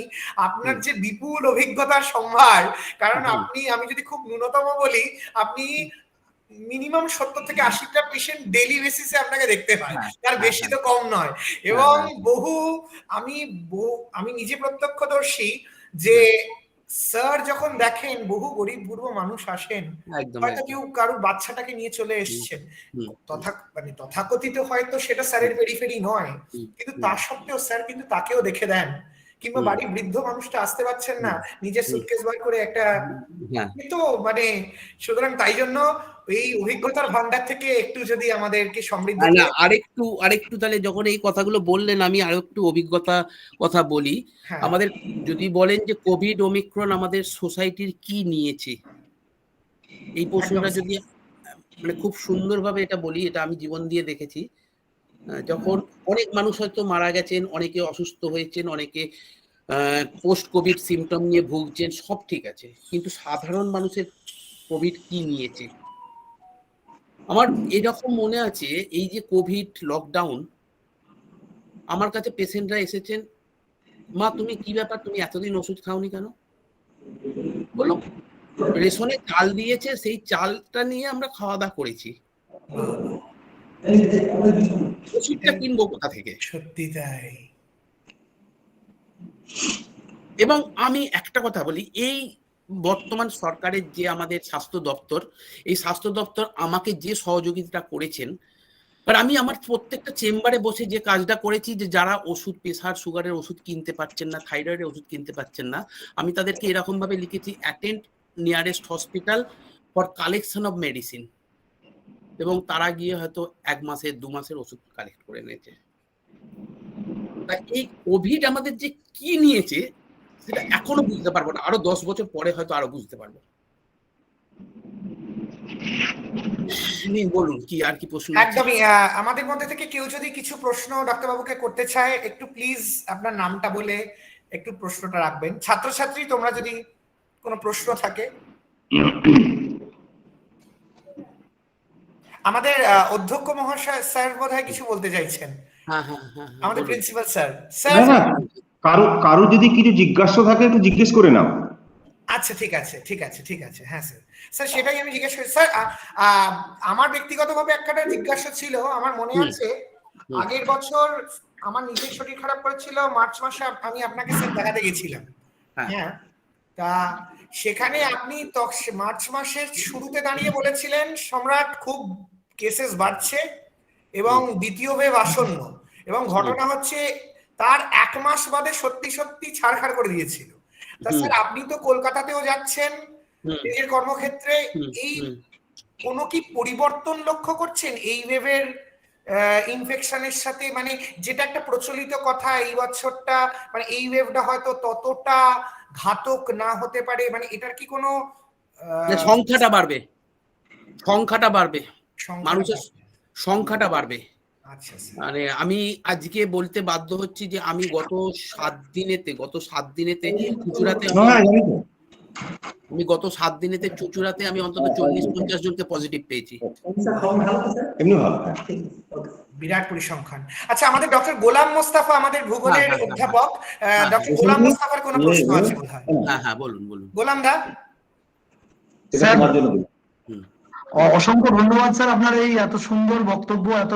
আপনার যে বিপুল অভিজ্ঞতার সম্ভার। কারণ আপনি, আমি যদি খুব ন্যূনতম বলি, আপনি মিনিমাম 70 থেকে 80টা পেশেন্ট ডেইলি বেসিসে আপনাকে দেখতে পাই, তার বেশি তো কম নয়। এবং আমি নিজে প্রত্যক্ষদর্শী যে স্যার যখন দেখেন বহু গরিব গুরু মানুষ আসেন, হয়তো কেউ কারোর বাচ্চাটাকে নিয়ে চলে এসছেন, তথাকথিত হয়তো সেটা স্যারের পেরিফেরি নয়, কিন্তু তা সত্ত্বেও স্যার কিন্তু তাকেও দেখে দেন। কিংবা বাড়ির বৃদ্ধ মানুষটা আসতে পারছেন না, নিজের সুটকেস বার করে একটা, কিন্তু মানে সুতরাং তাই জন্য এই অভিজ্ঞতার ভান্ডার থেকে একটু যদি আমাদেরকে সমৃদ্ধ। আরেকটু তাহলে যখন এই কথাগুলো বললেন, আমি আরো একটু অভিজ্ঞতা কথা বলি। আমাদের যদি বলেন যে কোভিড ওমিক্রন আমাদের সোসাইটির কি নিয়েছে, এই প্রশ্নটা যদি মানে খুব সুন্দরভাবে এটা বলি, এটা আমি জীবন দিয়ে দেখেছি। যখন অনেক মানুষ হয়তো মারা গেছেন, অনেকে অসুস্থ হয়েছেন, অনেকে পোস্ট কোভিড সিমটম নিয়ে ভুগছেন, সব ঠিক আছে, কিন্তু সাধারণ মানুষের কোভিড কি নিয়েছে? আমার এরকম মনে আছে, এই যে কোভিড লকডাউন, আমার কাছে পেশেন্টরা এসেছেন, মা তুমি কি ব্যাপার, তুমি এতদিন ওষুধ খাওনি কেন? বলো, রেশনে চাল দিয়েছে, সেই চালটা নিয়ে আমরা খাওয়া দাওয়া করেছি, ওষুধটা কিনবো কোথা থেকে? সত্যি তাই। এবং আমি একটা কথা বলি, এই বর্তমান সরকারের যে আমাদের স্বাস্থ্য দপ্তর, এই স্বাস্থ্য দপ্তর আমাকে যে সহযোগিতা করেছেন, আমি আমার প্রত্যেকটা চেম্বারে বসে যে কাজটা করেছি, যে যারা ওষুধ, প্রেসার সুগারের ওষুধ কিনতে পারছেন না, থাইরয়েডের ওষুধ কিনতে পারছেন না, আমি তাদেরকে এরকম ভাবে লিখেছি, attend nearest hospital for collection of medicine, এবং তারা গিয়ে হয়তো 1 মাসের 2 মাসের ওষুধ কালেক্ট করে নিয়েছে। তাই এই কোভিড আমাদের যে কি নিয়েছে সেটা এখনো বুঝতে পারবো না, আরো 10 বছর পরে হয়তো আরো বুঝতে পারবো। বলুন কি আর কি প্রশ্ন? একদমই। আমাদের মধ্যে থেকে কেউ যদি কিছু প্রশ্ন ডাক্তারবাবুকে করতে চায়, একটু প্লিজ আপনার নামটা বলে একটু প্রশ্নটা রাখবেন। ছাত্রছাত্রী, তোমরা যদি কোনো প্রশ্ন থাকে। আমাদের অধ্যক্ষ মহাশয় স্যার বোধহয় কিছু বলতে চাইছেন। আমাদের প্রিন্সিপাল স্যার। কারো যদি কিছু জিজ্ঞাসা থাকে একটু জিজ্ঞেস করে নাও। আচ্ছা, ঠিক আছে। হ্যাঁ স্যার, সেটাই আমি জিজ্ঞেস করি। স্যার, আমার ব্যক্তিগতভাবে একটা জিজ্ঞাসা ছিল। আমার মনে আছে আগের বছর আমার নিজের শরীর খারাপ করেছিল, মার্চ মাসে আমি আপনাকে স্যার দেখাতে গেছিলাম। হ্যাঁ, তা সেখানে আপনি মার্চ মাসের শুরুতে দাঁড়িয়ে বলেছিলেন সম্রাট খুব কেসেস বাড়ছে এবং দ্বিতীয় ওয়েভ আসন্ন, এবং ঘটনা হচ্ছে তার 1 মাস বাদে সত্যি ছাড়খাড় করে দিয়েছিল। তা স্যার, আপনি তো কলকাতাতেও যাচ্ছেন নিজের কর্মক্ষেত্রে, এই কোনো কি পরিবর্তন লক্ষ্য করছেন এই ওয়েভের ইনফেকশনের সাথে? মানে যেটা একটা প্রচলিত কথা, এই বছরটা মানে এই ওয়েভটা হয়তো ততটা ঘাতক না হতে পারে, মানে এটার কি কোনো সংখ্যাটা বাড়বে, মানুষের সংখ্যাটা বাড়বে। আচ্ছা, মানে আমি আজকে বলতে বাধ্য হচ্ছি যে আমি গত 7 দিনেতে চুঁচুড়াতে আমি অন্তত 40-50 জনকে পজিটিভ পেয়েছি। বিরাট পরিসংখ্যান। আচ্ছা, আমাদের ডক্টর গোলাম মোস্তফা, আমাদের ভূগোলের অধ্যাপক, ডক্টর গোলাম মোস্তফার কোনো প্রশ্ন আছে বোধহয়? হ্যাঁ, বলুন। গোলাম দা। অসংখ্য ধন্যবাদ স্যার আপনার এই এত সুন্দর বক্তব্য, এত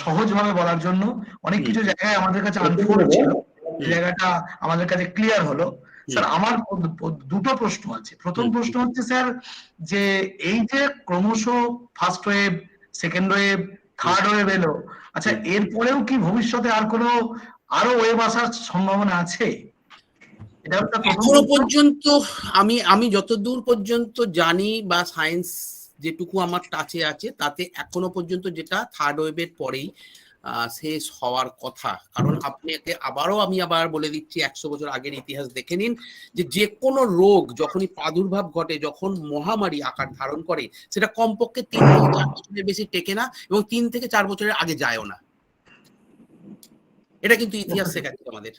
সহজভাবে বলার জন্য। অনেক কিছু জায়গায় আমাদের কাছে আনফোল্ড ছিল, জায়গাটা আমাদের কাছে ক্লিয়ার হলো। স্যার, আমার 2টো প্রশ্ন আছে। প্রথম প্রশ্ন হচ্ছে স্যার, যে এই যে ক্রমশ first wave, second wave, third wave এলো, আচ্ছা এরপরেও কি ভবিষ্যতে আর কোনো আরো ওয়েভ আসার সম্ভাবনা আছে? এটা একটা প্রথম এখনো প্রশ্ন। পর্যন্ত আমি যতদূর পর্যন্ত জানি বা সায়েন্স যেটুকু আমার টাচে আছে তাতে এখনো পর্যন্ত যেটা থার্ড ওয়েভের পরেই শেষ হওয়ার কথা। কারণ আপনাকে আমি আবার বলে দিচ্ছি, 100 বছর আগের ইতিহাস দেখে নিন, যে কোনো রোগ যখনই প্রাদুর্ভাব ঘটে, যখন মহামারী আকার ধারণ করে, সেটা কমপক্ষে 3 থেকে 4 বছরের বেশি টেকে না, এবং 3 থেকে 4 বছরের আগে যায়ও না। এটা কিন্তু ইতিহাস শেখাচ্ছে আমাদের।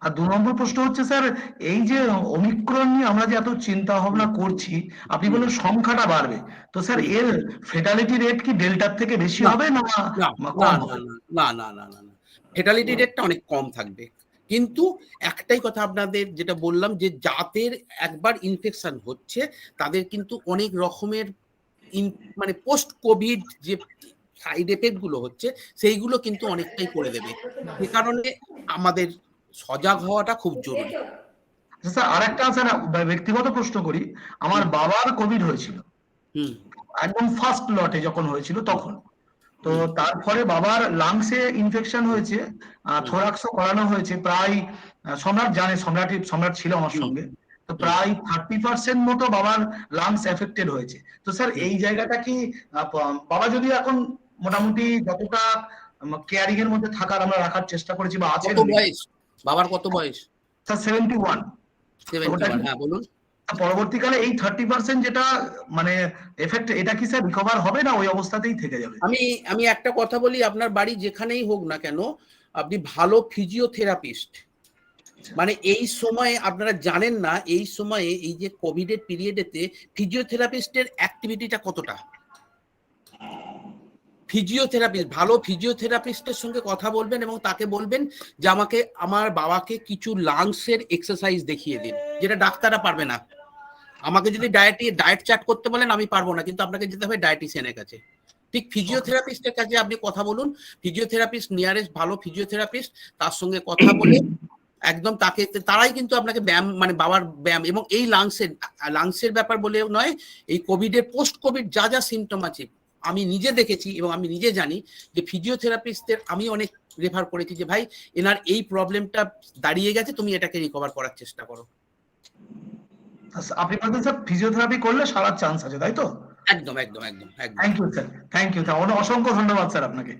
আর 2 নম্বর প্রশ্ন হচ্ছে স্যার, এই যে ওমিক্রন নিয়ে আমরা যে এত চিন্তা ভাবনা করছি, আপনি বললেন সংখ্যাটা বাড়বে, তো স্যার এর ফেটালিটি রেট কি ডেল্টার থেকে বেশি না, হবে না না কম না হবে? না না না না না, ফেটালিটি রেটটা অনেক কম থাকবে। কিন্তু একটাই কথা আপনাদের যেটা বললাম, যে যাদের একবার ইনফেকশন হচ্ছে তাদের কিন্তু অনেক রকমের মানে পোস্ট কোভিড যে সাইড এফেক্ট গুলো হচ্ছে সেইগুলো কিন্তু অনেকটাই করে দেবে। সে কারণে আমাদের সজাগ হওয়াটা খুব জরুরি। স্যার আরেকটা স্যার ব্যক্তিগত প্রশ্ন করি, আমার বাবার কোভিড হয়েছিল হুম একদম ফার্স্ট লটে যখন হয়েছিল তখন, তো তারপরে বাবার লাংসে ইনফেকশন হয়েছে, থোরাক্সও করানো হয়েছে প্রায়, সম্রাট জানে, সম্রাট ছিল আমার সঙ্গে, তো প্রায় 30% মতো বাবার লাংস এফেক্টেড হয়েছে। তো স্যার এই জায়গাটা কি বাবা যদি এখন মোটামুটি যতটা কেয়ারিং এর মধ্যে থাকার আমরা রাখার চেষ্টা করেছি বা আছে, কত বয়স বাবার, কত বয়স? স্যার 71, 71। হ্যাঁ বলুন। পরবর্তীকালে এই 30% যেটা মানে এফেক্ট, এটা কি স্যার রিকভার হবে না ওই অবস্থাতেই থেকে যাবে? আমি একটা কথা বলি, আপনার বাড়ি যেখানেই হোক না কেন, আপনি ভালো ফিজিওথেরাপিস্ট, মানে এই সময়ে আপনারা জানেন না, এই সময়ে এই যে কোভিড এর পিরিয়ডেতে ফিজিওথেরাপিস্টের অ্যাক্টিভিটিটা কতটা। ফিজিওথেরাপিস্ট, ভালো ফিজিওথেরাপিস্টের সঙ্গে কথা বলবেন এবং তাকে বলবেন যে আমাকে আমার বাবাকে কিছু লাংসের এক্সারসাইজ দেখিয়ে দিন, যেটা ডাক্তাররা পারবে না। আমাকে যদি ডায়েট চার্ট করতে বলেন আমি পারবো না, কিন্তু আপনাকে যেতে হবে ডায়েটিশিয়ানের কাছে। ঠিক ফিজিওথেরাপিস্টের কাছে আপনি কথা বলুন, ফিজিওথেরাপিস্ট নিয়ারেস্ট ভালো ফিজিওথেরাপিস্ট, তার সঙ্গে কথা বলে একদম তারাই কিন্তু আপনাকে ব্যায়াম, মানে বাবার ব্যায়াম, এবং এই লাংসের ব্যাপার বলে নয়, এই কোভিড এর পোস্ট কোভিড যা যা সিমটম আছে আমি নিজে দেখেছি এবং আমি নিজে জানি যে ফিজিওথেরাপিস্টদের আমি অনেক রেফার করেছি যে ভাই এনার এই প্রবলেমটা দাঁড়িয়ে গেছে, তুমি এটাকে রিকভার করার চেষ্টা করো। আপনি বলছেন স্যার ফিজিওথেরাপি করলে সারার চান্স আছে, তাই তো? একদম একদম একদম একদম। Thank you sir, thank you, অসংখ্য ধন্যবাদ স্যার আপনাকে।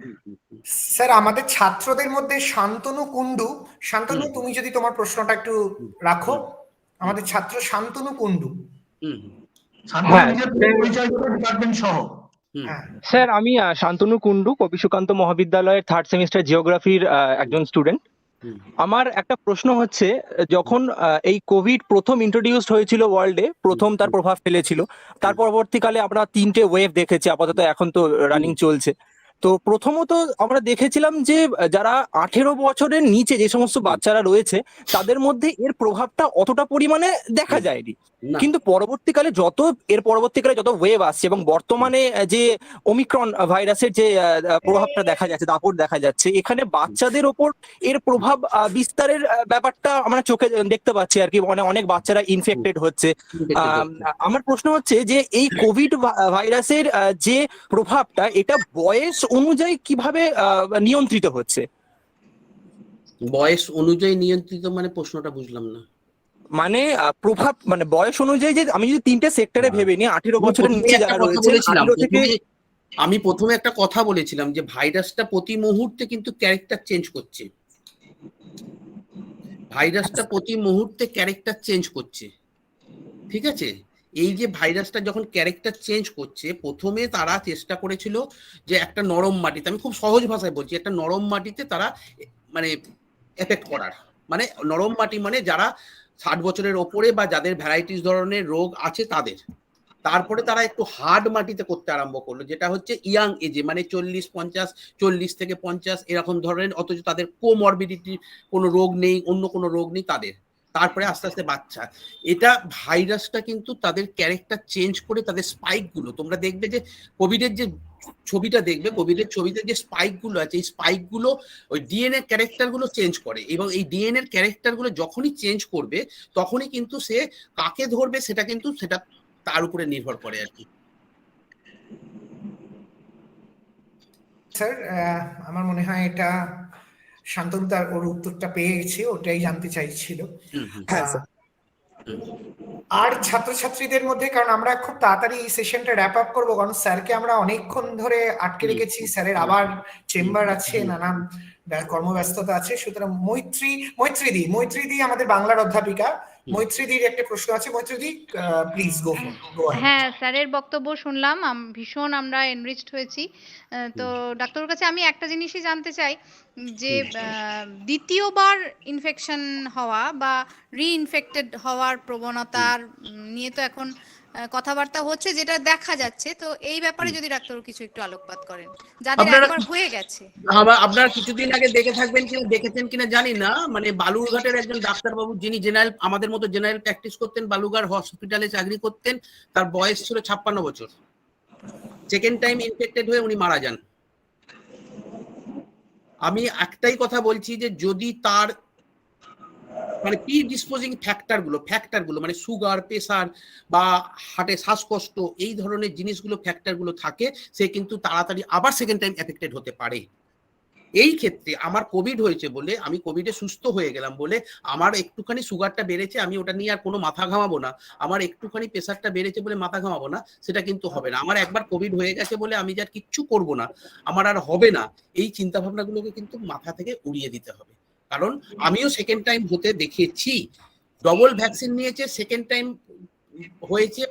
স্যার আমাদের ছাত্রদের মধ্যে শান্তনু কুন্ডু, শান্তনু তুমি যদি তোমার প্রশ্নটা একটু রাখো, আমাদের ছাত্র শান্তনু কুন্ডু। শান্তনু নিজের পরিচয় ডিপার্টমেন্ট সহ। হ্যাঁ স্যার আমি শান্তনু কুন্ডু, কবি সুকান্ত মহাবিদ্যালয়ের 3rd সেমিস্টার জিওগ্রাফির একজন স্টুডেন্ট। আমার একটা প্রশ্ন হচ্ছে, যখন এই কোভিড প্রথম ইন্ট্রোডিউসড হয়েছিল ওয়ার্ল্ডে, প্রথম তার প্রভাব ফেলেছিল, তার পরবর্তীকালে আমরা 3টে ওয়েভ দেখেছি, আপাতত এখন তো রানিং চলছে। তো প্রথমত আমরা দেখেছিলাম যে যারা 18 বছরের নিচে যে সমস্ত বাচ্চারা রয়েছে তাদের মধ্যে এর প্রভাবটা অতটা পরিমাণে দেখা যায়নি, কিন্তু পরবর্তীকালে যত ওয়েভ আসছে এবং বর্তমানে যে ওমিক্রন ভাইরাসের যে প্রভাবটা দেখা যাচ্ছে, দাপট দেখা যাচ্ছে, এখানে বাচ্চাদের ওপর এর প্রভাব বিস্তারের ব্যাপারটা আমরা চোখে দেখতে পাচ্ছি আর কি, অনেক বাচ্চারা ইনফেক্টেড হচ্ছে। আমার প্রশ্ন হচ্ছে যে এই কোভিড ভাইরাসের যে প্রভাবটা, এটা বয়স অনুযায়ী কিভাবে নিয়ন্ত্রিত হচ্ছে? বয়স অনুযায়ী নিয়ন্ত্রিত মানে প্রশ্নটা বুঝলাম না। মানে প্রভাব মানে বয়স অনুযায়ী, যে আমি যদি 3টে সেক্টরে ভেবে নিই, 18 বছরের নিচে যারা রয়েছে, 18 থেকে আমি প্রথমে একটা কথা বলেছিলাম যে ভাইরাসটা প্রতি মুহূর্তে কিন্তু ক্যারেক্টার চেঞ্জ করছে, ভাইরাসটা প্রতি মুহূর্তে ক্যারেক্টার চেঞ্জ করছে, ঠিক আছে? এই যে ভাইরাসটা যখন ক্যারেক্টার চেঞ্জ করছে, প্রথমে তারা চেষ্টা করেছিল যে একটা নরম মাটিতে, আমি খুব সহজ ভাষায় বলছি, একটা নরম মাটিতে তারা মানে এফেক্ট করার, মানে নরম মাটি মানে যারা 60 বছরের ওপরে বা যাদের ভ্যারাইটিস ধরনের রোগ আছে তাদের। তারপরে তারা একটু হার্ড মাটিতে করতে আরম্ভ করলো, যেটা হচ্ছে ইয়াং এজে, মানে 40 থেকে 50 এরকম ধরনের, অথচ তাদের কোমরবিডিটি কোনো রোগ নেই, অন্য কোনো রোগ নেই তাদের। তারপরে আস্তে আস্তে বাচ্চা, এটা ভাইরাসটা কিন্তু তাদের ক্যারেক্টার চেঞ্জ করে তাদের স্পাইক গুলো, তোমরা দেখবে যে কোভিডের যে ছবিটা দেখবে, কোভিডের ছবিতে যে স্পাইক গুলো আছে, এই স্পাইক গুলো ওই ডিএনএ ক্যারেক্টার গুলো চেঞ্জ করে, এবং এই ডিএনএ ক্যারেক্টার গুলো যখনই চেঞ্জ করবে তখনই কিন্তু সে কাকে ধরবে সেটা কিন্তু সেটা তার উপরে নির্ভর করে আর কি। স্যার আমার মনে হয় এটা শান্তনু তার ওর উত্তরটা পেয়ে গেছে, ওটাই জানতে চাইছিল। হ্যাঁ, আর ছাত্রছাত্রীদের মধ্যে, কারণ আমরা খুব তাড়াতাড়ি এই সেশনটা র্যাপ আপ করবো, কারণ স্যারকে আমরা অনেকক্ষণ ধরে আটকে রেখেছি, স্যারের আবার চেম্বার আছে, নানান কর্মব্যস্ততা আছে। সুতরাং মৈত্রীদি আমাদের বাংলার অধ্যাপিকা, মৈত্রীদির একটা প্রশ্ন আছে। মৈত্রীদি প্লিজ গো। হ্যাঁ, স্যারের বক্তব্য শুনলাম, ভীষণ আমরা এনরিচড হয়েছি। তো ডাক্তারের কাছে আমি একটা জিনিসই জানতে চাই যে দ্বিতীয়বার ইনফেকশন হওয়া বা রিইনফেক্টেড হওয়ার প্রবণতার নিয়ে তো এখন কথাবার্তা হচ্ছে, যেটা দেখা যাচ্ছে। তো এই ব্যাপারে যদি ডাক্তার কিছু একটু আলোকপাত করেন, যাদের একবার হয়ে গেছে। আপনারা কিছুদিন আগে দেখেছেন কিনা জানি না, মানে বালুরঘাটের একজন ডাক্তারবাবু, যিনি জেনারেল, আমাদের মতো জেনারেল প্র্যাকটিস করতেন, বালুরঘাট হসপিটালে চাকরি করতেন, তার বয়স ছিল 56 বছর। সেকেন্ড টাইম ইনফেক্টেড হয়ে উনি মারা যান। আমি একটাই কথা বলছি যে যদি তার মানে প্রিডিসপোজিং ফ্যাক্টরগুলো মানে সুগার, প্রেসার বা হার্টে শ্বাসকষ্ট, এই ধরনের ফ্যাক্টরগুলো থাকে, সে কিন্তু তাড়াতাড়ি আবার সেকেন্ড টাইম এফেক্টেড হতে পারে। এই ক্ষেত্রে আমার কোভিড হয়েছে বলে, আমি কোভিডে সুস্থ হয়ে গেলাম বলে আমার একটুখানি সুগারটা বেড়েছে, আমি ওটা নিয়ে আর কোনো মাথা ঘামাবো না। আমার একটুখানি প্রেসারটা বেড়েছে বলে মাথা ঘামাবো না, সেটা কিন্তু হবে না। আমার একবার কোভিড হয়ে গেছে বলে আমি যার কিচ্ছু করব না, আমার আর হবে না, এই চিন্তা ভাবনাগুলোকে কিন্তু মাথা থেকে উড়িয়ে দিতে হবে। কারণ আমিও সেকেন্ড টাইম হতে দেখেছি, ডবল ভ্যাকসিন নিয়েছে, সেকেন্ড টাইম হয়েছে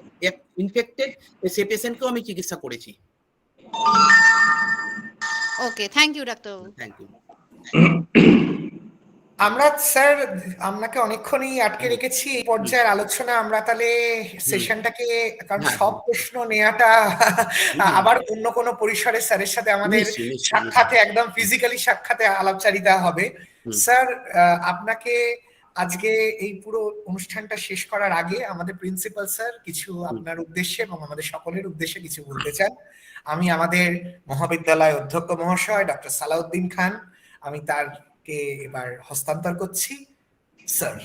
ইনফেক্টেড, সে পেশেন্টকেও আমি চিকিৎসা করেছি। Okay, thank you doctor. Thank you. আমরা স্যার আপনাকে অনেকক্ষণই আটকে রেখেছি এই পর্যায়ের আলোচনা। আমরা তাহলে সেশনটাকে, কারণ সব প্রশ্ন নেওয়াটা আবার অন্য কোনো পরিসরে স্যারের সাথে আমাদের সাক্ষাতে, একদম ফিজিক্যালি সাক্ষাতে আলাপচারিতা হবে। স্যার আপনাকে আজকে এই পুরো অনুষ্ঠানটা শেষ করার আগে আমাদের প্রিন্সিপাল স্যার কিছু আপনার উদ্দেশ্যে এবং আমাদের সকলের উদ্দেশ্যে কিছু বলতে চান। আমি আমাদের মহাবিদ্যালয় অধ্যক্ষ মহাশয় ডক্টর সালাউদ্দিন খান, আমি তারকে এবার হস্তান্তর করছি। স্যার।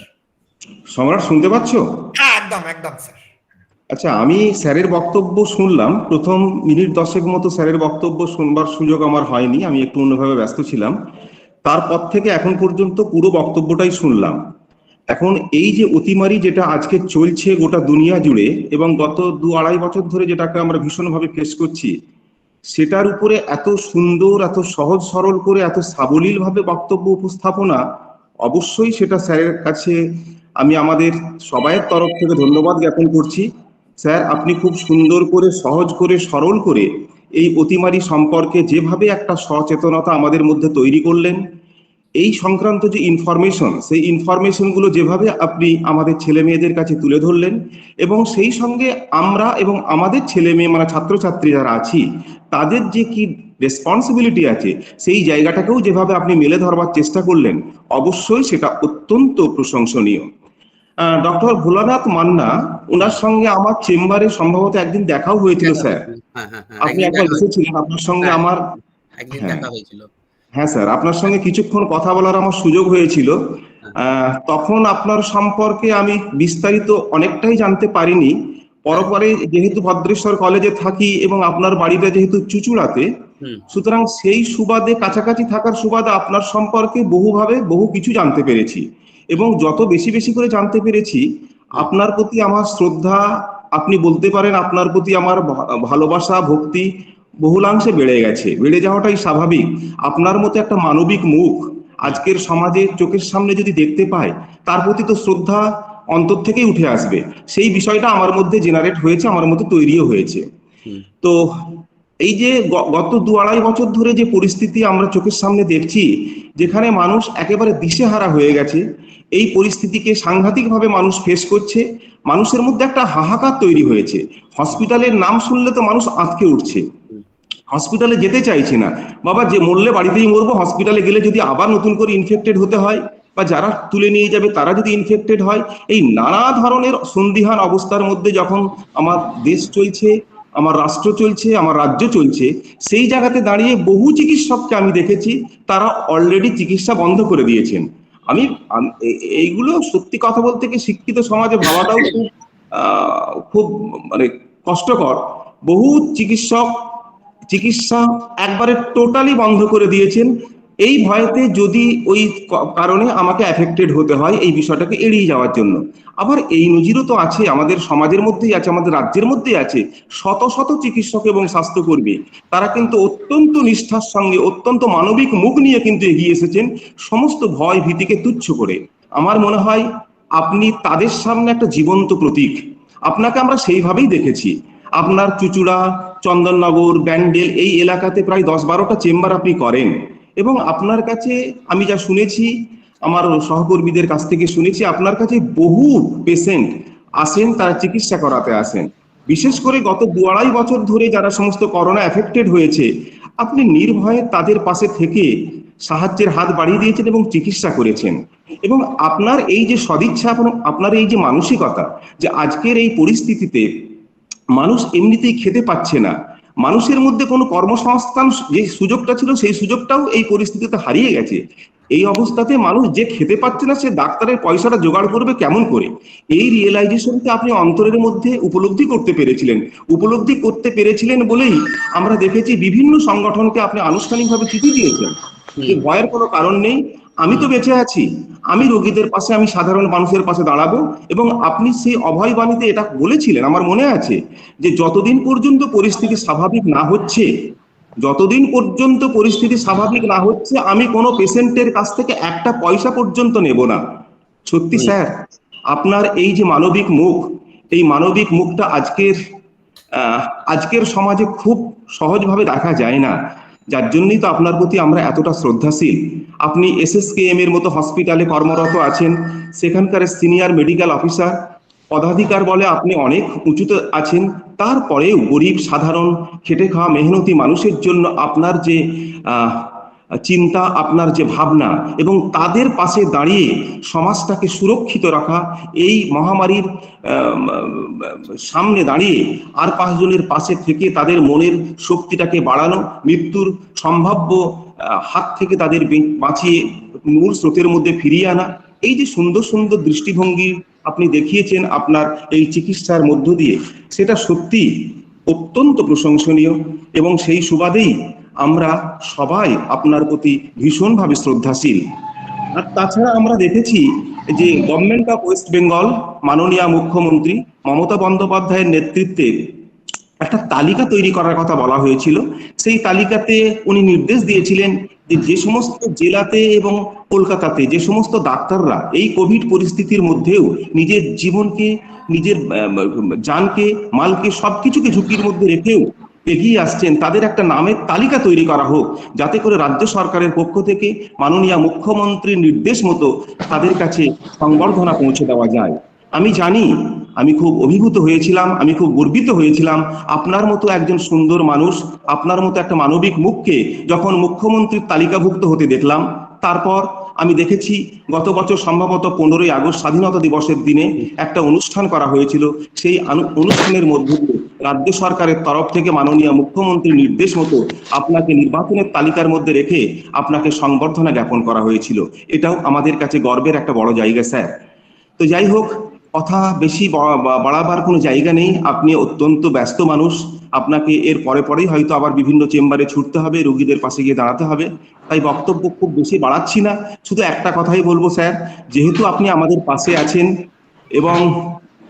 সম্রাট শুনতে পাচ্ছ? হ্যাঁ, একদম স্যার। আচ্ছা, আমি স্যারের বক্তব্য শুনলাম, প্রথম মিনিট 10 মতো স্যারের বক্তব্য শুনবার সুযোগ আমার হয়নি, আমি একটু অন্যভাবে ব্যস্ত ছিলাম। তারপর থেকে এখন পর্যন্ত পুরো বক্তব্যটাই শুনলাম। এখন এই যে অতিমারি যেটা আজকে চলছে গোটা দুনিয়া জুড়ে, এবং গত 2-2.5 বছর ধরে যেটাকে আমরা ভীষণভাবে ফেস করছি, সেটার উপরে এত সুন্দর, এত সহজ সরল করে, এত সাবলীল ভাবে বক্তব্য উপস্থাপনা, অবশ্যই সেটা স্যারের কাছে আমি আমাদের সবাইয়ের তরফ থেকে ধন্যবাদ জ্ঞাপন করছি। স্যার, আপনি খুব সুন্দর করে, সহজ করে, সরল করে এই অতিমারি সম্পর্কে যেভাবে একটা সচেতনতা আমাদের মধ্যে তৈরি করলেন, এই সংক্রান্ত যে ইনফরমেশন, সেই ইনফরমেশনগুলো যেভাবে আপনি আমাদের ছেলে মেয়েদের কাছে তুলে ধরলেন, এবং সেই সঙ্গে আমরা এবং আমাদের ছেলে মেয়ে মানে ছাত্রছাত্রী যারা আছি, তাদের যে কি রেসপন্সিবিলিটি আছে, সেই জায়গাটাকেও যেভাবে আপনি মেলে ধরবার চেষ্টা করলেন, অবশ্যই সেটা অত্যন্ত প্রশংসনীয়। ডক্টর ভোলানাথ মান্না, ওনার সঙ্গে আমার চেম্বারে সম্ভবত একদিন দেখাও হয়েছিল স্যার। আপনি একবার এসেছিলেন, আপনার সঙ্গে আমার একদিন দেখা হয়েছিল। হ্যাঁ স্যার, আপনার সঙ্গে কিছুক্ষণ কথা বলার আমার সুযোগ হয়েছিল। তখন আপনার সম্পর্কে আমি বিস্তারিত অনেকটাই জানতে পারিনি। পরপরে যেহেতু ভদ্রেশ্বর কলেজে থাকি এবং আপনার বাড়িটা যেহেতু চুঁচুড়াতে, সুতরাং সেই সুবাদে, কাছাকাছি থাকার সুবাদে আপনার সম্পর্কে বহুভাবে বহু কিছু জানতে পেরেছি, এবং যত বেশি বেশি করে জানতে পেরেছি, আপনার প্রতি আমার শ্রদ্ধা, আপনি বলতে পারেন আপনার প্রতি আমার ভালোবাসা, ভক্তি বহুলাংশে বেড়ে গেছে। বেড়ে যাওয়াটাই স্বাভাবিক। আপনার মতো একটা মানবিক মুখ আজকের সমাজে চোখের সামনে যদি দেখতে পায়, তার প্রতি তো শ্রদ্ধা অন্তর থেকেই উঠে আসবে। সেই বিষয়টা আমার মধ্যে জেনারেট হয়েছে, আমার মধ্যে তৈরিও হয়েছে। তো এই যে গত 2-2.5 বছর ধরে যে পরিস্থিতি আমরা চোখের সামনে দেখছি, যেখানে মানুষ একেবারে দিশেহারা হয়ে গেছে, এই পরিস্থিতিকে সাংঘাতিকভাবে মানুষ ফেস করছে। মানুষের মধ্যে একটা হাহাকার তৈরি হয়েছে। হসপিটালের নাম শুনলে তো মানুষ আঁতকে উঠছে, হসপিটালে যেতে চাইছে না। বাবা, যে মরলে বাড়িতেই মরবো, হসপিটালে গেলে যদি আবার নতুন করে ইনফেক্টেড হতে হয়, বা যারা তুলে নিয়ে যাবে তারা যদি ইনফেক্টেড হয়, এই নানা ধরনের সন্দিহান অবস্থার মধ্যে যখন আমার দেশ চলছে, আমার রাষ্ট্র চলছে, আমার রাজ্য চলছে, সেই জায়গাতে দাঁড়িয়ে বহু চিকিৎসককে আমি দেখেছি তারা অলরেডি চিকিৎসা বন্ধ করে দিয়েছেন। আমি এইগুলো সত্যি কথা বলতে কি শিক্ষিত সমাজে ভাবাটাও খুব মানে কষ্টকর। বহু চিকিৎসক চিকিৎসা একবারে টোটালি বন্ধ করে দিয়েছেন। এই ভয়তে যদি ওই কারণে আমাকে অ্যাফেক্টেড হতে হয় এই বিষয়টাকে এড়িয়ে যাওয়ার জন্য। আবার এই নজিরও তো আছে, আমাদের সমাজের মধ্যেই আছে, আমাদের রাজ্যের মধ্যেই আছে শত শত চিকিৎসক এবং স্বাস্থ্যকর্মী, তারা কিন্তু অত্যন্ত নিষ্ঠার সঙ্গে অত্যন্ত মানবিক মুখ নিয়ে কিন্তু এগিয়ে এসেছেন সমস্ত ভয় ভীতিকে তুচ্ছ করে। আমার মনে হয় আপনি তাদের সামনে একটা জীবন্ত প্রতীক। আপনাকে আমরা সেইভাবেই দেখেছি। আপনার চুচুড়া, চন্দননগর, ব্যান্ডেল এই এলাকাতে প্রায় 10-12টা চেম্বার আপনি করেন, এবং আপনার কাছে আমি যা শুনেছি, আমার সহকর্মীদের কাছ থেকে শুনেছি, আপনার কাছে বহু পেশেন্ট আসেন, তারা চিকিৎসা করাতে আসেন। বিশেষ করে গত 2-2.5 বছর ধরে যারা সমস্ত করোনা এফেক্টেড হয়েছে, আপনি নির্ভয়ে তাদের পাশে থেকে সাহায্যের হাত বাড়িয়ে দিয়েছেন এবং চিকিৎসা করেছেন। এবং আপনার এই যে সদিচ্ছা এবং আপনার এই যে মানসিকতা, যে আজকের এই পরিস্থিতিতে মানুষ এমনিতেই খেতে পাচ্ছে না, মানুষের মধ্যে কোনো কর্মসংস্থান যে সুযোগটা ছিল সেই সুযোগটাও এই পরিস্থিতিতে হারিয়ে গেছে। এই অবস্থাতে মানুষ যে খেতে পাচ্ছে না, সে ডাক্তারের পয়সাটা জোগাড় করবে কেমন করে, এই রিয়েলাইজেশনকে আপনি অন্তরের মধ্যে উপলব্ধি করতে পেরেছিলেন বলেই আমরা দেখেছি বিভিন্ন সংগঠনকে আপনি আনুষ্ঠানিকভাবে চিঠি দিয়েছেন যে ভয়ের কোনো কারণ নেই, আমি তো বেঁচে আছি, আমি রোগীদের পাশে, আমি সাধারণ মানুষের পাশে দাঁড়াবো। এবং আপনি সেই অভয় বাণীতে এটা বলেছিলেন, আমার মনে আছে, যে যতদিন পর্যন্ত পরিস্থিতি স্বাভাবিক না হচ্ছে, আমি কোনো পেশেন্টের কাছ থেকে একটা পয়সা পর্যন্ত নেব না। সত্যি স্যার, আপনার এই যে মানবিক মুখ, এই মানবিক মুখটা আজকের সমাজে খুব সহজভাবে দেখা যায় না, যার জন্যই তো আপনার প্রতি আমরা এতটা শ্রদ্ধাশীল। আপনি SSKM এর মতো হসপিটালে কর্মরত আছেন, সেখানকার সিনিয়র মেডিকেল অফিসার, পদাধিকার বলে আপনি অনেক উঁচুতে আছেন, তারপরেও গরিব সাধারণ খেটে খাওয়া মেহনতি মানুষের জন্য আপনার যে চিন্তা, আপনার যে ভাবনা, এবং তাদের পাশে দাঁড়িয়ে সমাজটাকে সুরক্ষিত রাখা, এই মহামারীর সামনে দাঁড়িয়ে আর 5 জনের পাশে থেকে তাদের মনের শক্তিটাকে বাড়ানো, মৃত্যুর সম্ভাব্য হাত থেকে তাদের বাঁচিয়ে মূল স্রোতের মধ্যে ফিরিয়ে আনা, এই যে সুন্দর সুন্দর দৃষ্টিভঙ্গি আপনি দেখিয়েছেন আপনার এই চিকিৎসার মধ্য দিয়ে, সেটা সত্যি অত্যন্ত প্রশংসনীয়। এবং সেই সুবাদেই আমরা সবাই আপনার প্রতি ভীষণভাবে শ্রদ্ধাশীল। আর তাছাড়া আমরা দেখেছি যে গভর্নমেন্ট অফ ওয়েস্ট বেঙ্গল, মাননীয় মুখ্যমন্ত্রী মমতা বন্দ্যোপাধ্যায়ের নেতৃত্বে একটা তালিকা তৈরি করার কথা বলা হয়েছিল। সেই তালিকাতে উনি নির্দেশ দিয়েছিলেন যে সমস্ত জেলাতে এবং কলকাতাতে যে সমস্ত ডাক্তাররা এই কোভিড পরিস্থিতির মধ্যেও নিজের জীবনকে, নিজের জানকে, মালকে সবকিছুকে ঝুঁকির মধ্যে রেখেও এগিয়ে আসছেন, তাদের একটা নামের তালিকা তৈরি করা হোক, যাতে করে রাজ্য সরকারের পক্ষ থেকে মাননীয় মুখ্যমন্ত্রীর নির্দেশ মতো তাদের কাছে সংবর্ধনা পৌঁছে দেওয়া যায়। আমি জানি, আমি খুব অভিভূত হয়েছিলাম, আমি খুব গর্বিত হয়েছিলাম আপনার মতো একজন সুন্দর মানুষ, আপনার মতো একটা মানবিক মুখকে যখন মুখ্যমন্ত্রীর তালিকাভুক্ত হতে দেখলাম। তারপর আমি দেখেছি গত বছর সম্ভবত 15ই আগস্ট স্বাধীনতা দিবসের দিনে একটা অনুষ্ঠান করা হয়েছিল, সেই অনুষ্ঠানের মধ্যে রাজ্য সরকারের তরফ থেকে মাননীয় মুখ্যমন্ত্রীর নির্দেশ মতো আপনাকে নির্বাচনের তালিকার মধ্যে রেখে আপনাকে সংবর্ধনা জ্ঞাপন করা হয়েছিল। এটাও আমাদের কাছে গর্বের একটা বড় জায়গা স্যার। তো যাই হোক, কথা বেশি বাড়াবার কোনো জায়গা নেই, আপনি অত্যন্ত ব্যস্ত মানুষ, আপনাকে এর পরেই হয়তো আবার বিভিন্ন চেম্বারে ছুটতে হবে, রোগীদের পাশে গিয়ে দাঁড়াতে হবে, তাই বক্তব্য খুব বেশি বাড়াচ্ছি না। শুধু একটা কথাই বলবো স্যার, যেহেতু আপনি আমাদের পাশে আছেন এবং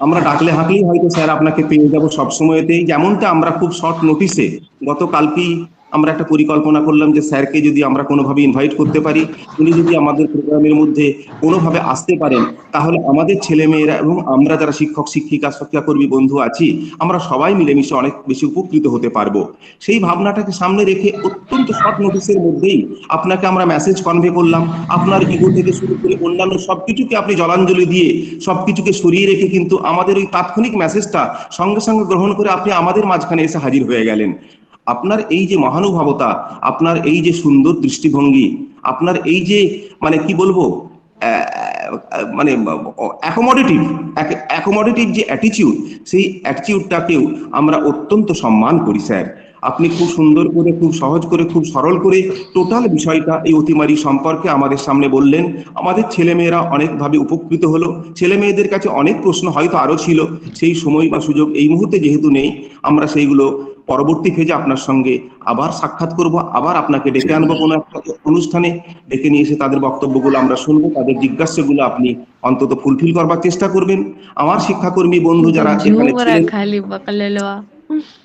আমরা ডাকলে হাঁকলেই হয়তো স্যার আপনাকে পেয়ে যাবো সবসময়তেই, যেমনটা আমরা খুব শর্ট নোটিসে গতকালকেই আমরা একটা পরিকল্পনা করলাম যে স্যারকে যদি আমরা কোনোভাবে ইনভাইট করতে পারি, উনি যদি আমাদের প্রোগ্রামের মধ্যে কোনোভাবে আসতে পারেন, তাহলে আমাদের ছেলেমেয়েরা এবং আমরা যারা শিক্ষক শিক্ষিকা শিক্ষাকর্মী বন্ধু আছি, আমরা সবাই মিলেমিশে অনেক বেশি উপকৃত হতে পারবো। সেই ভাবনাটাকে সামনে রেখে অত্যন্ত শর্ট নোটিসের মধ্যেই আপনাকে আমরা মেসেজ কনভে করলাম। আপনার ইগো থেকে শুরু করে অন্যান্য সবকিছুকে আপনি জলাঞ্জলি দিয়ে সবকিছুকে সরিয়ে রেখে কিন্তু আমাদের ওই তাৎক্ষণিক মেসেজটা সঙ্গে সঙ্গে গ্রহণ করে আপনি আমাদের মাঝখানে এসে হাজির হয়ে গেলেন। আপনার এই যে মহানুভবতা, আপনার এই যে সুন্দর দৃষ্টিভঙ্গি, আপনার এই যে মানে কি বলবো মানে অ্যাকোমোডেটিভ যে অ্যাটিটিউড, সেই অ্যাটিটিউডটাকেও আমরা অত্যন্ত সম্মান করি স্যার। আপনি খুব সুন্দর করে, খুব সহজ করে, খুব সরল করে টোটাল বিষয়টা এই অতিমারি সম্পর্কে আমাদের সামনে বললেন। আমাদের ছেলেমেয়েরা অনেকভাবে উপকৃত হলো। ছেলে মেয়েদের কাছে অনেক প্রশ্ন হয়তো আরো ছিল, সেই সময় বা সুযোগ এই মুহূর্তে যেহেতু নেই, আমরা সেইগুলো পরবর্তী ফেজে আপনার সঙ্গে আবার সাক্ষাৎ করব, আবার আপনাকে ডেকে আনবো কোনো একটা অনুষ্ঠানে, ডেকে নিয়ে এসে তাদের বক্তব্যগুলো আমরা শুনবো, তাদের জিজ্ঞাসাগুলো আপনি অন্তত ফুলফিল করবার চেষ্টা করবেন। আমার শিক্ষাকর্মী বন্ধু যারা এখানে ছিলেন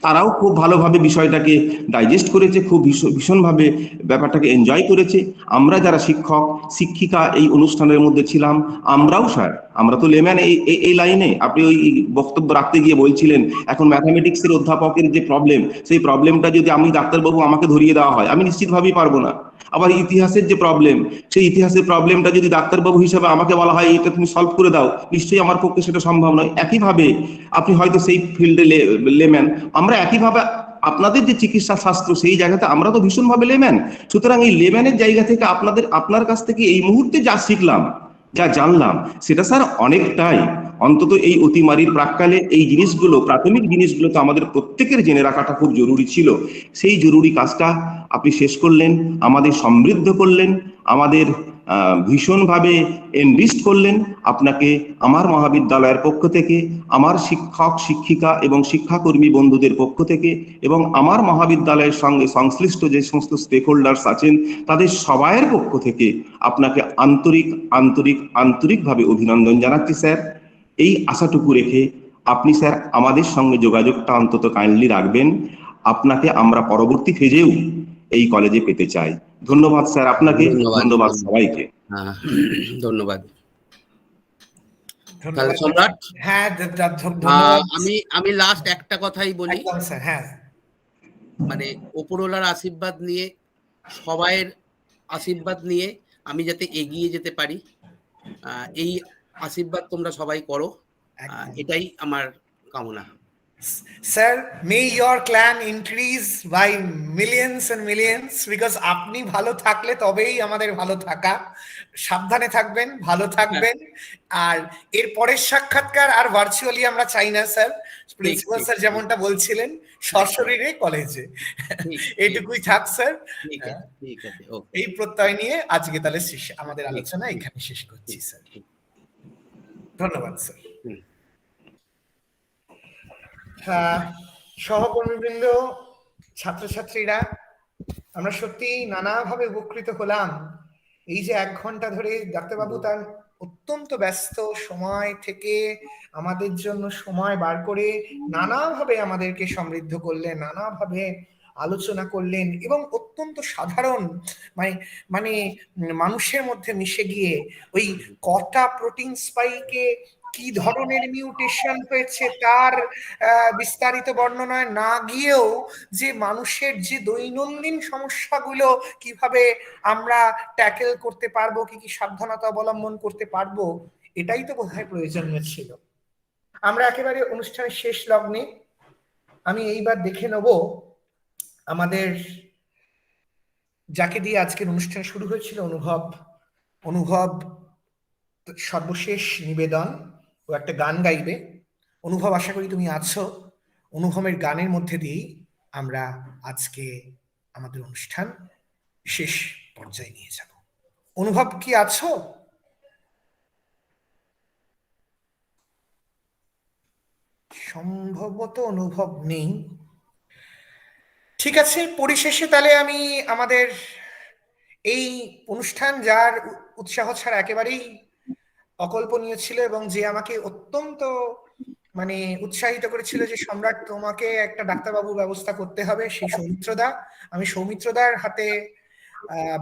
তারাও খুব ভালোভাবে বিষয়টাকে ডাইজেস্ট করেছে, খুব ভীষণভাবে ব্যাপারটাকে এনজয় করেছে। আমরা যারা শিক্ষক শিক্ষিকা এই অনুষ্ঠানের মধ্যে ছিলাম, আমরাও স্যার, আমরা তো লেম্যান এই লাইনে। আপনি ওই বক্তব্য রাখতে গিয়ে বলছিলেন এখন ম্যাথামেটিক্সের অধ্যাপকের যে প্রবলেম, সেই প্রবলেমটা যদি আমি ডাক্তারবাবু আমাকে ধরিয়ে দেওয়া হয়, আমি নিশ্চিতভাবেই পারবো না। আবার ইতিহাসের যে প্রবলেম, সেই ইতিহাসের প্রবলেমটা যদি ডাক্তারবাবু হিসেবে আমাকে বলা হয় এটা তুমি সলভ করে দাও, নিশ্চয়ই আমার পক্ষে সেটা সম্ভব নয়। একইভাবে আপনি হয়তো সেই ফিল্ডে লেম্যান, আমরা একইভাবে আপনাদের যে চিকিৎসা শাস্ত্র সেই জায়গাতে আমরা তো ভীষণভাবে লেম্যান। সুতরাং এই লেম্যানের জায়গা থেকে আপনার কাছ থেকে এই মুহূর্তে যা শিখলাম, যা জানলাম, সেটা স্যার অনেকটাই, অন্তত এই অতিমারির প্রাক্কালে এই জিনিসগুলো, প্রাথমিক জিনিসগুলো তো আমাদের প্রত্যেকের জেনে রাখাটা খুব জরুরি ছিল। সেই জরুরি কাজটা আপনি শেষ করলেন, আমাদের সমৃদ্ধ করলেন, আমাদের ভীষণভাবে এনরিচড করলেন। আপনাকে আমার মহাবিদ্যালয়ের পক্ষ থেকে, আমার শিক্ষক শিক্ষিকা এবং শিক্ষাকর্মী বন্ধুদের পক্ষ থেকে এবং আমার মহাবিদ্যালয়ের সঙ্গে সংশ্লিষ্ট যে সমস্ত স্টেক হোল্ডার্স আছেন তাদের সবাইয়ের পক্ষ থেকে আপনাকে আন্তরিকভাবে অভিনন্দন জানাচ্ছি স্যার। এই আশাটুকু রেখে আপনি স্যার আমাদের সঙ্গে যোগাযোগটা অন্তত কাইন্ডলি রাখবেন। আপনাকে আমরা পরবর্তী ফেজেও এই কলেজে পেতে চাই। ধন্যবাদ স্যার আপনাকে, ধন্যবাদ সবাইকে। ধন্যবাদ। ধন্যবাদ সম্রাট। হ্যাঁ, ধন্যবাদ। আমি লাস্ট একটা কথাই বলি, একদম স্যার। হ্যাঁ, মানে ওপরওয়ালার আশীর্বাদ নিয়ে, সবাইয়ের আশীর্বাদ নিয়ে আমি যাতে এগিয়ে যেতে পারি, এই আশীর্বাদ তোমরা সবাই করো, এটাই আমার কামনা। Sir, may your clan increase by millions and millions, because আপনি ভালো থাকলে তবেই আমাদের ভালো থাকা। সাবধানে থাকবেন, ভালো থাকবেন। আর এর পরের সাক্ষাৎকার আর ভার্চুয়ালি আমরা চাই না স্যার। প্রিন্সিপাল স্যার যেমনটা বলছিলেন, সশরীরে কলেজে, এইটুকুই থাক স্যার। এই প্রত্যয় নিয়ে আজকে তাহলে আমাদের আলোচনা এখানে শেষ করছি স্যার। ধন্যবাদ স্যার। সহকর্মীবৃন্দ, ছাত্রছাত্রীরা, আমরা সত্যি নানাভাবে উপকৃত হলাম। এই যে 1 ঘন্টা ধরে ডাক্তারবাবু তার অত্যন্ত ব্যস্ত সময় থেকে আমাদের জন্য সময় বার করে নানাভাবে আমাদেরকে সমৃদ্ধ করলেন, নানাভাবে আলোচনা করলেন এবং অত্যন্ত সাধারণ মানে মানুষের মধ্যে মিশে গিয়ে ওই কটা প্রোটিন স্পাইকে কি ধরনের মিউটেশন হয়েছে তার বিস্তারিত বর্ণনায় না গিয়েও যে মানুষের যে দৈনন্দিন সমস্যাগুলো কিভাবে আমরা ট্যাকেল করতে পারবো, কি কি সাবধানতা অবলম্বন করতে পারবো, এটাই তো বোধহয় প্রয়োজনীয় ছিল। আমরা একেবারে অনুষ্ঠানের শেষ লগ্নে আমি এইবার দেখে নেব আমাদের যাকে দিয়ে আজকের অনুষ্ঠান শুরু হয়েছিল, অনুভব সর্বশেষ নিবেদন, ও একটা গান গাইবে। অনুভব, আশা করি তুমি আছো। অনুভবের গানের মধ্যে দিয়েই আমরা আজকে আমাদের অনুষ্ঠান শেষ পর্যায়ে নিয়ে যাব। অনুভব কি আছো? সম্ভবত অনুভব নেই। ঠিক আছে, পরিশেষে তাহলে আমি আমাদের এই অনুষ্ঠান, যার উৎসাহ ছাড়া একেবারেই অকল্পনীয় ছিল এবং যে আমাকে অত্যন্ত উৎসাহিত করেছিল যে সম্রাট, তোমাকে একটা ডাক্তারবাবুর ব্যবস্থা করতে হবে, সেই সৌমিত্রদা। আমি সৌমিত্রদার হাতে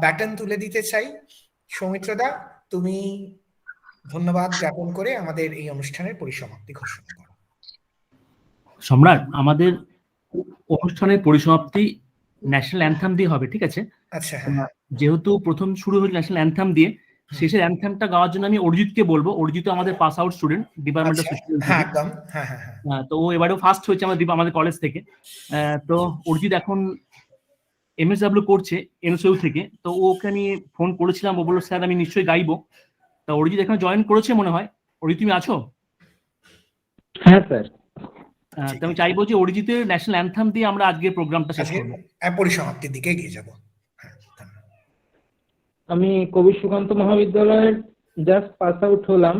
ব্যাটন তুলে দিতে চাই। সৌমিত্রদা, তুমি ধন্যবাদ জ্ঞাপন করে আমাদের এই অনুষ্ঠানের পরিসমাপ্তি ঘোষণা করো। সম্রাট, আমাদের অনুষ্ঠানের পরিসমাপ্তি ন্যাশনাল অ্যান্থাম দিয়ে হবে, ঠিক আছে? আচ্ছা, যেহেতু প্রথম শুরু হয়েছে ন্যাশনাল অ্যান্থাম দিয়ে, শেষের অ্যান্থামটা গাওয়ার জন্য আমি অরিজিৎকে বলবো। অরিজিৎ আমাদের pass out student, department of social science. তো ও এবারেও ফার্স্ট হয়েছে আমাদের কলেজ থেকে। তো অরিজিৎ এখন এমএসডব্লিউ করছে এনএসইউ থেকে। তো ওকে আমি ফোন করেছিলাম, ও বললো স্যার আমি নিশ্চয়ই গাইবো। তা অরিজিৎ এখানে জয়েন করেছে মনে হয়। অরিজিৎ, তুমি আছো? হ্যাঁ স্যার। তো আমি চাইবো যে অরিজিতের ন্যাশনাল অ্যান্থাম দিয়ে আমরা আজকে প্রোগ্রামটা শেষ করবো, পরিসমাপ্তির দিকে এগিয়ে যাবো। আমি কবি সুকান্ত মহাবিদ্যালয়ের জাস্ট পাস আউট হলাম।